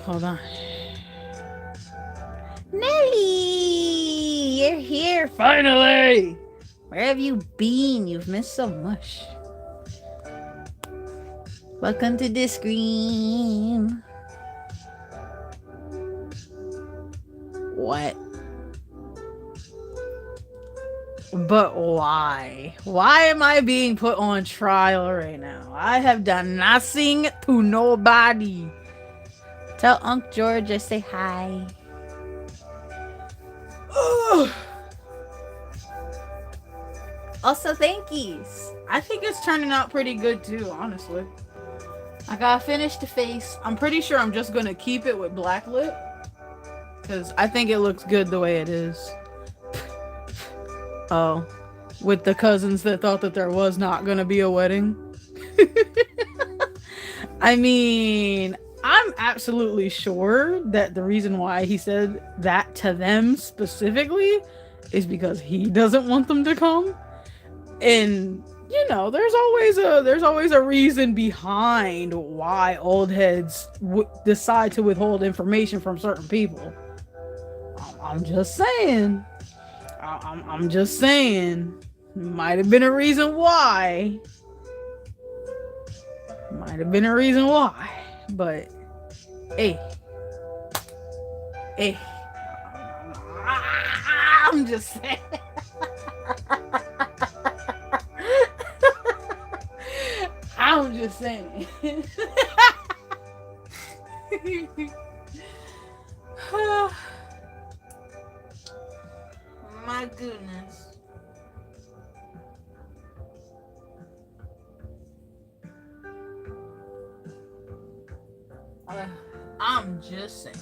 Hold on. Nelly! You're here finally! Where have you been? You've missed so much. Welcome to the screen. What? But why? Why am I being put on trial right now? I have done nothing to nobody. Tell Unc George I say hi. Also, thank yous. I think it's turning out pretty good too, honestly. I gotta finish the face. I'm pretty sure I'm just gonna keep it with black lip, because I think it looks good the way it is. Oh, with the cousins that thought that there was not gonna be a wedding. I mean, I'm absolutely sure that the reason why he said that to them specifically is because he doesn't want them to come. And you know, there's always a reason behind why old heads decide to withhold information from certain people. I'm just saying. I'm just saying. Might have been a reason why. Might have been a reason why. But hey. Hey. I'm just saying. I'm just saying. My goodness. I'm just saying.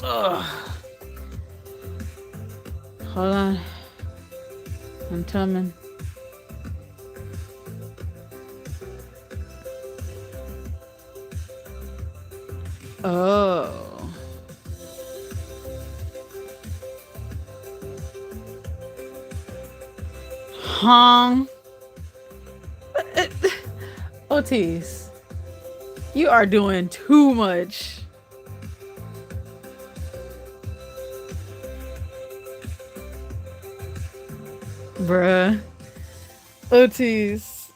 Ugh. Hold on. I'm coming. Oh. Huh? Otis, you are doing too much. Bruh. Otis,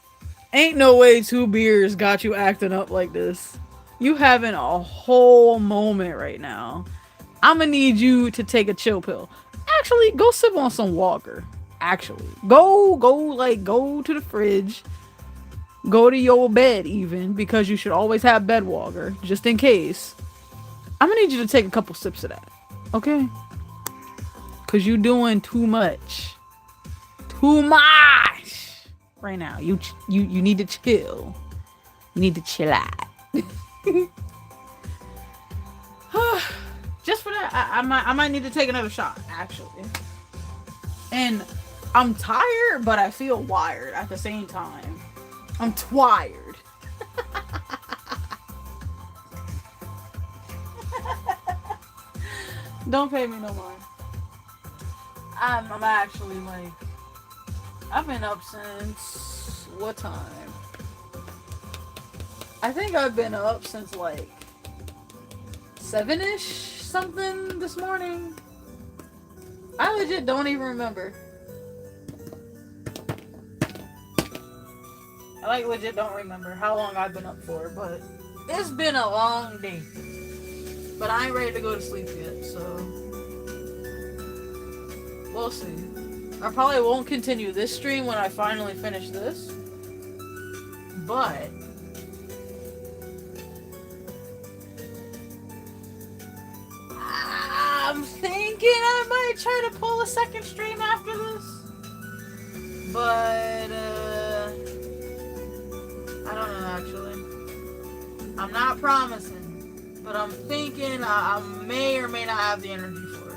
ain't no way 2 beers got you acting up like this. You having a whole moment right now. I'ma need you to take a chill pill. Actually, go sip on some water. Actually, go to the fridge, go to your bed even, because you should always have bed water just in case. I'm gonna need you to take a couple sips of that, okay? Cause you doing too much, too much right now. You need to chill. You need to chill out. Just for that, I might need to take another shot actually. And I'm tired, but I feel wired at the same time. I'm tired. Don't pay me no more. I'm actually like, I've been up since what time? I think I've been up since like 7ish something this morning. I legit don't even remember. I like legit don't remember how long I've been up for, but it's been a long day. But I ain't ready to go to sleep yet, so we'll see. I probably won't continue this stream when I finally finish this. But I'm thinking I might try to pull a second stream after this. But I don't know actually. I'm not promising, but I'm thinking I may or may not have the energy for it.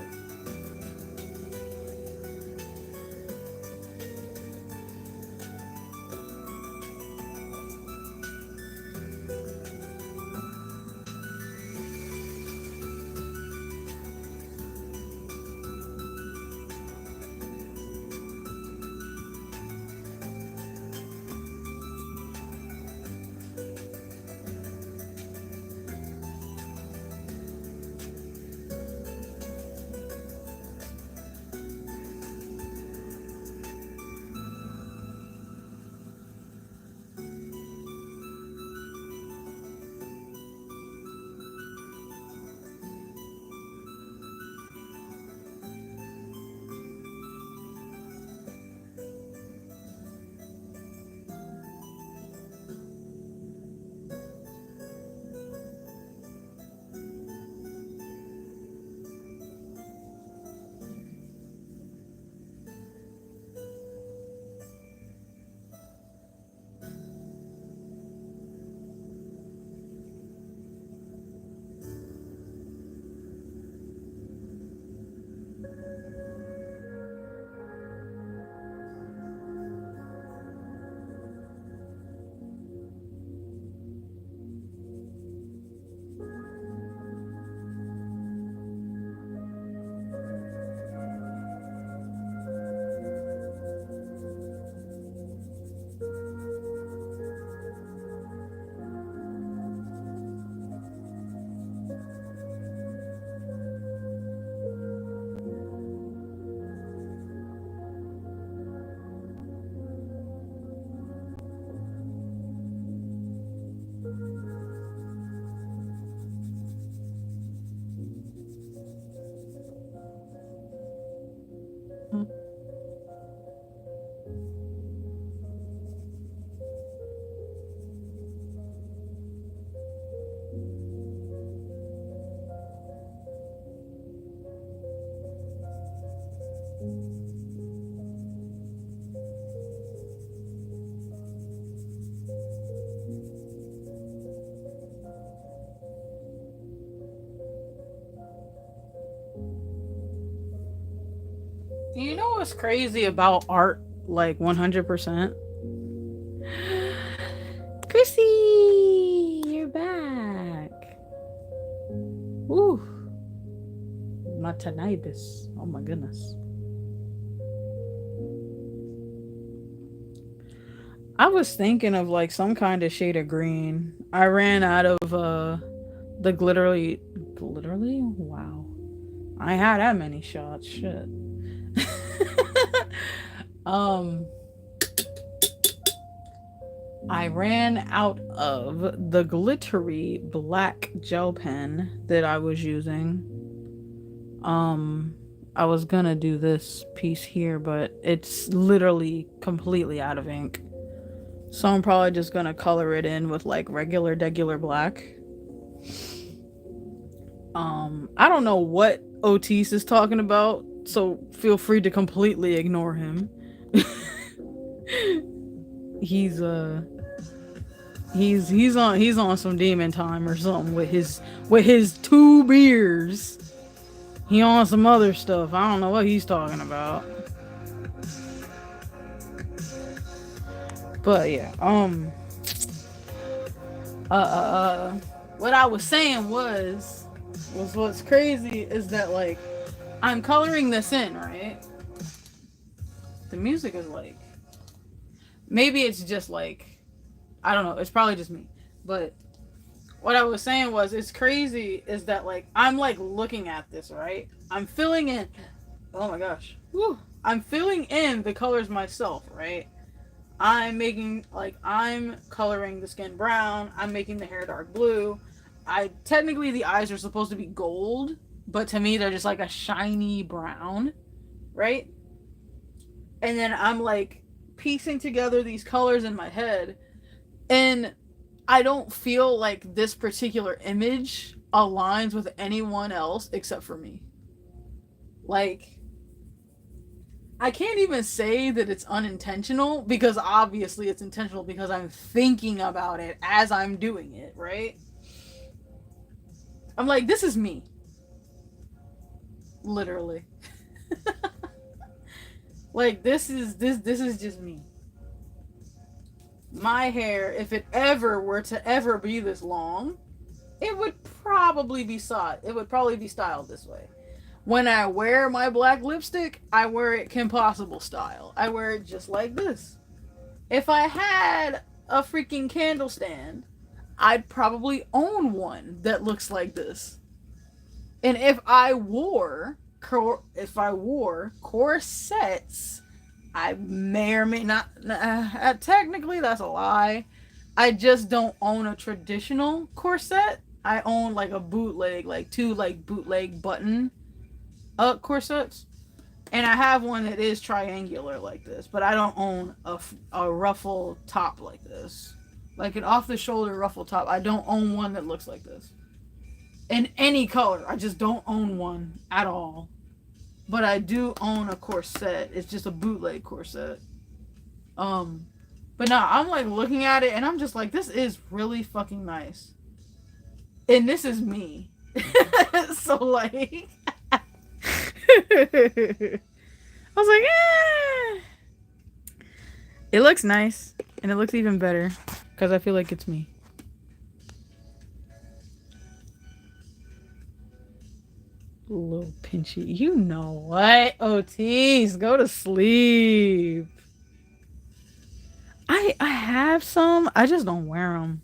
You know what's crazy about art, like 100%? Chrissy, you're back. Ooh, my tinnitus. Oh my goodness. I was thinking of like some kind of shade of green. I ran out of the glitterly. Wow, I had that many shots. Shit. I ran out of the glittery black gel pen that I was using. I was gonna do this piece here, but it's literally completely out of ink. So I'm probably just gonna color it in with like regular black. I don't know what Otis is talking about, so feel free to completely ignore him. he's he's on some demon time or something with his two beers. He on some other stuff. I don't know what he's talking about. But yeah, uh, uh, uh, what I was saying was what's crazy is that like I'm coloring this in, right? The music is like maybe it's just like I don't know. It's probably just me, but what I was saying was it's crazy is that like I'm like looking at this, right? I'm filling in. Oh my gosh. Woo. I'm filling in the colors myself, right? I'm coloring the skin brown. I'm making the hair dark blue. I technically the eyes are supposed to be gold, but to me they're just like a shiny brown, right? And then I'm like piecing together these colors in my head, and I don't feel like this particular image aligns with anyone else except for me. Like I can't even say that it's unintentional because obviously it's intentional because I'm thinking about it as I'm doing it, right? I'm like, this is me. Literally. Like this is just me. My hair, if it ever were to ever be this long, it would probably be styled this way. When I wear my black lipstick, I wear it Kim Possible style. I wear it just like this. If I had a freaking candle stand, I'd probably own one that looks like this. And if I wore corsets, I may or may not. Technically, that's a lie. I just don't own a traditional corset. I own like a bootleg, like two like bootleg button corsets. And I have one that is triangular like this, but I don't own a ruffle top like this. Like an off the shoulder ruffle top. I don't own one that looks like this. In any color. I just don't own one at all. But I do own a corset. It's just a bootleg corset. But now I'm like looking at it and I'm just like, this is really fucking nice. And this is me. So like I was like, eh. It looks nice, and it looks even better because I feel like it's me. Little pinchy, you know what? Otis, go to sleep. I have some. I just don't wear them.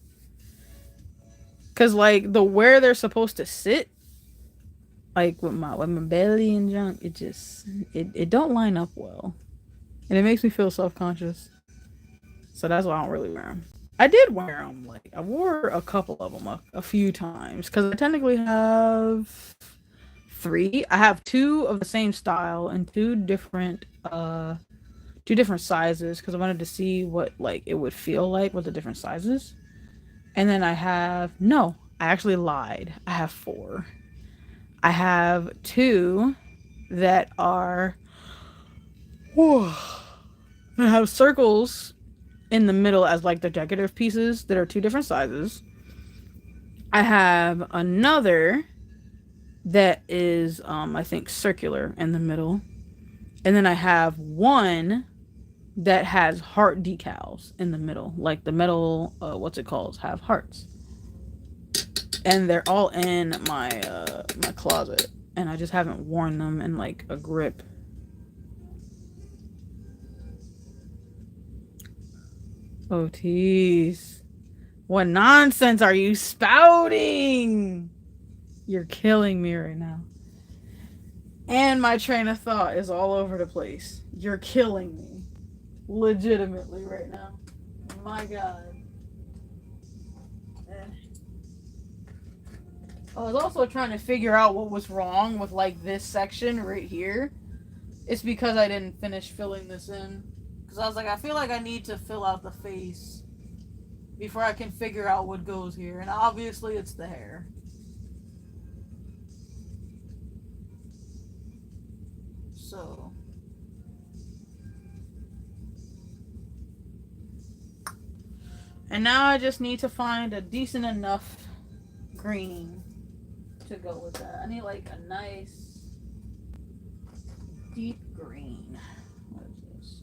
Cause like the where they're supposed to sit, like with my belly and junk, it don't line up well, and it makes me feel self conscious. So that's why I don't really wear them. I did wear them. Like I wore a couple of them a few times because I technically have three. I have two of the same style and two different sizes because I wanted to see what like it would feel like with the different sizes. And then I have no, I actually lied. I have four. I have two that are whew, I have circles in the middle as like the decorative pieces that are two different sizes. I have another that is I think circular in the middle. And then I have one that has heart decals in the middle. Like the metal what's it called? Have hearts. And they're all in my closet. And I just haven't worn them in like a grip. Oh, tease. What nonsense are you spouting? You're killing me right now. And my train of thought is all over the place. You're killing me. Legitimately right now. My God. I was also trying to figure out what was wrong with like this section right here. It's because I didn't finish filling this in. Because I was like, I feel like I need to fill out the face before I can figure out what goes here. And obviously it's the hair. So. And now I just need to find a decent enough green to go with that. I need like a nice deep green. What is this?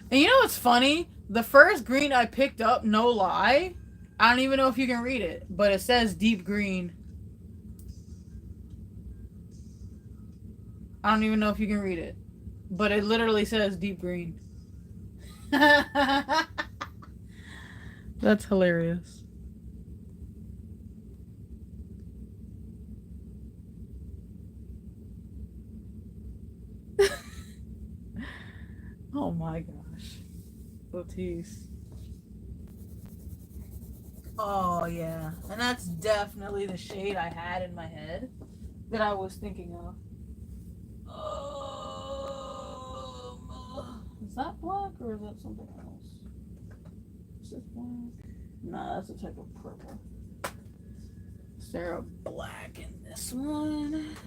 And you know what's funny? The first green I picked up, no lie, I don't even know if you can read it, but it says deep green. I don't even know if you can read it, but it literally says deep green. That's hilarious. Oh my gosh. Otis. Oh yeah. And that's definitely the shade I had in my head that I was thinking of. Is that black or is that something else? Is this black? Nah, that's a type of purple. Is there a black in this one?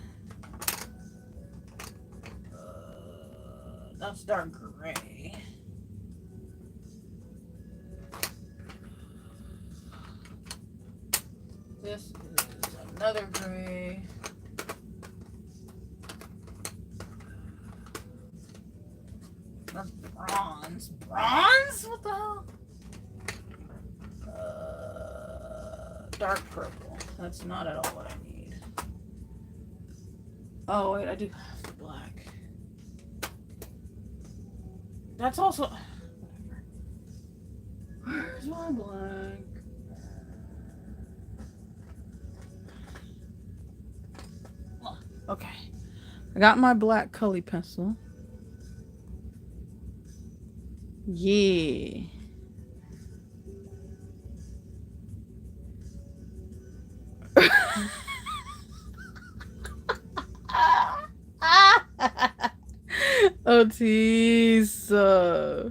That's dark gray. This is another gray. That's bronze. Bronze? What the hell? Dark purple. That's not at all what I need. Oh, wait, I do have the black. That's also... Whatever. Where's my black? Okay. I got my black color pencil. Yeah. Otis. I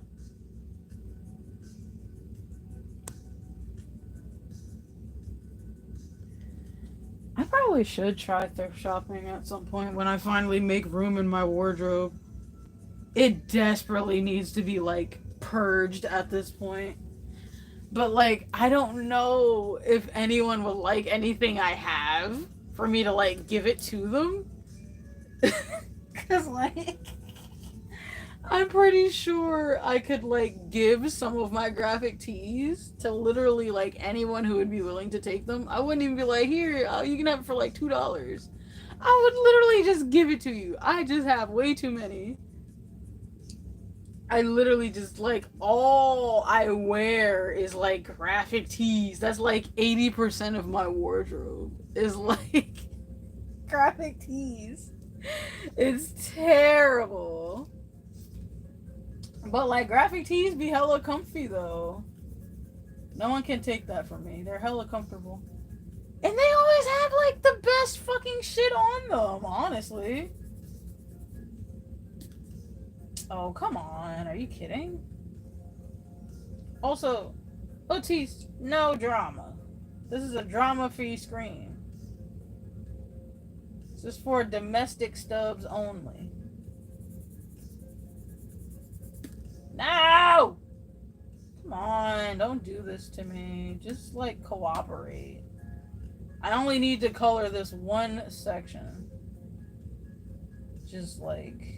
probably should try thrift shopping at some point when I finally make room in my wardrobe. It desperately needs to be like purged at this point. But like, I don't know if anyone would like anything I have for me to like give it to them. Cause like, I'm pretty sure I could like give some of my graphic tees to literally like anyone who would be willing to take them. I wouldn't even be like, here, you can have it for like $2. I would literally just give it to you. I just have way too many. I literally just like all I wear is like graphic tees. That's like 80% of my wardrobe is like graphic tees. It's terrible. But like graphic tees be hella comfy though. No one can take that from me. They're hella comfortable. And they always have like the best fucking shit on them, honestly. Oh, come on. Are you kidding? Also, Otis, no drama. This is a drama-free screen. This is for domestic stubs only. No! Come on, don't do this to me. Just, like, cooperate. I only need to color this one section. Just, like...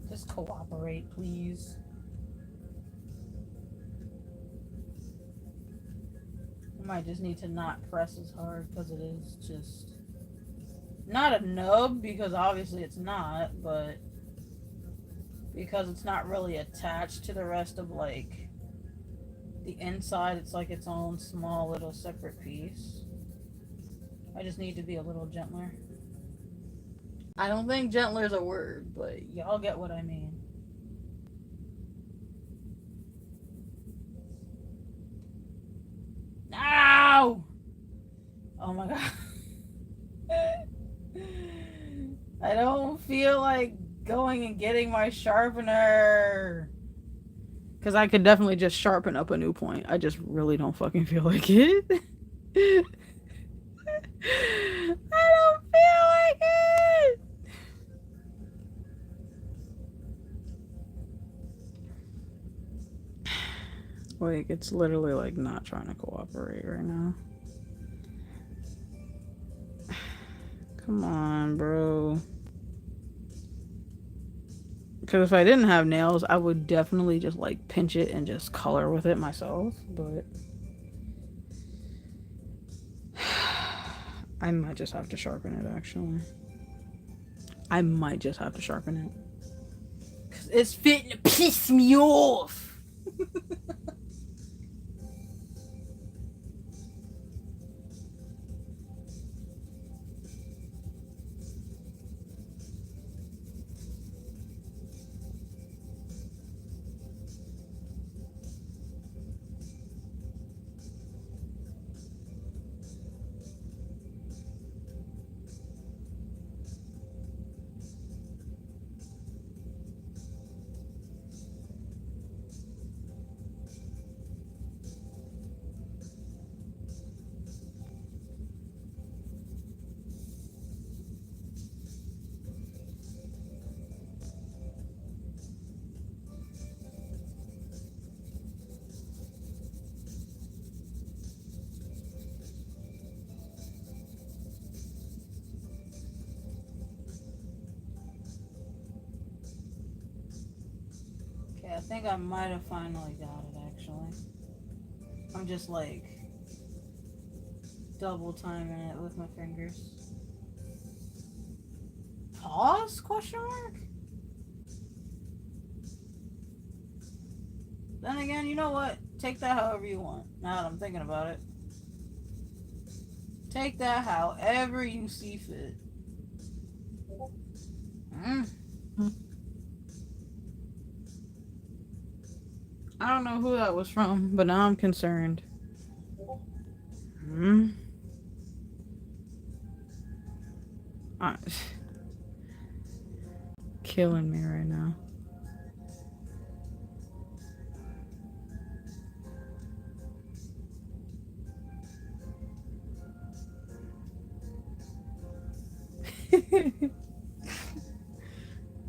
Just cooperate, please. I might just need to not press as hard because it is just not a nub because obviously it's not, but because it's not really attached to the rest of like the inside, it's like its own small little separate piece. I just need to be a little gentler. I don't think gentler is a word, but y'all get what I mean. Oh my god. I don't feel like going and getting my sharpener. Because I could definitely just sharpen up a new point. I just really don't fucking feel like it. I don't feel like it. Like, it's literally like not trying to cooperate right now. Come on, bro. Because if I didn't have nails, I would definitely just like pinch it and just color with it myself. But I might just have to sharpen it actually. I might just have to sharpen it. Because it's fitting to piss me off. Okay, I think I might have finally got it actually. I'm just like double timing it with my fingers. Pause? Question mark? Then again, you know what? Take that however you want. Now that I'm thinking about it. Take that however you see fit. I don't know who that was from, but now I'm concerned. Killing me right now.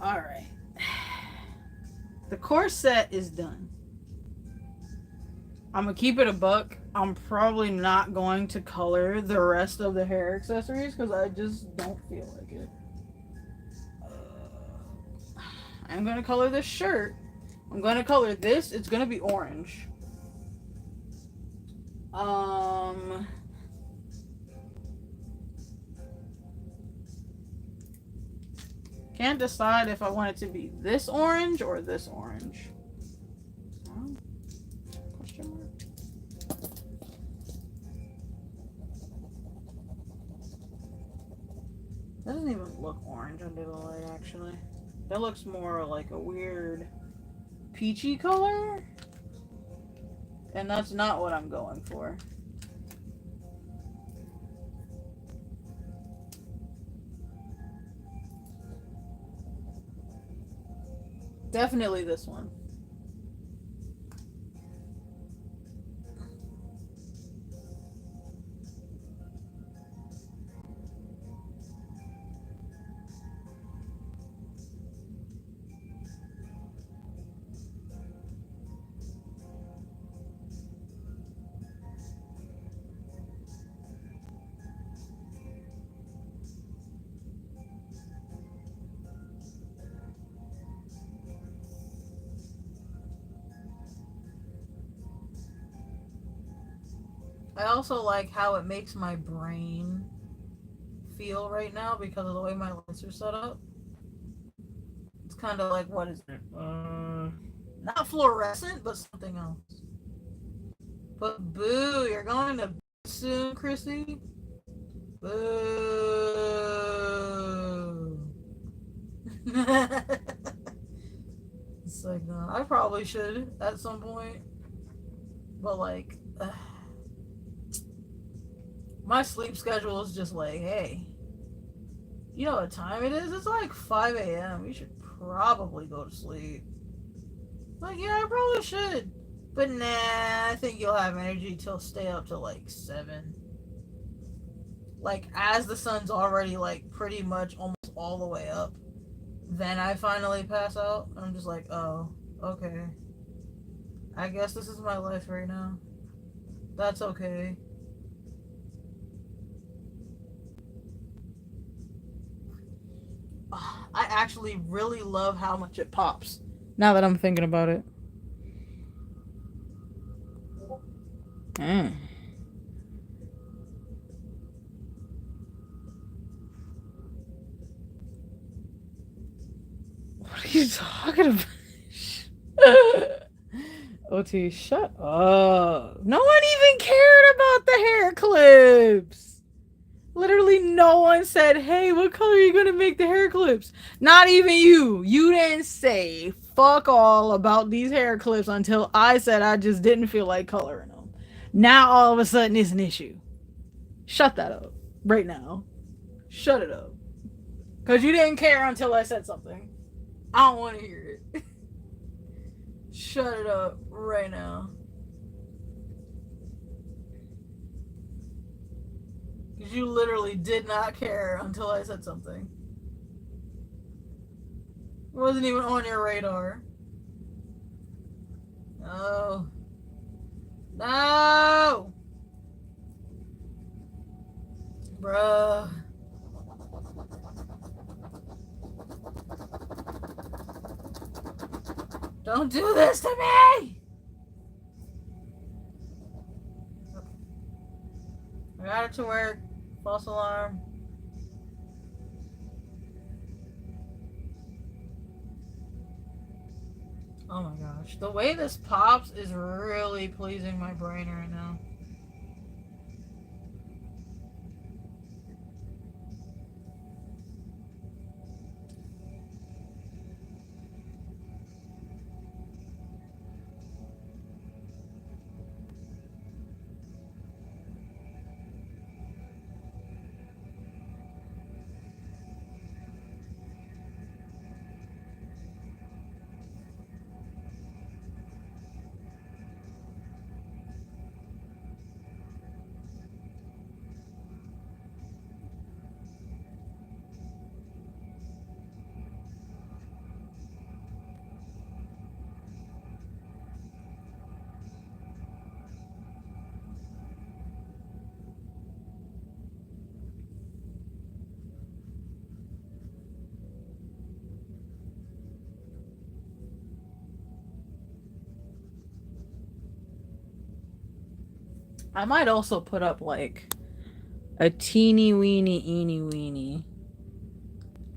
Alright. The corset is done. I'm gonna keep it a buck. I'm probably not going to color the rest of the hair accessories because I just don't feel like it. I'm gonna color this shirt. I'm gonna color this. It's gonna be orange. Can't decide if I want it to be this orange or this orange. Question mark. That doesn't even look orange under the light, actually. That looks more like a weird peachy color. And that's not what I'm going for. Definitely this one. I also like how it makes my brain feel right now because of the way my lights are set up. It's kind of like, what is it? Not fluorescent, but something else. But boo, you're going to soon, Chrissy? Boo. It's like, I probably should at some point. But like, My sleep schedule is just like, hey, you know what time it is? It's like 5 a.m. You should probably go to sleep. Like, yeah, I probably should. But nah, I think you'll have energy till stay up till like 7. Like, as the sun's already like pretty much almost all the way up, then I finally pass out. I'm just like, oh, okay. I guess this is my life right now. That's okay. I actually really love how much it pops. Now that I'm thinking about it. Mm. What are you talking about? OT, shut up. No one even cared about the hair clips. Literally no one said, hey, what color are you going to make the hair clips? Not even you. You didn't say fuck all about these hair clips until I said I just didn't feel like coloring them. Now all of a sudden it's an issue. Shut that up. Right now. Shut it up. Because you didn't care until I said something. I don't want to hear it. Shut it up right now. Because you literally did not care until I said something. It wasn't even on your radar. No. No! Bruh. Don't do this to me! I got it to work. False alarm. Oh my gosh. The way this pops is really pleasing my brain right now. I might also put up like a teeny weeny eeny weeny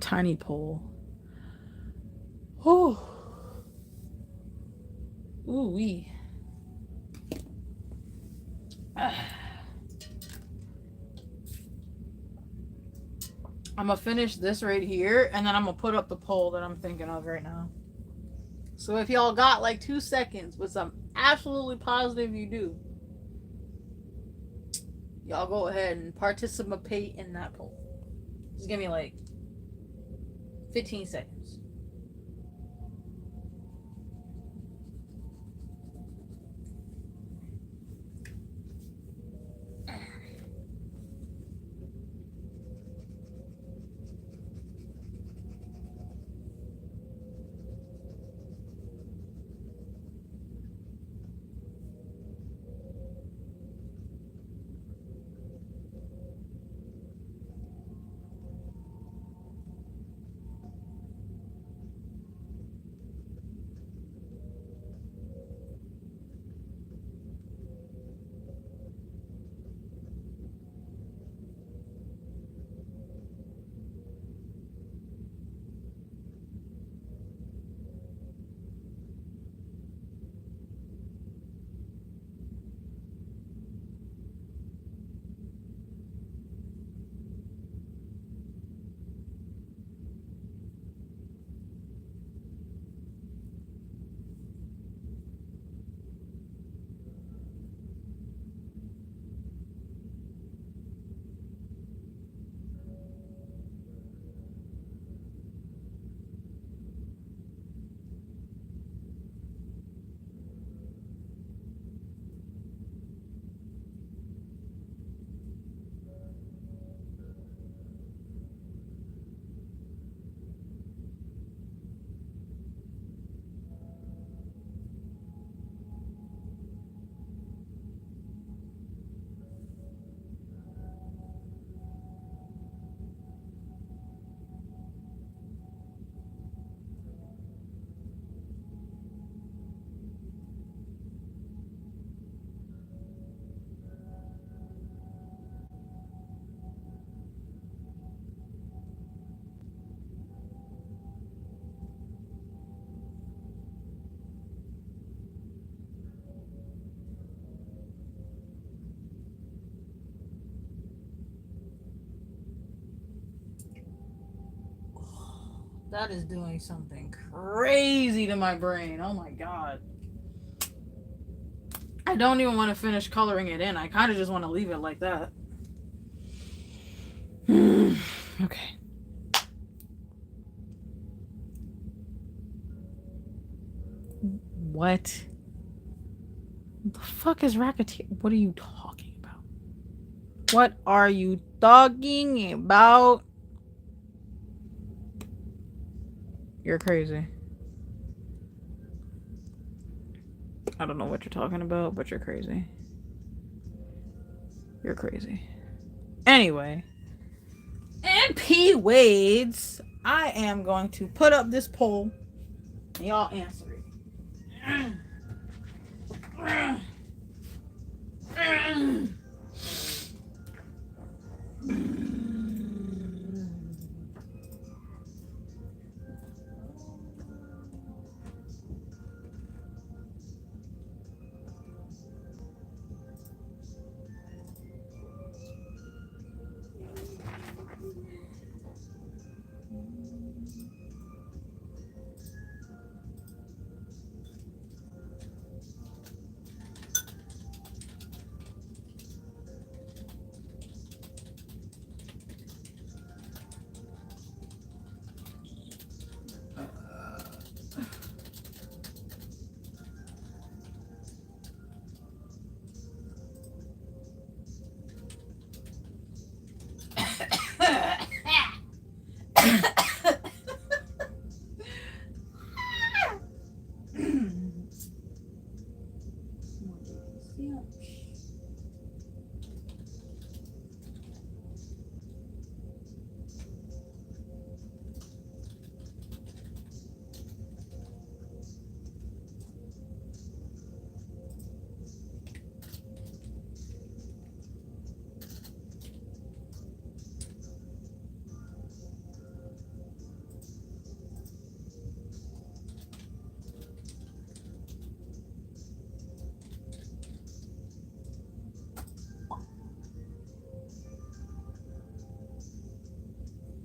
tiny pole. Oh. Ooh wee. I'm gonna finish this right here and then I'm gonna put up the poll that I'm thinking of right now. So if y'all got like 2 seconds, which I'm absolutely positive you do, y'all go ahead and participate in that poll. Just give me like 15 seconds. That is doing something crazy to my brain. Oh my god. I don't even want to finish coloring it in. I kind of just want to leave it like that. Okay. What? The fuck is racketeer? What are you talking about? What are you talking about? You're crazy. I don't know what you're talking about, but you're crazy. You're crazy. Anyway, and P. Wade's, I am going to put up this poll and y'all answer it.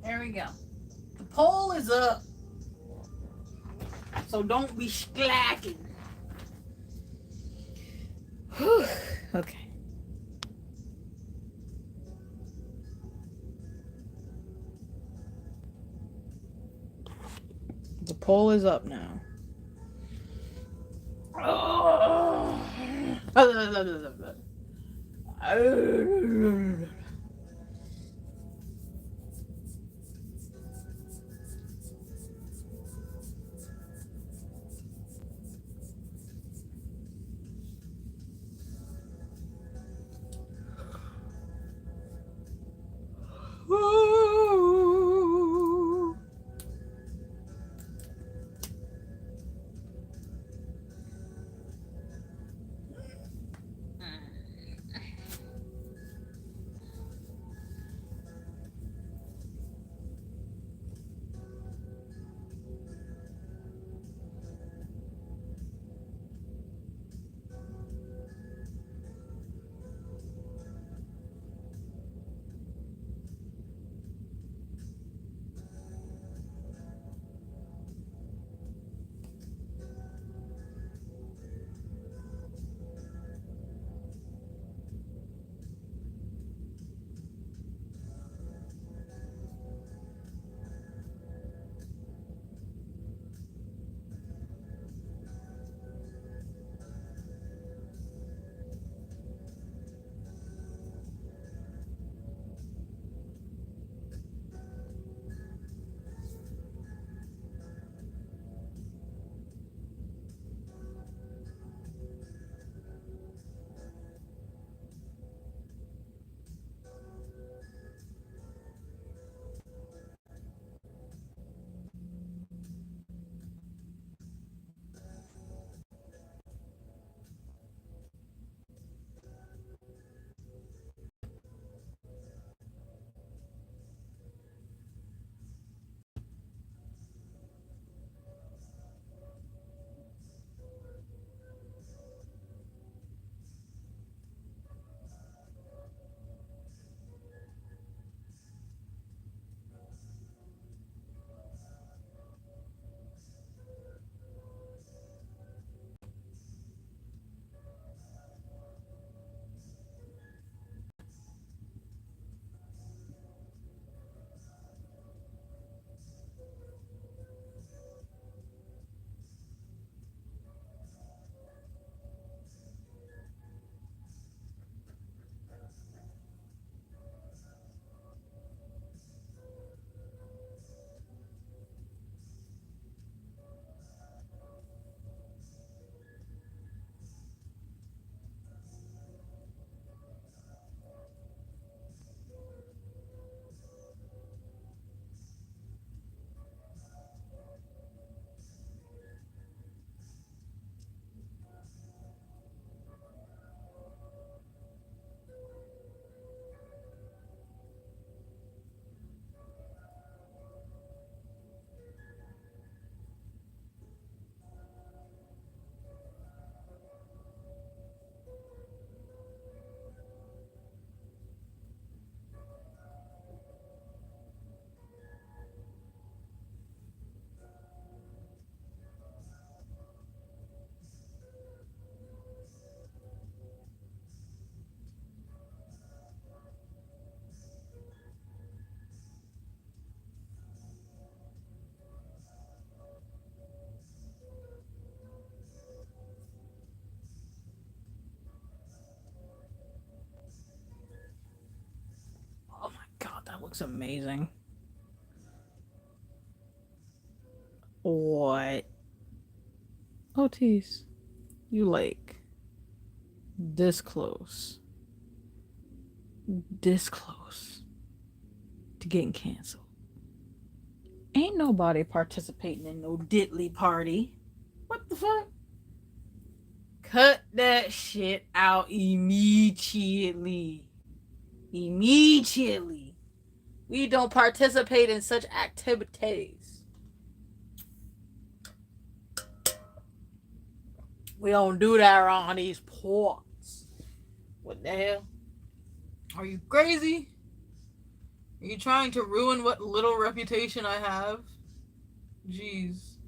There we go. The poll is up. So don't be slacking. Whew. Okay. The poll is up now. looks amazing. What? Otis, you like this close, this close to getting canceled. Ain't nobody participating in no diddly party. What the fuck? Cut that shit out immediately. Immediately. We don't participate in such activities. We don't do that around these ports. What the hell? Are you crazy? Are you trying to ruin what little reputation I have? Jeez.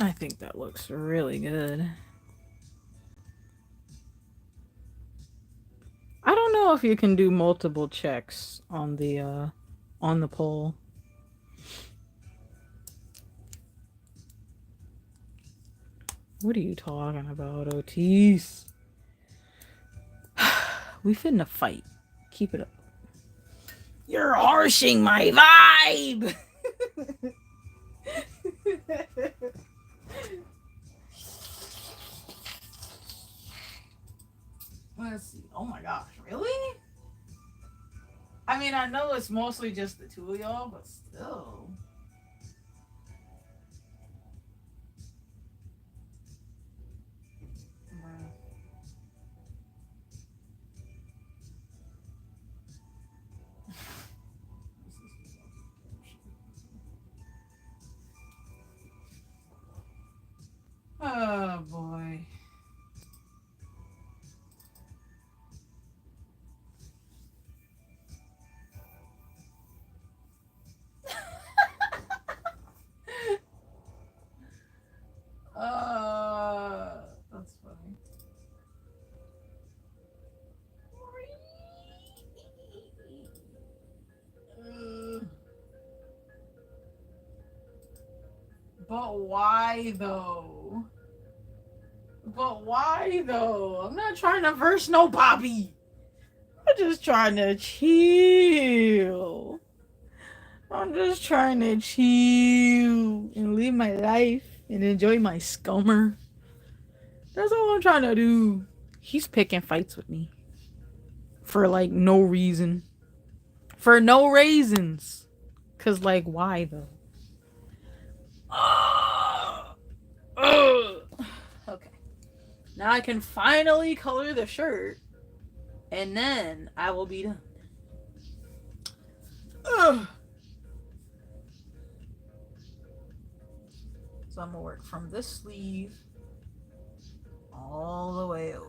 I think that looks really good. know if you can do multiple checks on the poll. What are you talking about, Otis? We finna fight. Keep it up. You're harshing my vibe! Let's see. Oh my gosh, really? I mean, I know it's mostly just the two of y'all, but still. Oh boy. That's funny. But why though? But why though? I'm not trying to verse no Bobby. I'm just trying to chill. I'm just trying to chill and live my life and enjoy my scummer. That's all I'm trying to do. He's picking fights with me. For like no reason. For no reasons. Cause like why though? Okay. Now I can finally color the shirt. And then I will be done. Ugh. So I'm gonna work from this sleeve all the way over.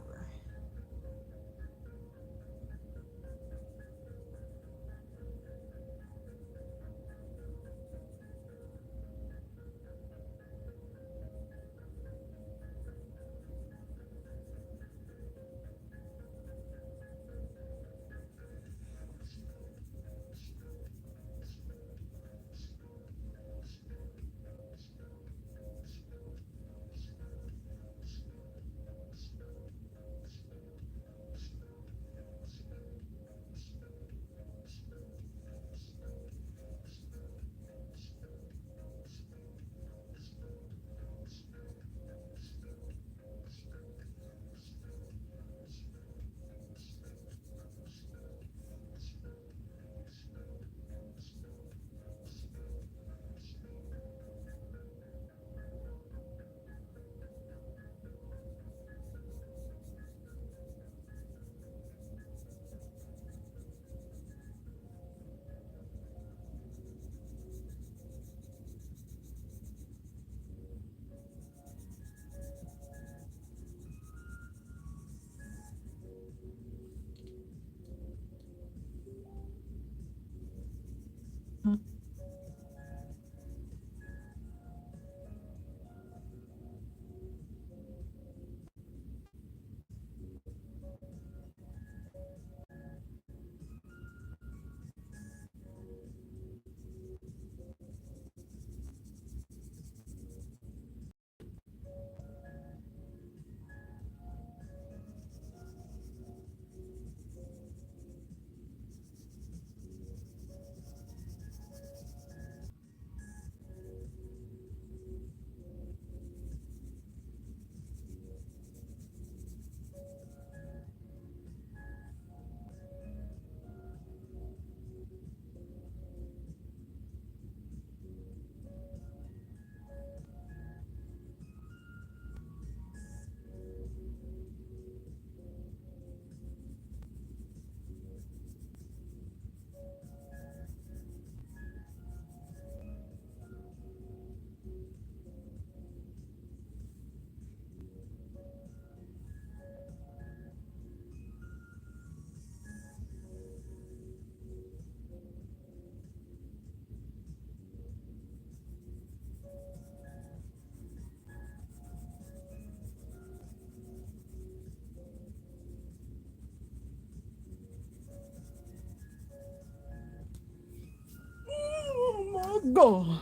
Go.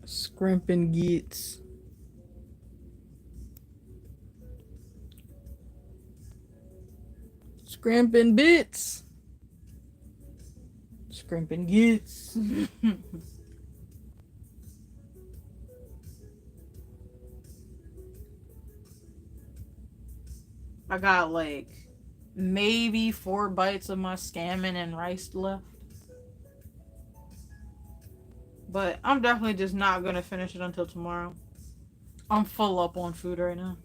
Scrimpin' gits. Scrimpin' bits. Scrimpin' gits. I got like maybe 4 bites of my scamming and rice left. But I'm definitely just not gonna finish it until tomorrow. I'm full up on food right now.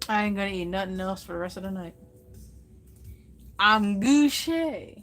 I ain't gonna eat nothing else for the rest of the night. I'm Goucher.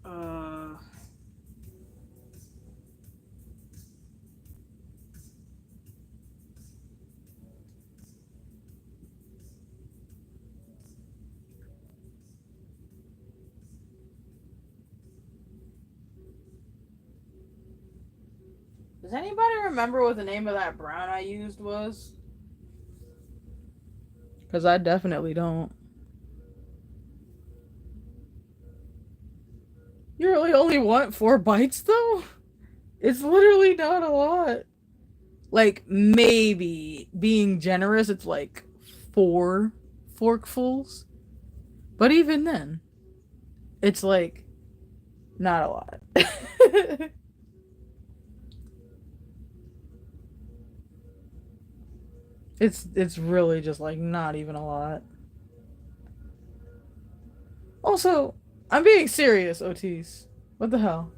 Uh, does anybody remember what the name of that brown I used was? Because I definitely don't. You really only want 4 bites though? It's literally not a lot. Like, maybe being generous, it's like 4 forkfuls. But even then, it's like not a lot. it's really just like not even a lot. Also, I'm being serious, Otis. What the hell?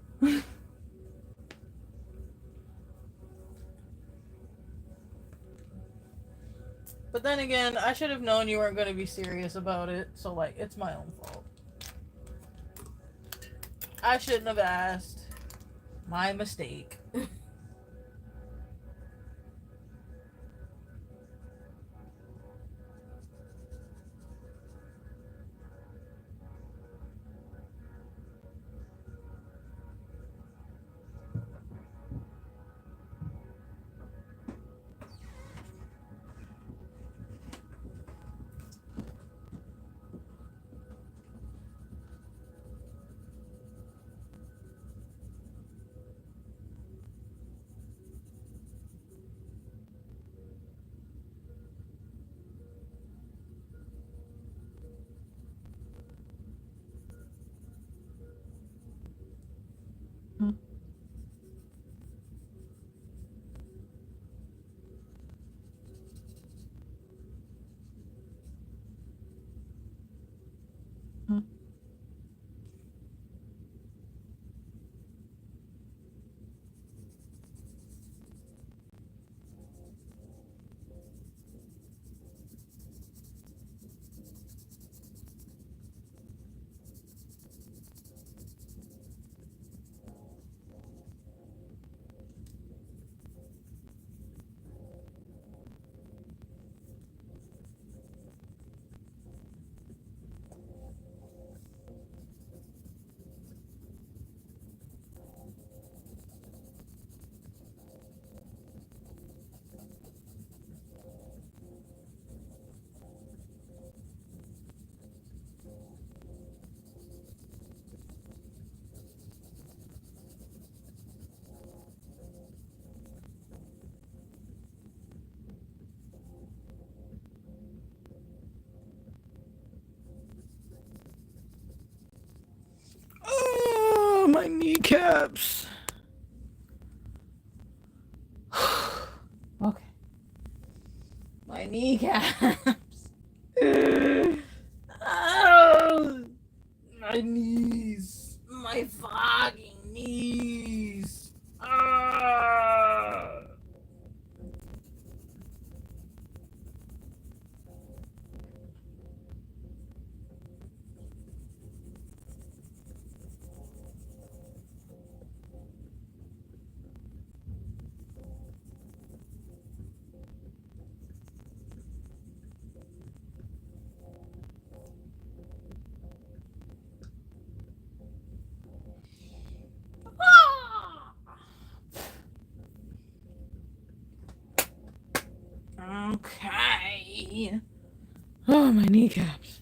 But then again, I should have known you weren't going to be serious about it, so like it's my own fault. I shouldn't have asked. My mistake. My kneecaps. Okay. My kneecaps. Oh, my knees. My fucking knees. Ah. Okay. Oh, my kneecaps.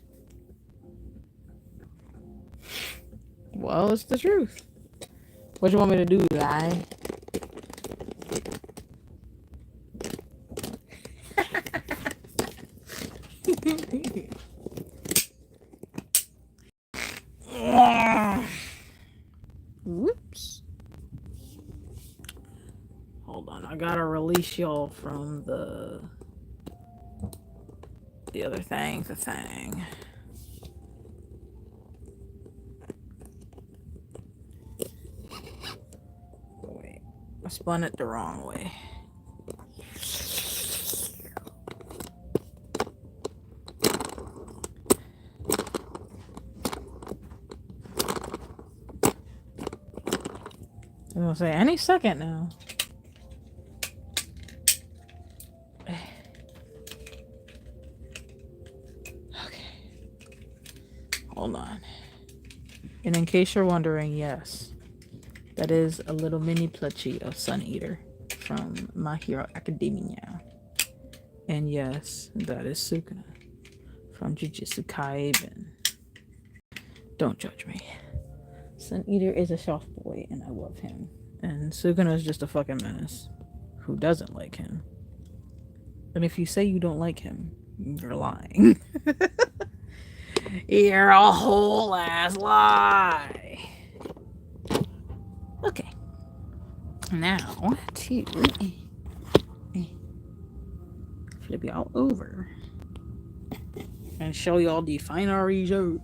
Well, it's the truth. What you want me to do, lie? Whoops. Hold on, I gotta release y'all from the other thing, the thing. Wait, I spun it the wrong way. I'm gonna say any second now. Okay. Hold on. And in case you're wondering, yes, that is a little mini plushie of Sun Eater from My Hero Academia. And yes, that is Sukuna from Jujutsu Kaisen. Don't judge me. Sun Eater is a soft boy, and I love him. And Sukuna is just a fucking menace. Who doesn't like him? And if you say you don't like him, you're lying. You're a whole ass lie. Okay. Now to should be all over and show y'all the final result.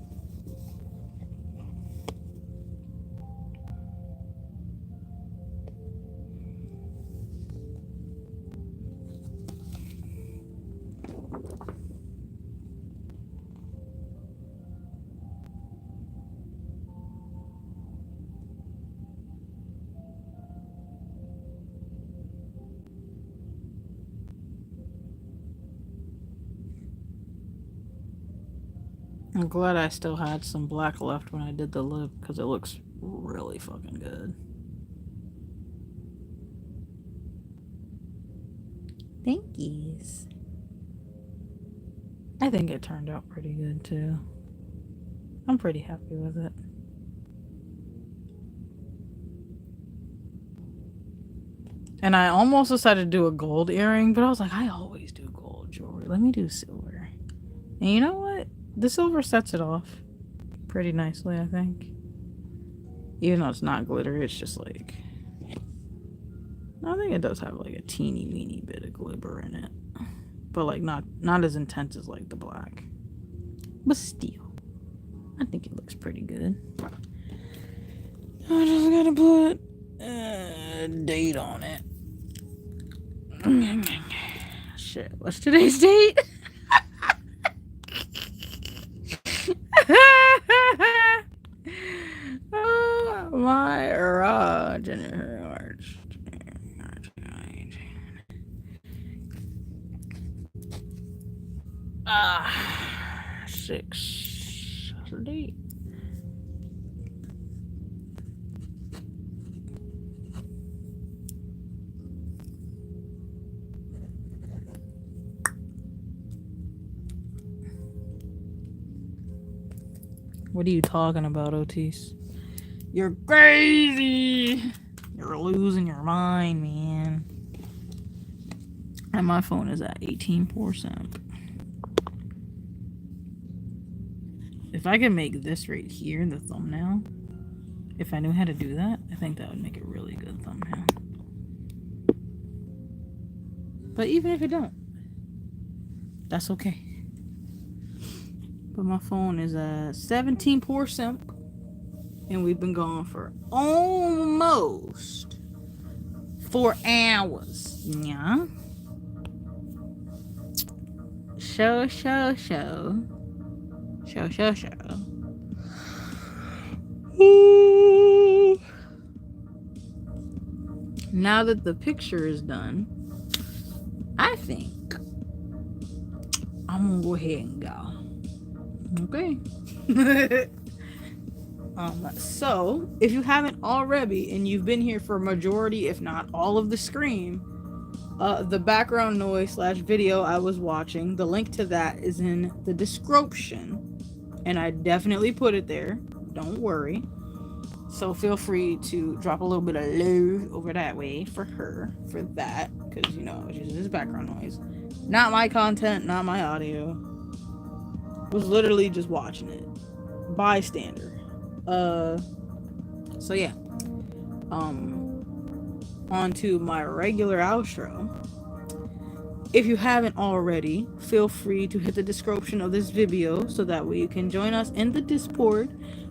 I'm glad I still had some black left when I did the lip because it looks really fucking good. Thank yous. I think it turned out pretty good too. I'm pretty happy with it. And I almost decided to do a gold earring, but I was like, I always do gold jewelry. Let me do silver. And you know what? The silver sets it off pretty nicely, I think. Even though it's not glitter, it's just like... I think it does have like a teeny weeny bit of glitter in it. But like not as intense as like the black. But still, I think it looks pretty good. I just gotta put a date on it. Shit, what's today's date? Oh, my March. 6 Saturday. What are you talking about, Otis? You're crazy! You're losing your mind, man. And my phone is at 18%. If I can make this right here in the thumbnail, If I knew how to do that, I think that would make a really good thumbnail. But even if you don't, that's okay. But my phone is at 17%, and we've been going for almost 4 hours. Yeah. Show. Now that the picture is done, I think I'm gonna go ahead and go. Okay. So if you haven't already and you've been here for a majority, if not all of the Scream, the background noise / video I was watching, the link to that is in the description, and I definitely put it there. Don't worry. So feel free to drop a little bit of love over that way for her, for that, because you know it's just background noise, not my content, not my audio. Was literally just watching it, bystander. So yeah, on to my regular outro. If you haven't already, feel free to hit the description of this video so that way you can join us in the Dispord,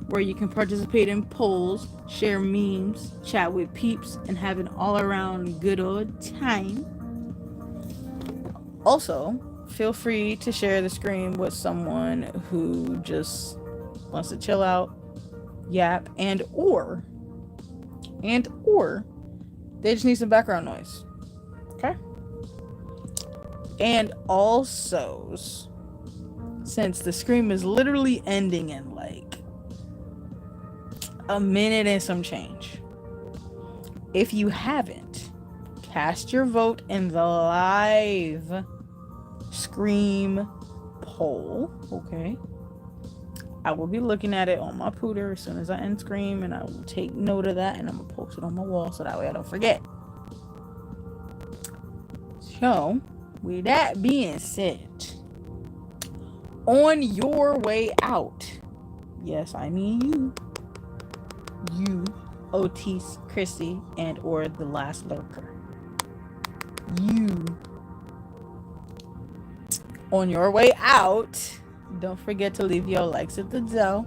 where you can participate in polls, share memes, chat with peeps, and have an all-around good old time. Also, feel free to share the Scream with someone who just wants to chill out, yap, and or they just need some background noise. Okay? And also, since the Scream is literally ending in like a minute and some change, if you haven't, cast your vote in the live Scream poll. Okay? I will be looking at it on my pooter as soon as I end Scream, and I will take note of that, and I'm gonna post it on my wall so that way I don't forget. So, with that being said, on your way out, yes, I mean you, Otis, Chrissy, and or the last lurker, you, on your way out, don't forget to leave your likes at the door.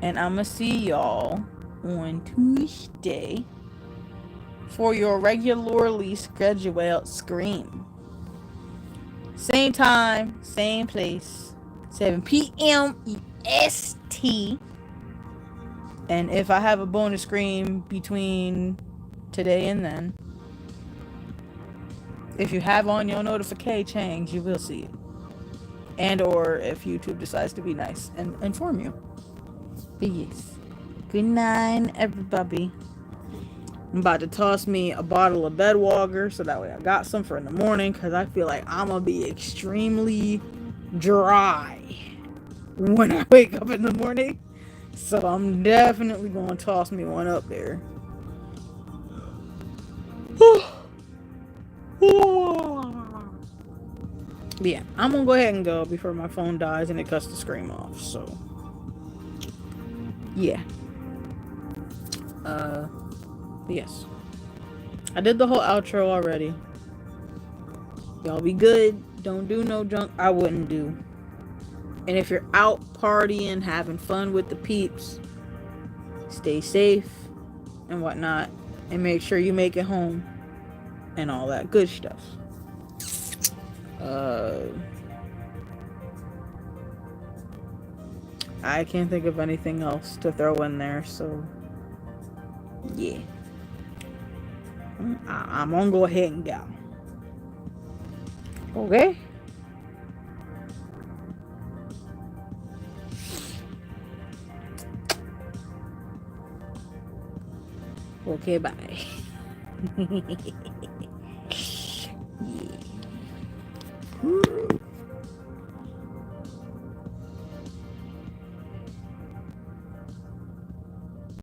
And I'm gonna see y'all on Tuesday for your regularly scheduled Scream. Same time, same place, 7 p.m. EST. And if I have a bonus Scream between today and then, if you have on your notification change, you will see it. And or if YouTube decides to be nice and inform you. But yes. Good night, everybody. I'm about to toss me a bottle of Bedwalker so that way I got some for in the morning, because I feel like I'm going to be extremely dry when I wake up in the morning. So I'm definitely going to toss me one up there. But yeah, I'm going to go ahead and go before my phone dies and it cuts the Scream off. So yeah. Yes. I did the whole outro already. Y'all be good. Don't do no junk I wouldn't do. And if you're out partying, having fun with the peeps, stay safe and whatnot. And make sure you make it home. And all that good stuff. I can't think of anything else to throw in there, so yeah. I'm gonna go ahead and go. Okay? Okay, bye.